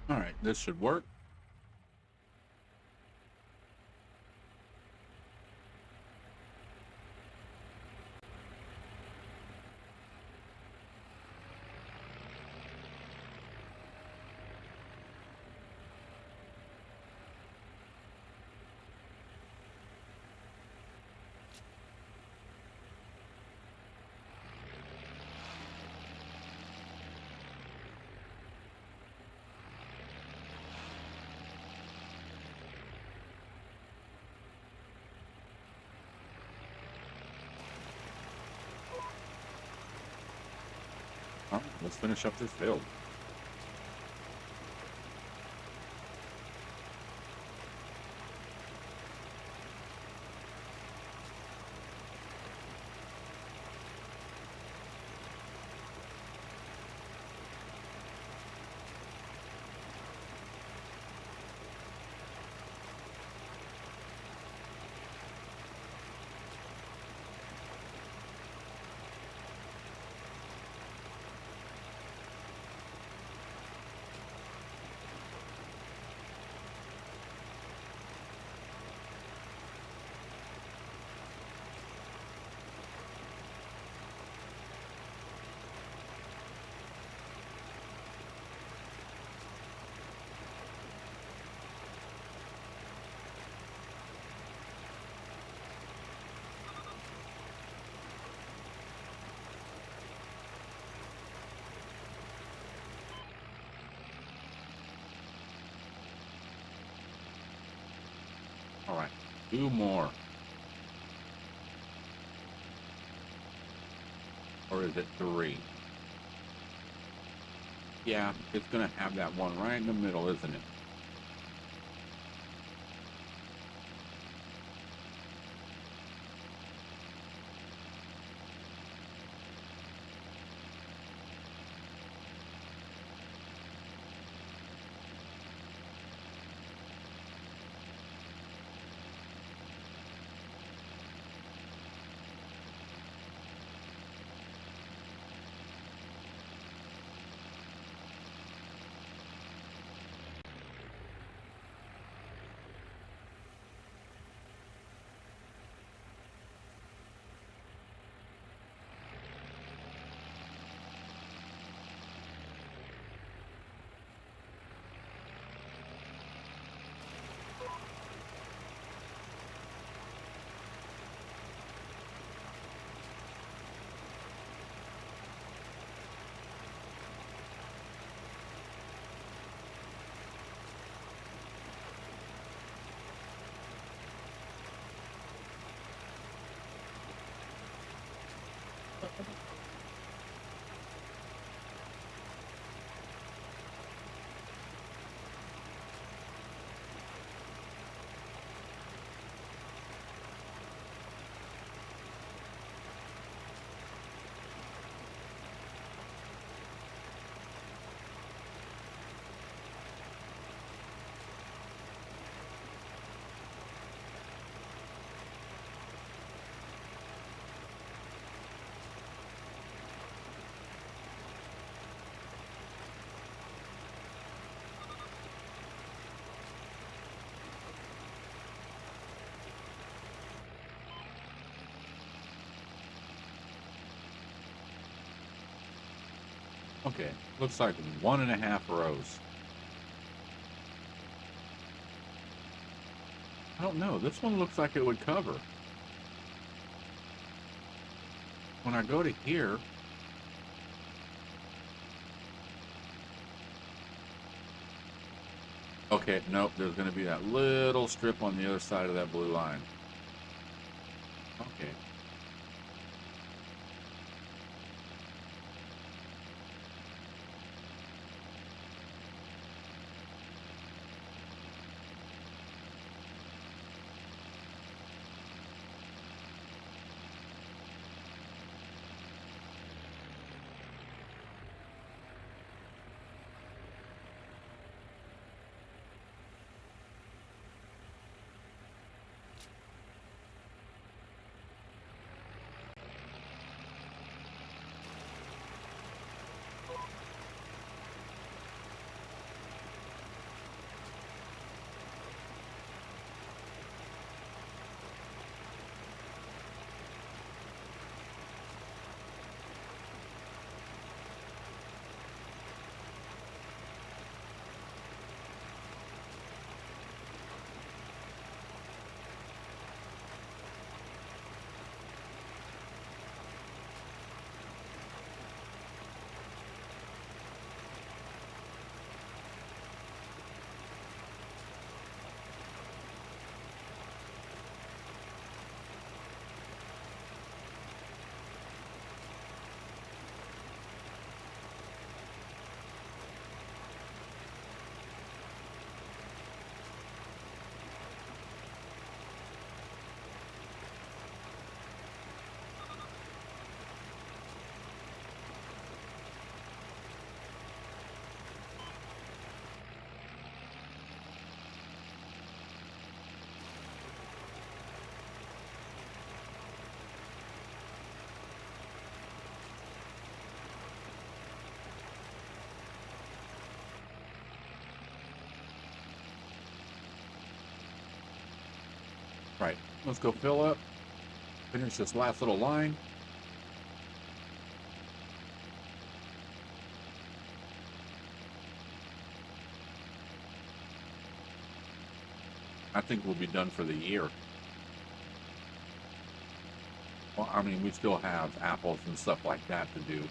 All right, this should work. All right, let's finish up this build. All right, 2 more. Or is it 3? Yeah, it's gonna have that one right in the middle, isn't it? Okay, looks like 1.5 rows. I don't know. This one looks like it would cover. When I go to here, okay, nope, there's going to be that little strip on the other side of that blue line. Okay. Right, let's go fill up, finish this last little line. I think we'll be done for the year. Well, I mean, we still have apples and stuff like that to do.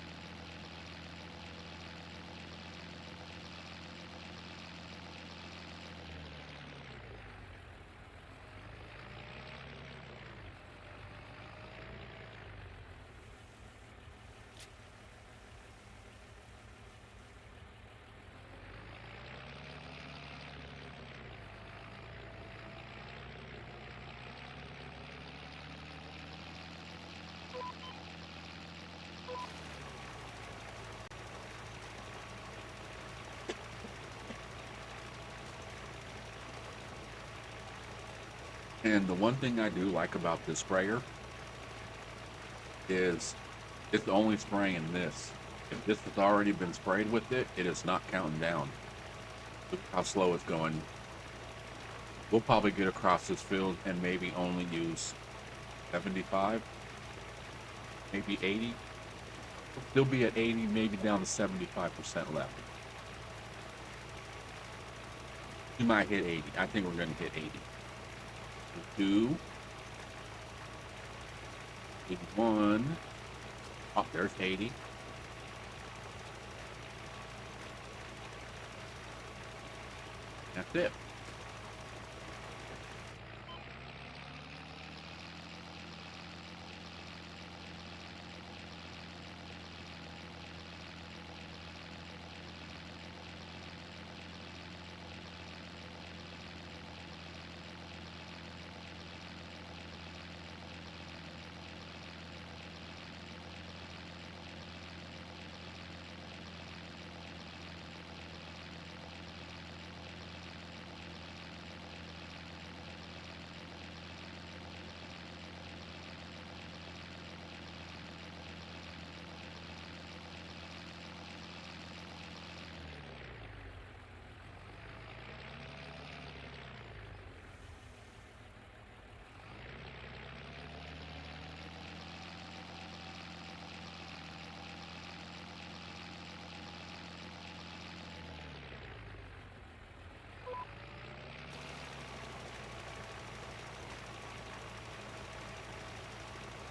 And the one thing I do like about this sprayer is it's only spraying this. If this has already been sprayed with it, it is not counting down. Look how slow it's going. We'll probably get across this field and maybe only use 75, maybe 80. We'll still be at 80, maybe down to 75% left. We might hit 80. I think we're going to hit 80. 82, 81. Oh, there's 80. That's it.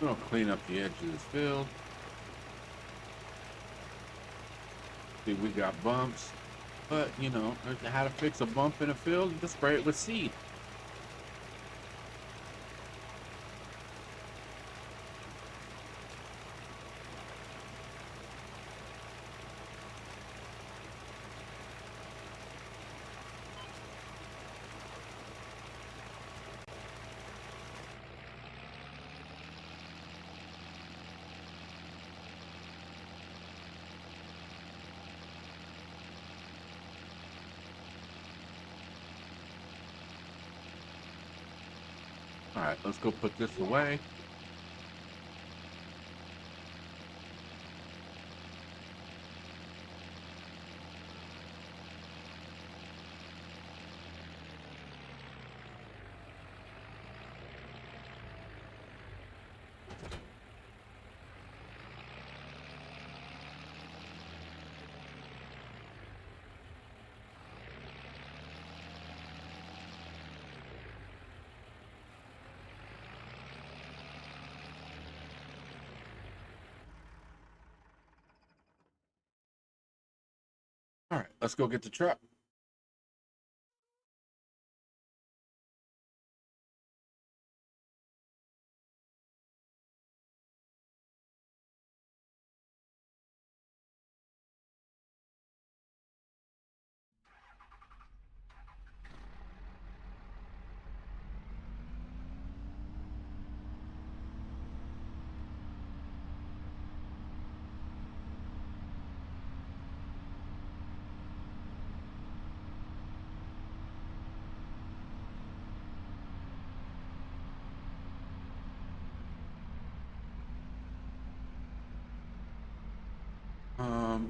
I'm gonna clean up the edge of this field. See, we got bumps, but you know how to fix a bump in a field? You just spray it with seed. All right, let's go put this away. All right, let's go get the truck.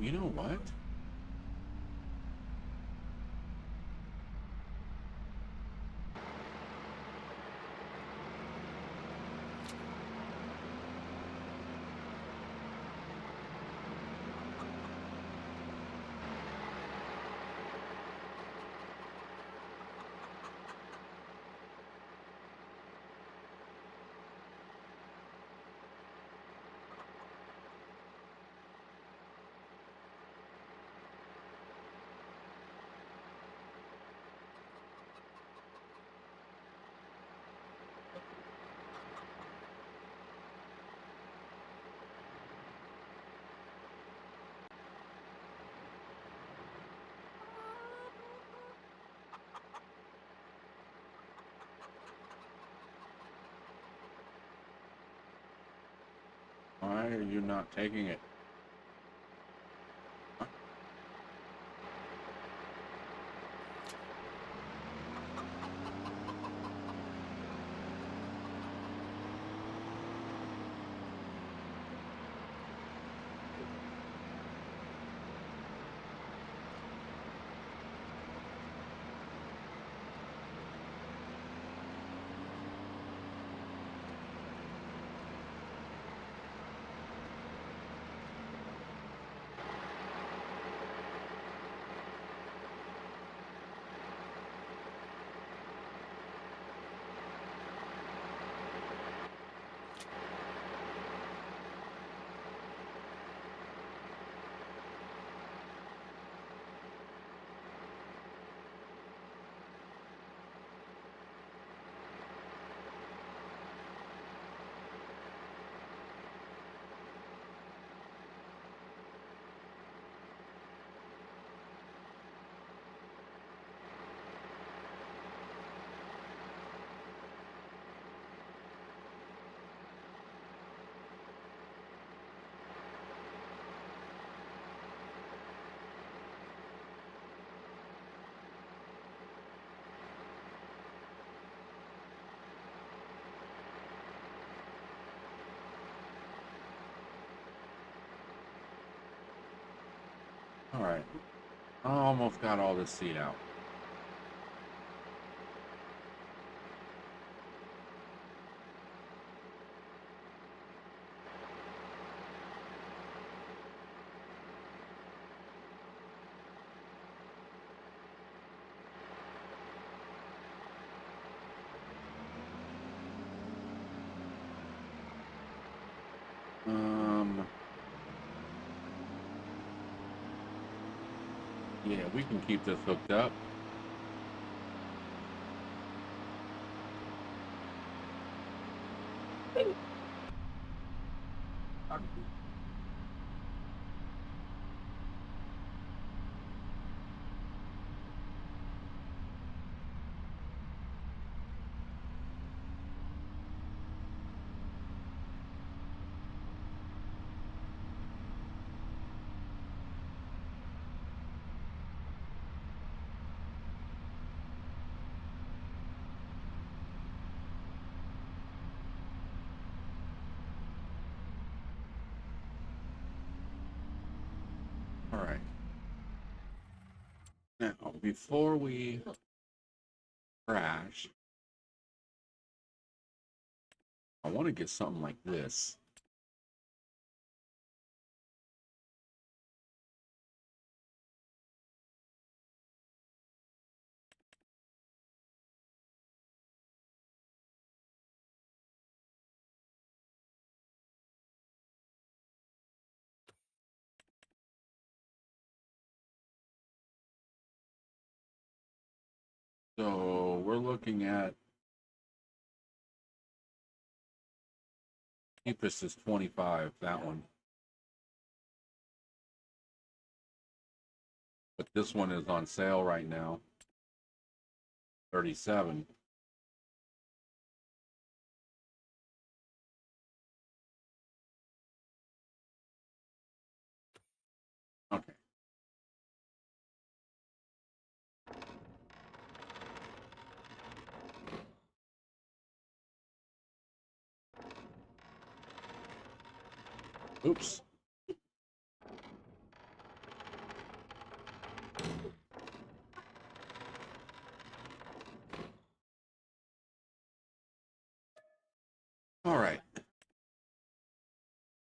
You know what? Why are you not taking it? All right. I almost got all this seed out. Yeah, we can keep this hooked up. All right. Now, before we crash, I want to get something like this. So we're looking at cheapest is 25, that one. But this one is on sale right now. 37. Okay. Oops. All right.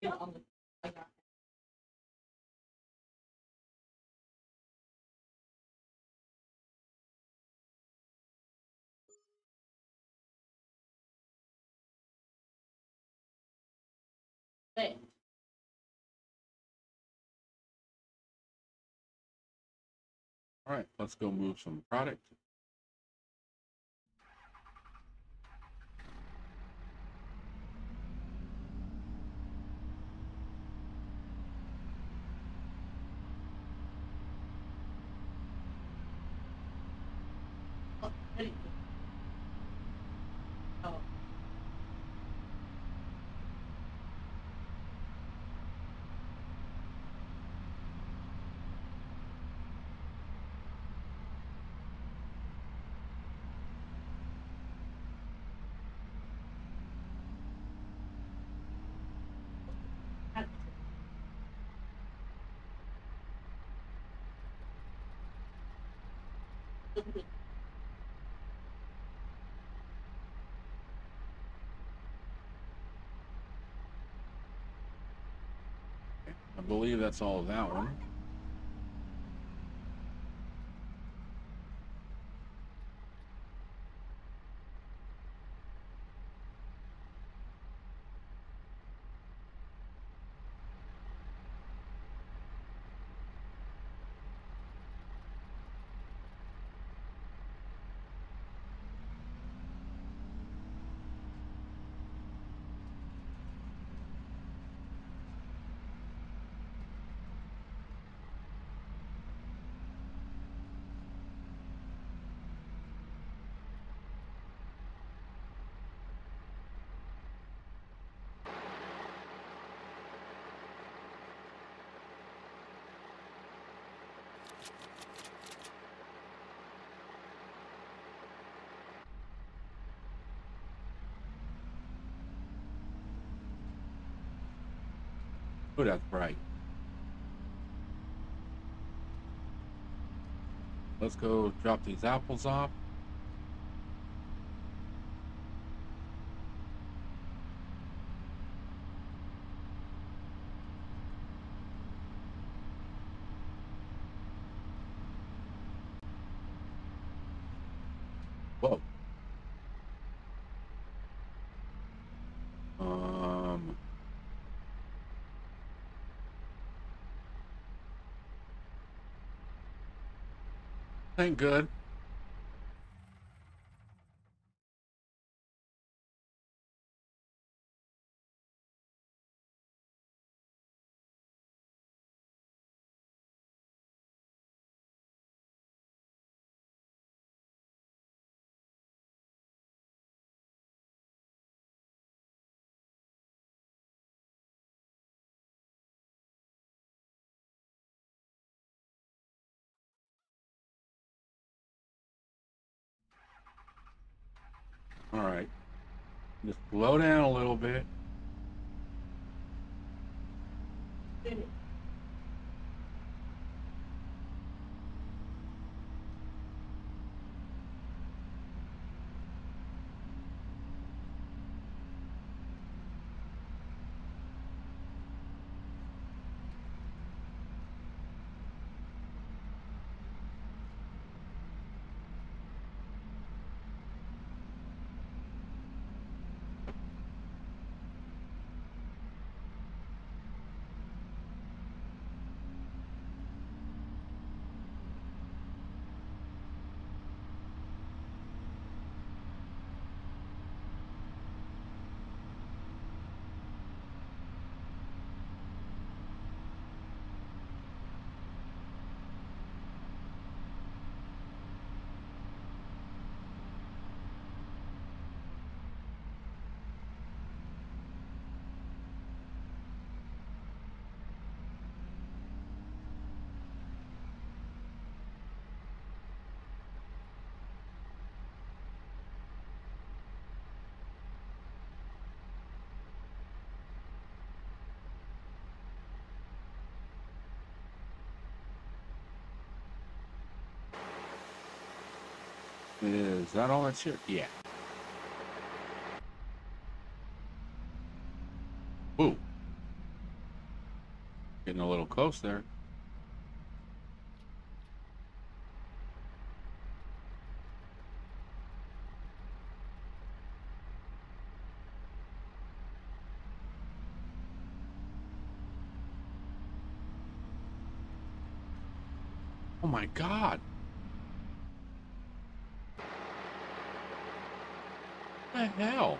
Yeah, on the, I got it. All right. Let's go move some product. Oh, anyway. Oh, had to. I believe that's all of that one. Oh, that's bright. Let's go drop these apples off. Whoa. Ain't good. All right. Just slow down a little bit. Did it. Is that all that's here? Yeah. Ooh. Getting a little close there. Oh my God. What the hell?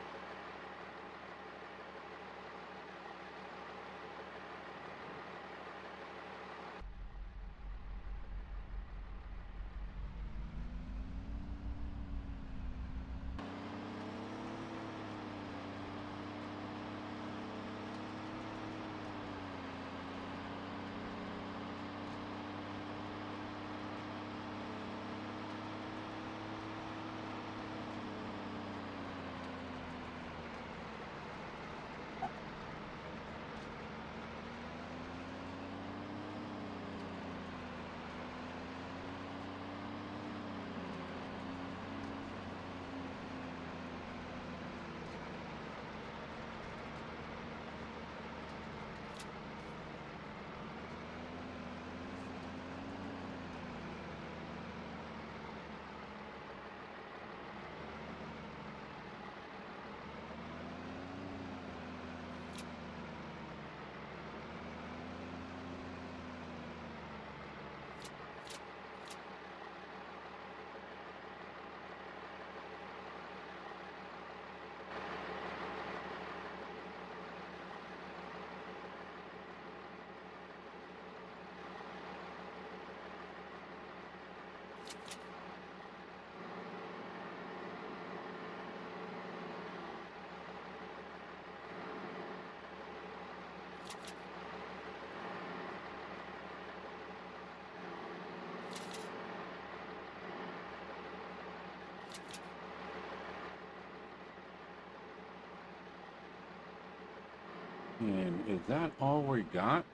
And is that all we got?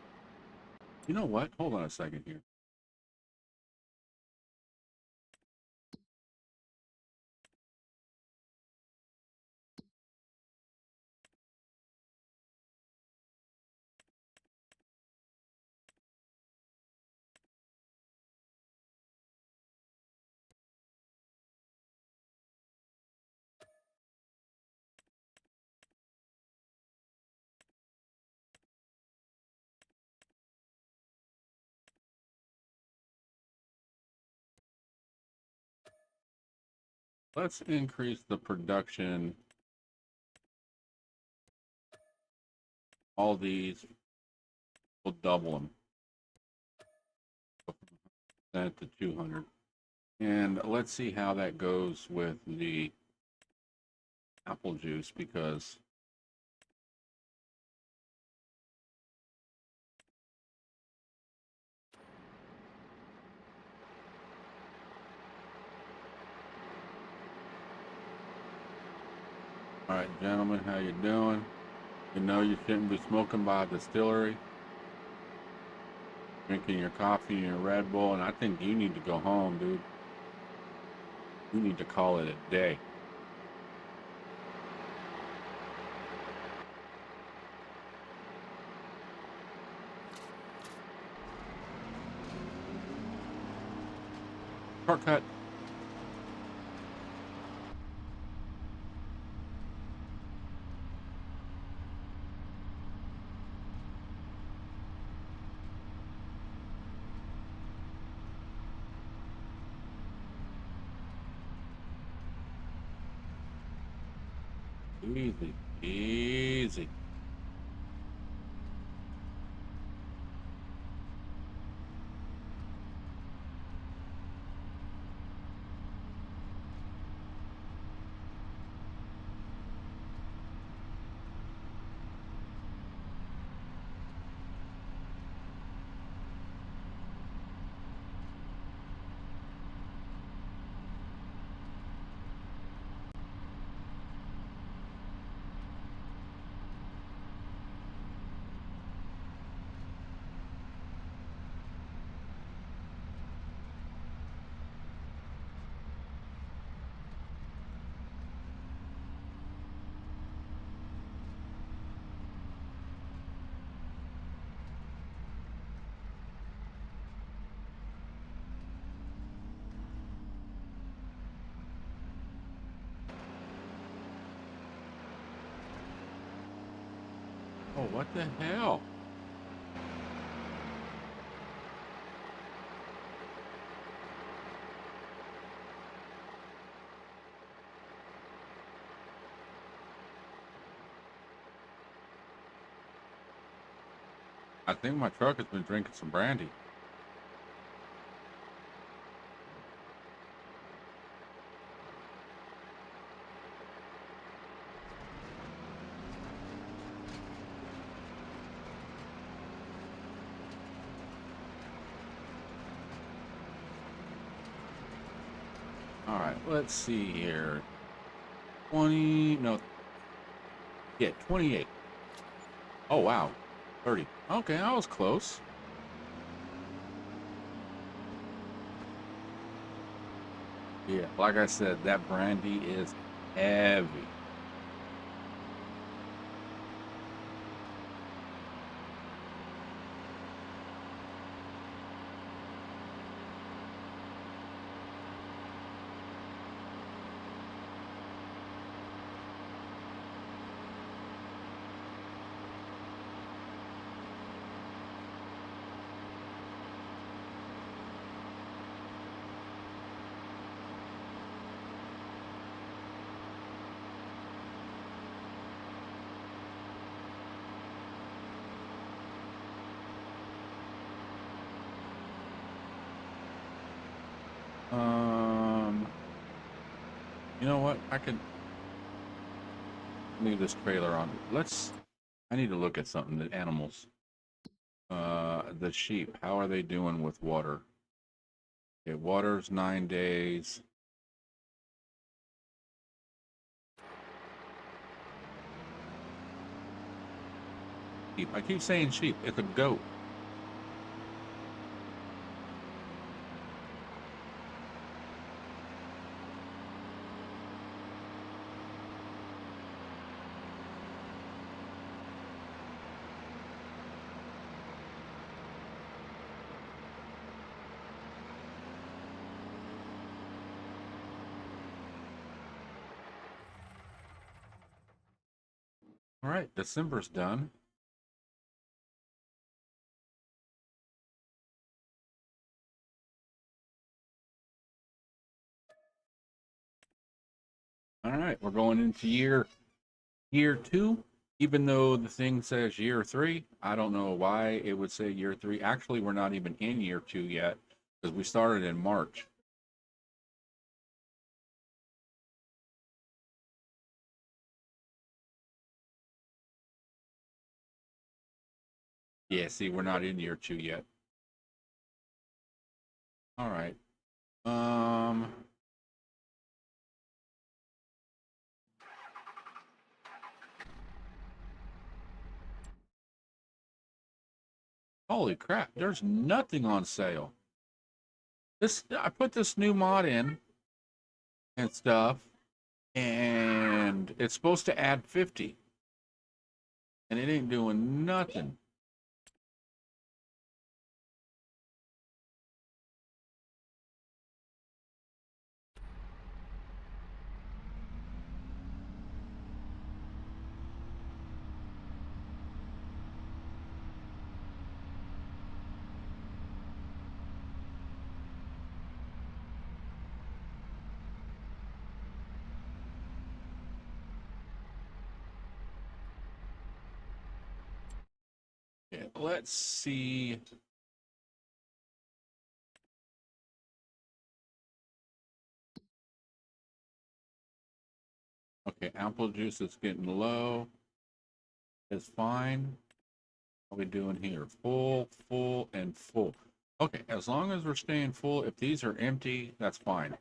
You know what? Hold on a second here. let's increase the production. All these, we'll double them. That to 200. And let's see how that goes with the apple juice, because all right, gentlemen, how you doing? You know you shouldn't be smoking by a distillery, drinking your coffee and your Red Bull, and I think you need to go home, dude. You need to call it a day. Shortcut. Easy, easy. Oh, what the hell? I think my truck has been drinking some brandy. All right, let's see here. 20, no, yeah, 28. Oh, wow, 30. Okay, I was close. Yeah, like I said, that brandy is heavy. You know what? I could leave this trailer on. I need to look at something. The animals. The sheep. How are they doing with water? Okay, water's 9 days. Sheep. I keep saying sheep. It's a goat. All right, December's done. All right, we're going into year 2, even though the thing says year 3. I don't know why it would say year 3. Actually, we're not even in year 2 yet because we started in March. Yeah, see, we're not in year 2 yet. All right. Holy crap, there's nothing on sale. I put this new mod in and stuff, and it's supposed to add 50. And it ain't doing nothing. Yeah, let's see. Okay, apple juice is getting low. It's fine. What are we doing here? Full, full, and full. Okay, as long as we're staying full, if these are empty, that's fine.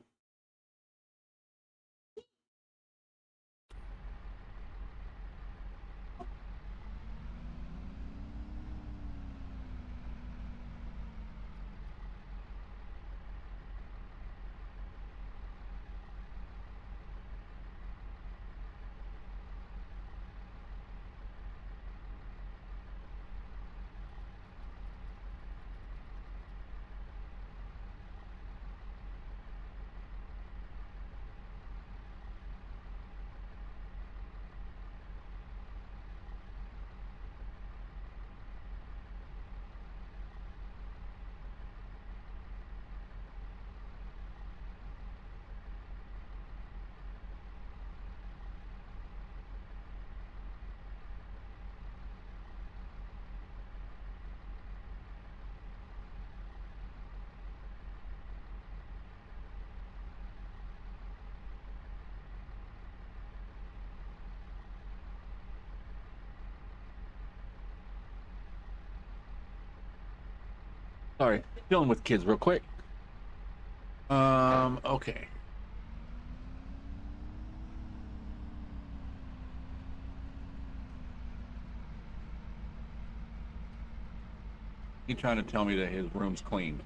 Sorry, dealing with kids real quick. Okay. He's trying to tell me that his room's clean.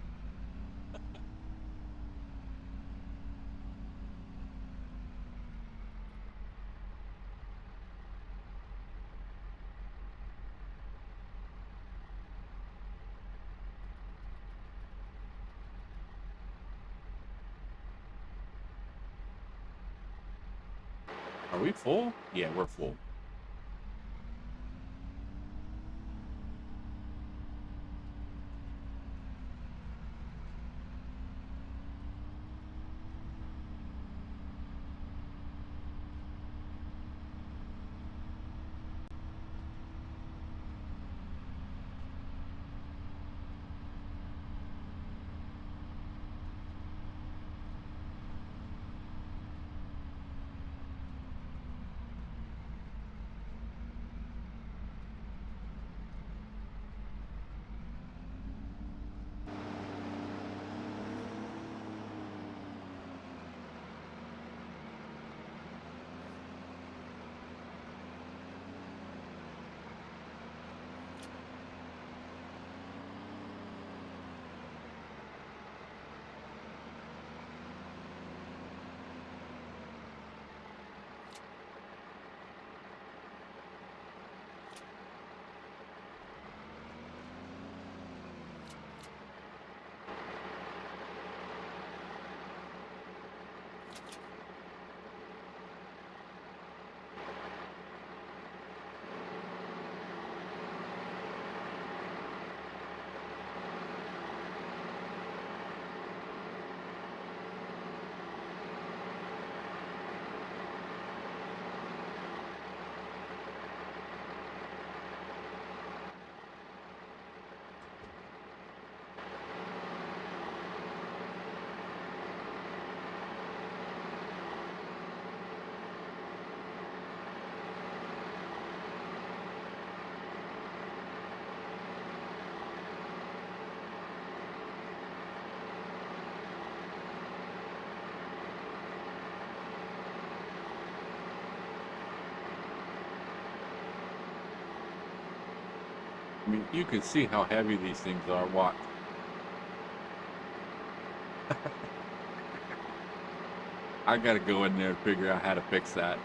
Are we full? Yeah, we're full. I mean, you can see how heavy these things are. Watch. I gotta go in there and figure out how to fix that.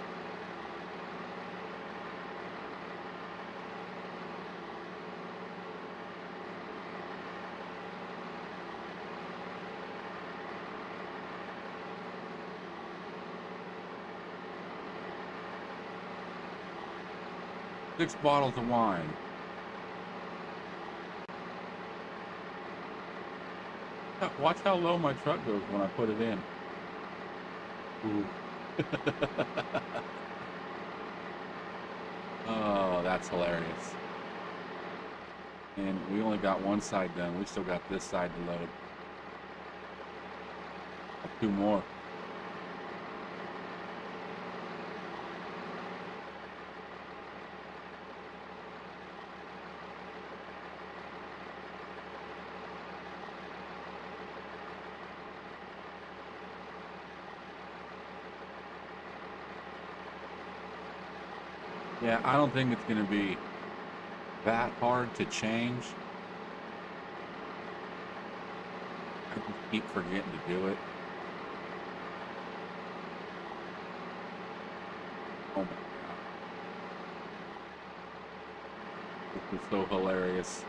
Six bottles of wine. Watch how low my truck goes when I put it in. Ooh. Oh, that's hilarious. And we only got one side done. We still got this side to load. Two more. Yeah, I don't think it's going to be that hard to change. I just keep forgetting to do it. Oh my god. This is so hilarious.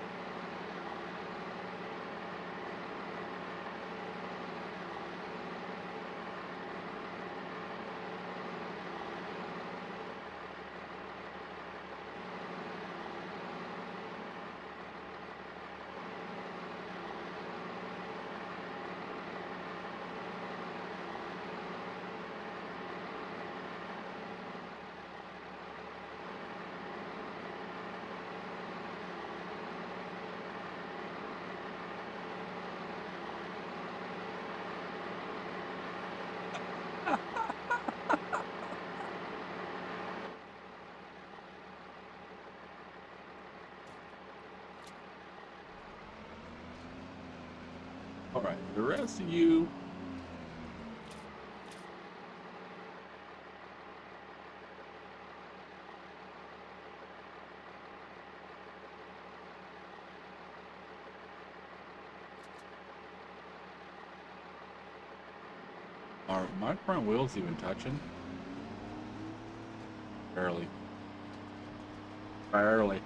All right, the rest of you. Are my front wheels even touching? Barely. Barely.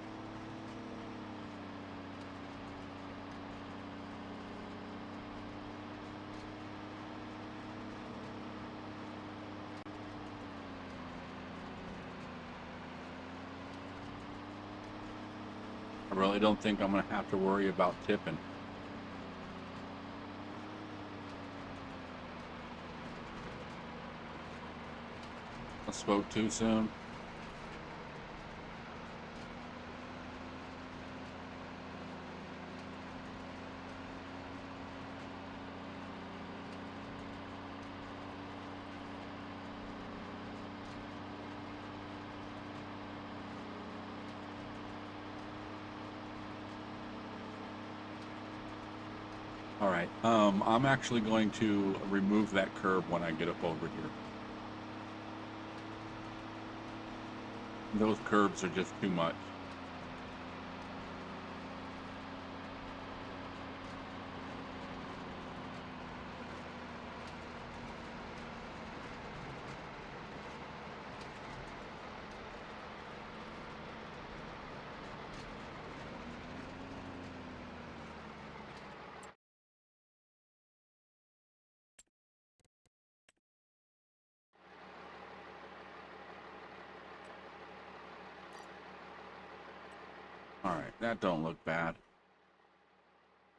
I really don't think I'm going to have to worry about tipping. I spoke too soon. All right. I'm actually going to remove that curb when I get up over here. Those curbs are just too much. All right, that don't look bad.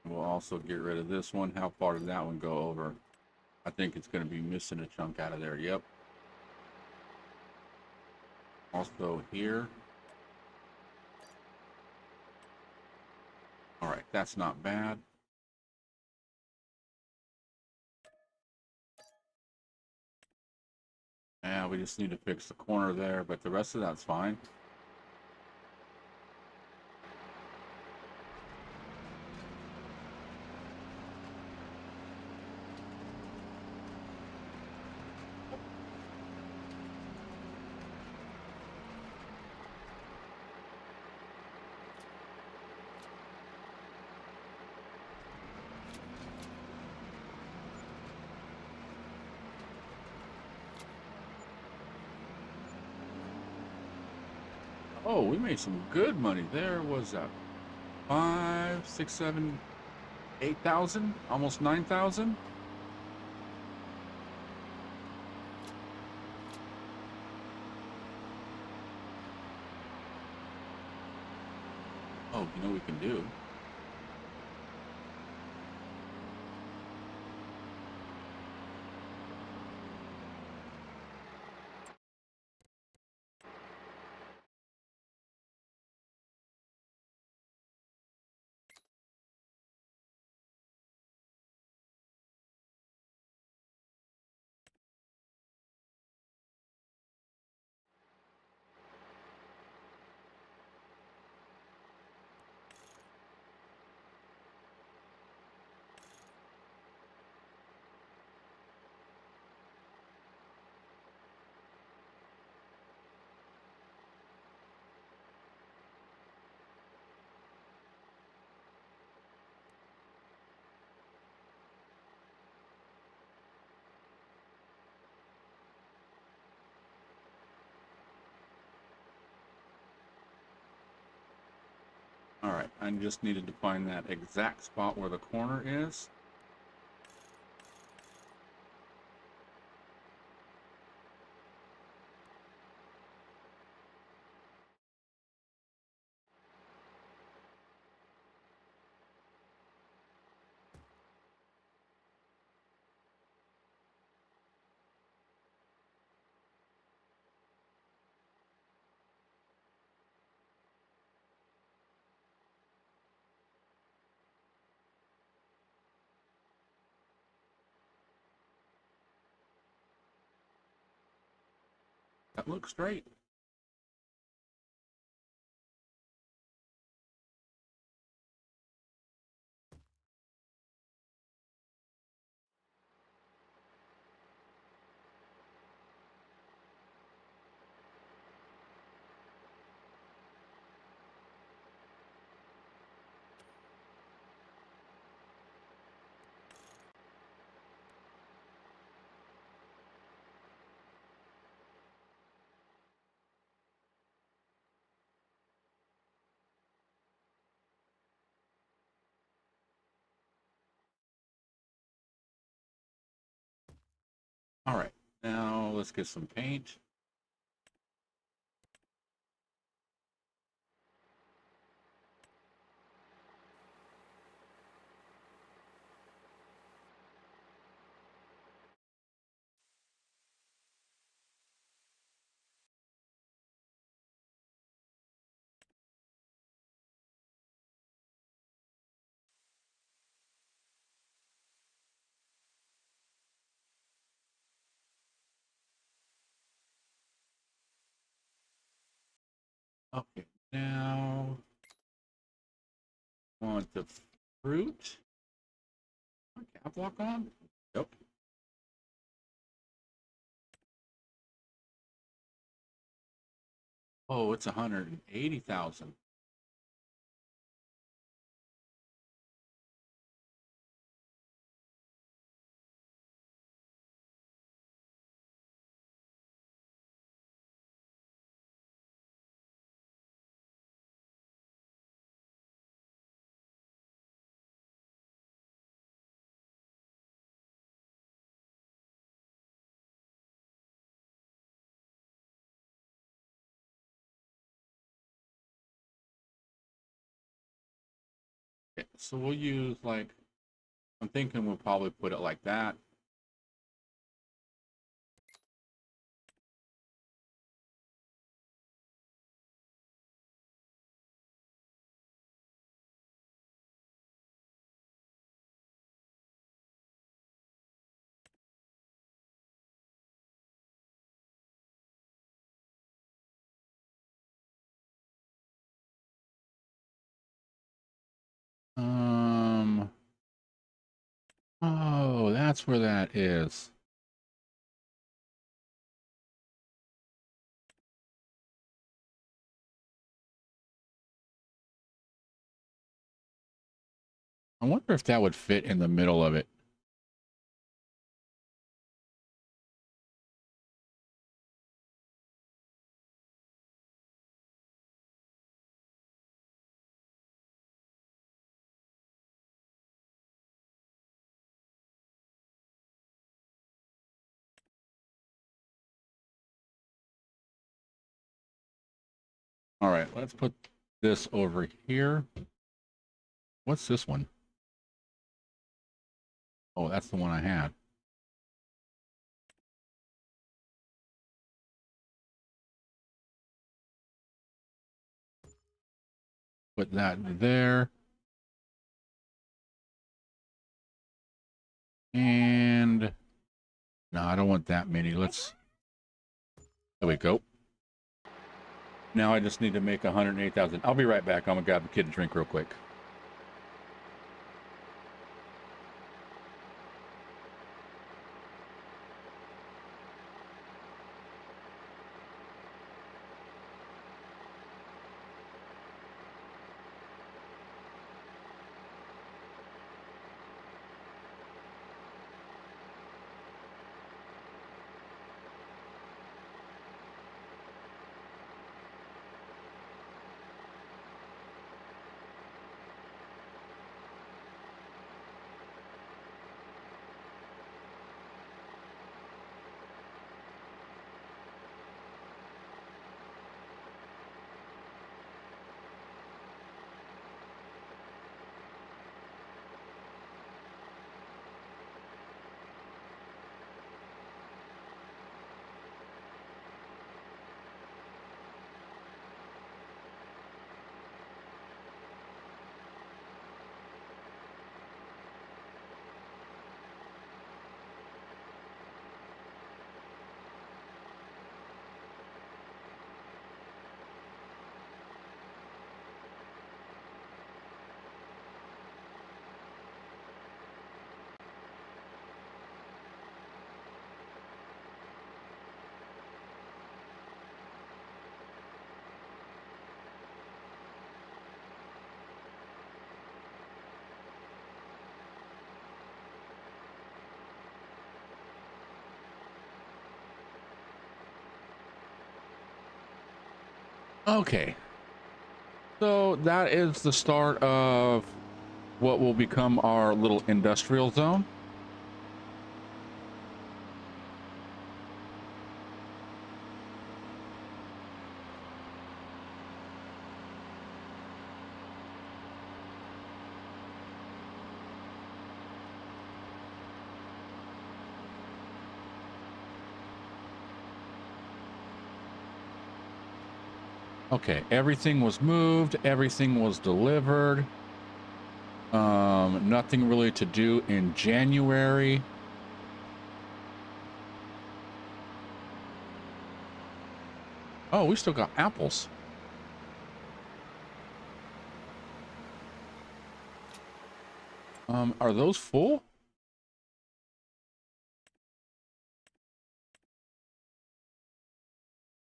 We'll also get rid of this one. How far did that one go over? I think it's going to be missing a chunk out of there. Yep. Also here. All right, that's not bad. Yeah, we just need to fix the corner there, but the rest of that's fine. Oh, we made some good money there. Was that 5, 6, 7, 8,000? Almost 9,000? Oh, you know what we can do? All right, I just needed to find that exact spot where the corner is. That looks straight. All right, now let's get some paint. Okay, now want the fruit. Cap lock on? Yep. Oh, it's 180,000. Okay, so we'll use like, I'm thinking we'll probably put it like that. Um, oh, that's where that is. I wonder if that would fit in the middle of it. All right, let's put this over here. What's this one? Oh, that's the one I had. Put that there. And no, I don't want that many. Let's, there we go. Now I just need to make 108,000. I'll be right back. I'm gonna grab a kid a drink real quick. Okay. So that is the start of what will become our little industrial zone. Okay, everything was moved, everything was delivered. Nothing really to do in January. Oh, we still got apples. Are those full?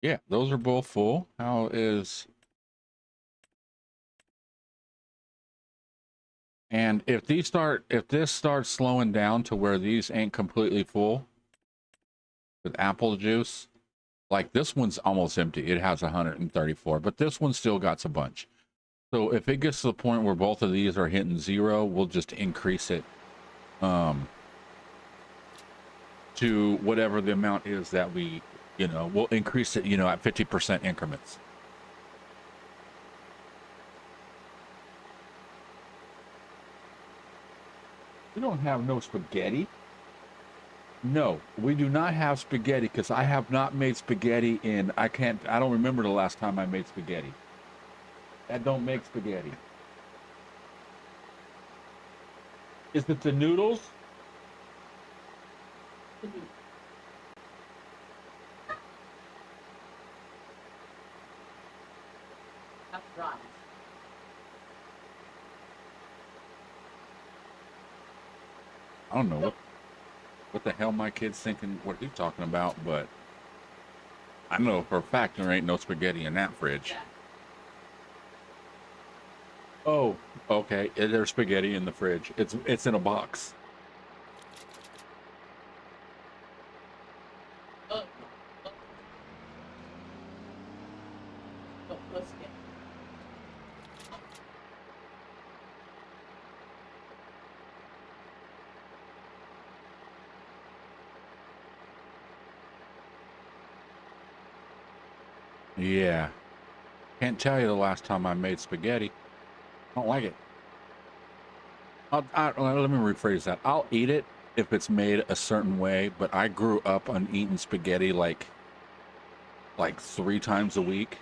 Yeah, those are both full. How is... And if this starts slowing down to where these ain't completely full with apple juice, like this one's almost empty. It has 134, but this one still got a bunch. So if it gets to the point where both of these are hitting 0, we'll just increase it to whatever the amount is that we, we'll increase it, at 50% increments. We don't have no spaghetti. No, we do not have spaghetti because I have not made spaghetti in, I don't remember the last time I made spaghetti. That don't make spaghetti. Is it the noodles? That's right. I don't know what the hell my kid's thinking, what he's talking about, but I know for a fact there ain't no spaghetti in that fridge. Yeah. Oh, okay. There's spaghetti in the fridge. It's in a box. Oh, let's get. Yeah. Can't tell you the last time I made spaghetti. I don't like it. Let me rephrase that. I'll eat it if it's made a certain way, but I grew up on eating spaghetti like 3 times a week.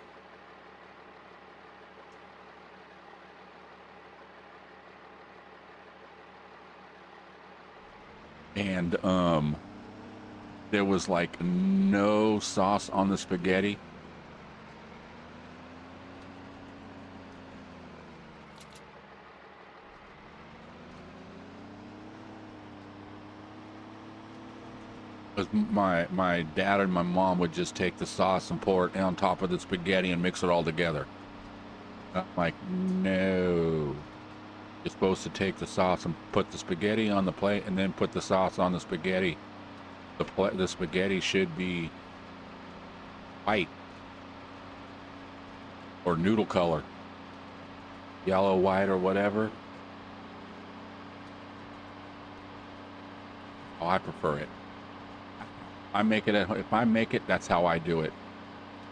And there was like no sauce on the spaghetti. My dad and my mom would just take the sauce and pour it on top of the spaghetti and mix it all together. I'm like, no. You're supposed to take the sauce and put the spaghetti on the plate and then put the sauce on the spaghetti. The spaghetti should be white or noodle color, yellow, white, or whatever. Oh, I prefer it. I make it if I make it, that's how I do it.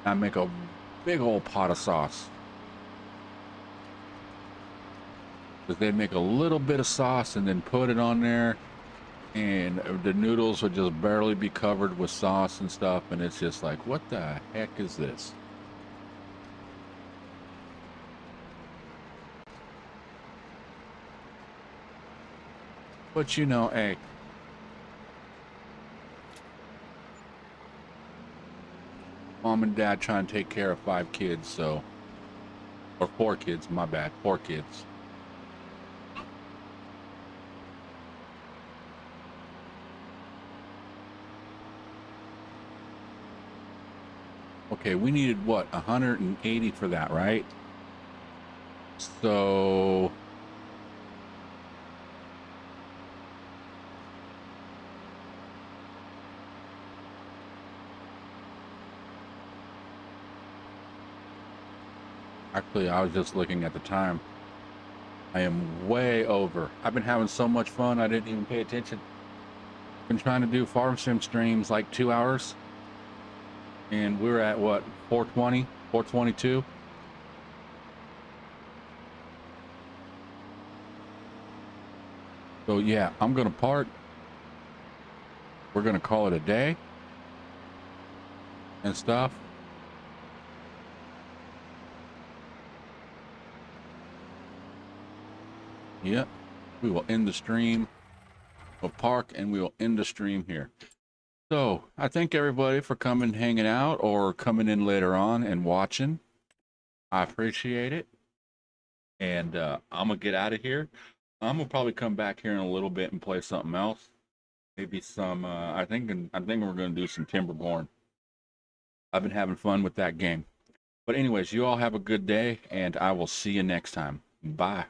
I make a big old pot of sauce. Because they make a little bit of sauce and then put it on there, and the noodles would just barely be covered with sauce and stuff, and it's just like, what the heck is this? But you know, hey, mom and dad trying to take care of 5 kids, so, or 4 kids, my bad, 4 kids. Okay, we needed what, 180 for that, right? So actually, I was just looking at the time. I am way over. I've been having so much fun, I didn't even pay attention. Been trying to do farm sim streams like 2 hours. And we're at what, 420, 422? So yeah, I'm gonna park. We're gonna call it a day and stuff. Yep, we will end the stream. We'll park and we will end the stream here. So I thank everybody for coming, hanging out, or coming in later on and watching. I appreciate it. And I'm gonna get out of here. I'm gonna probably come back here in a little bit and play something else. Maybe some. I think we're gonna do some Timberborn. I've been having fun with that game. But anyways, you all have a good day, and I will see you next time. Bye.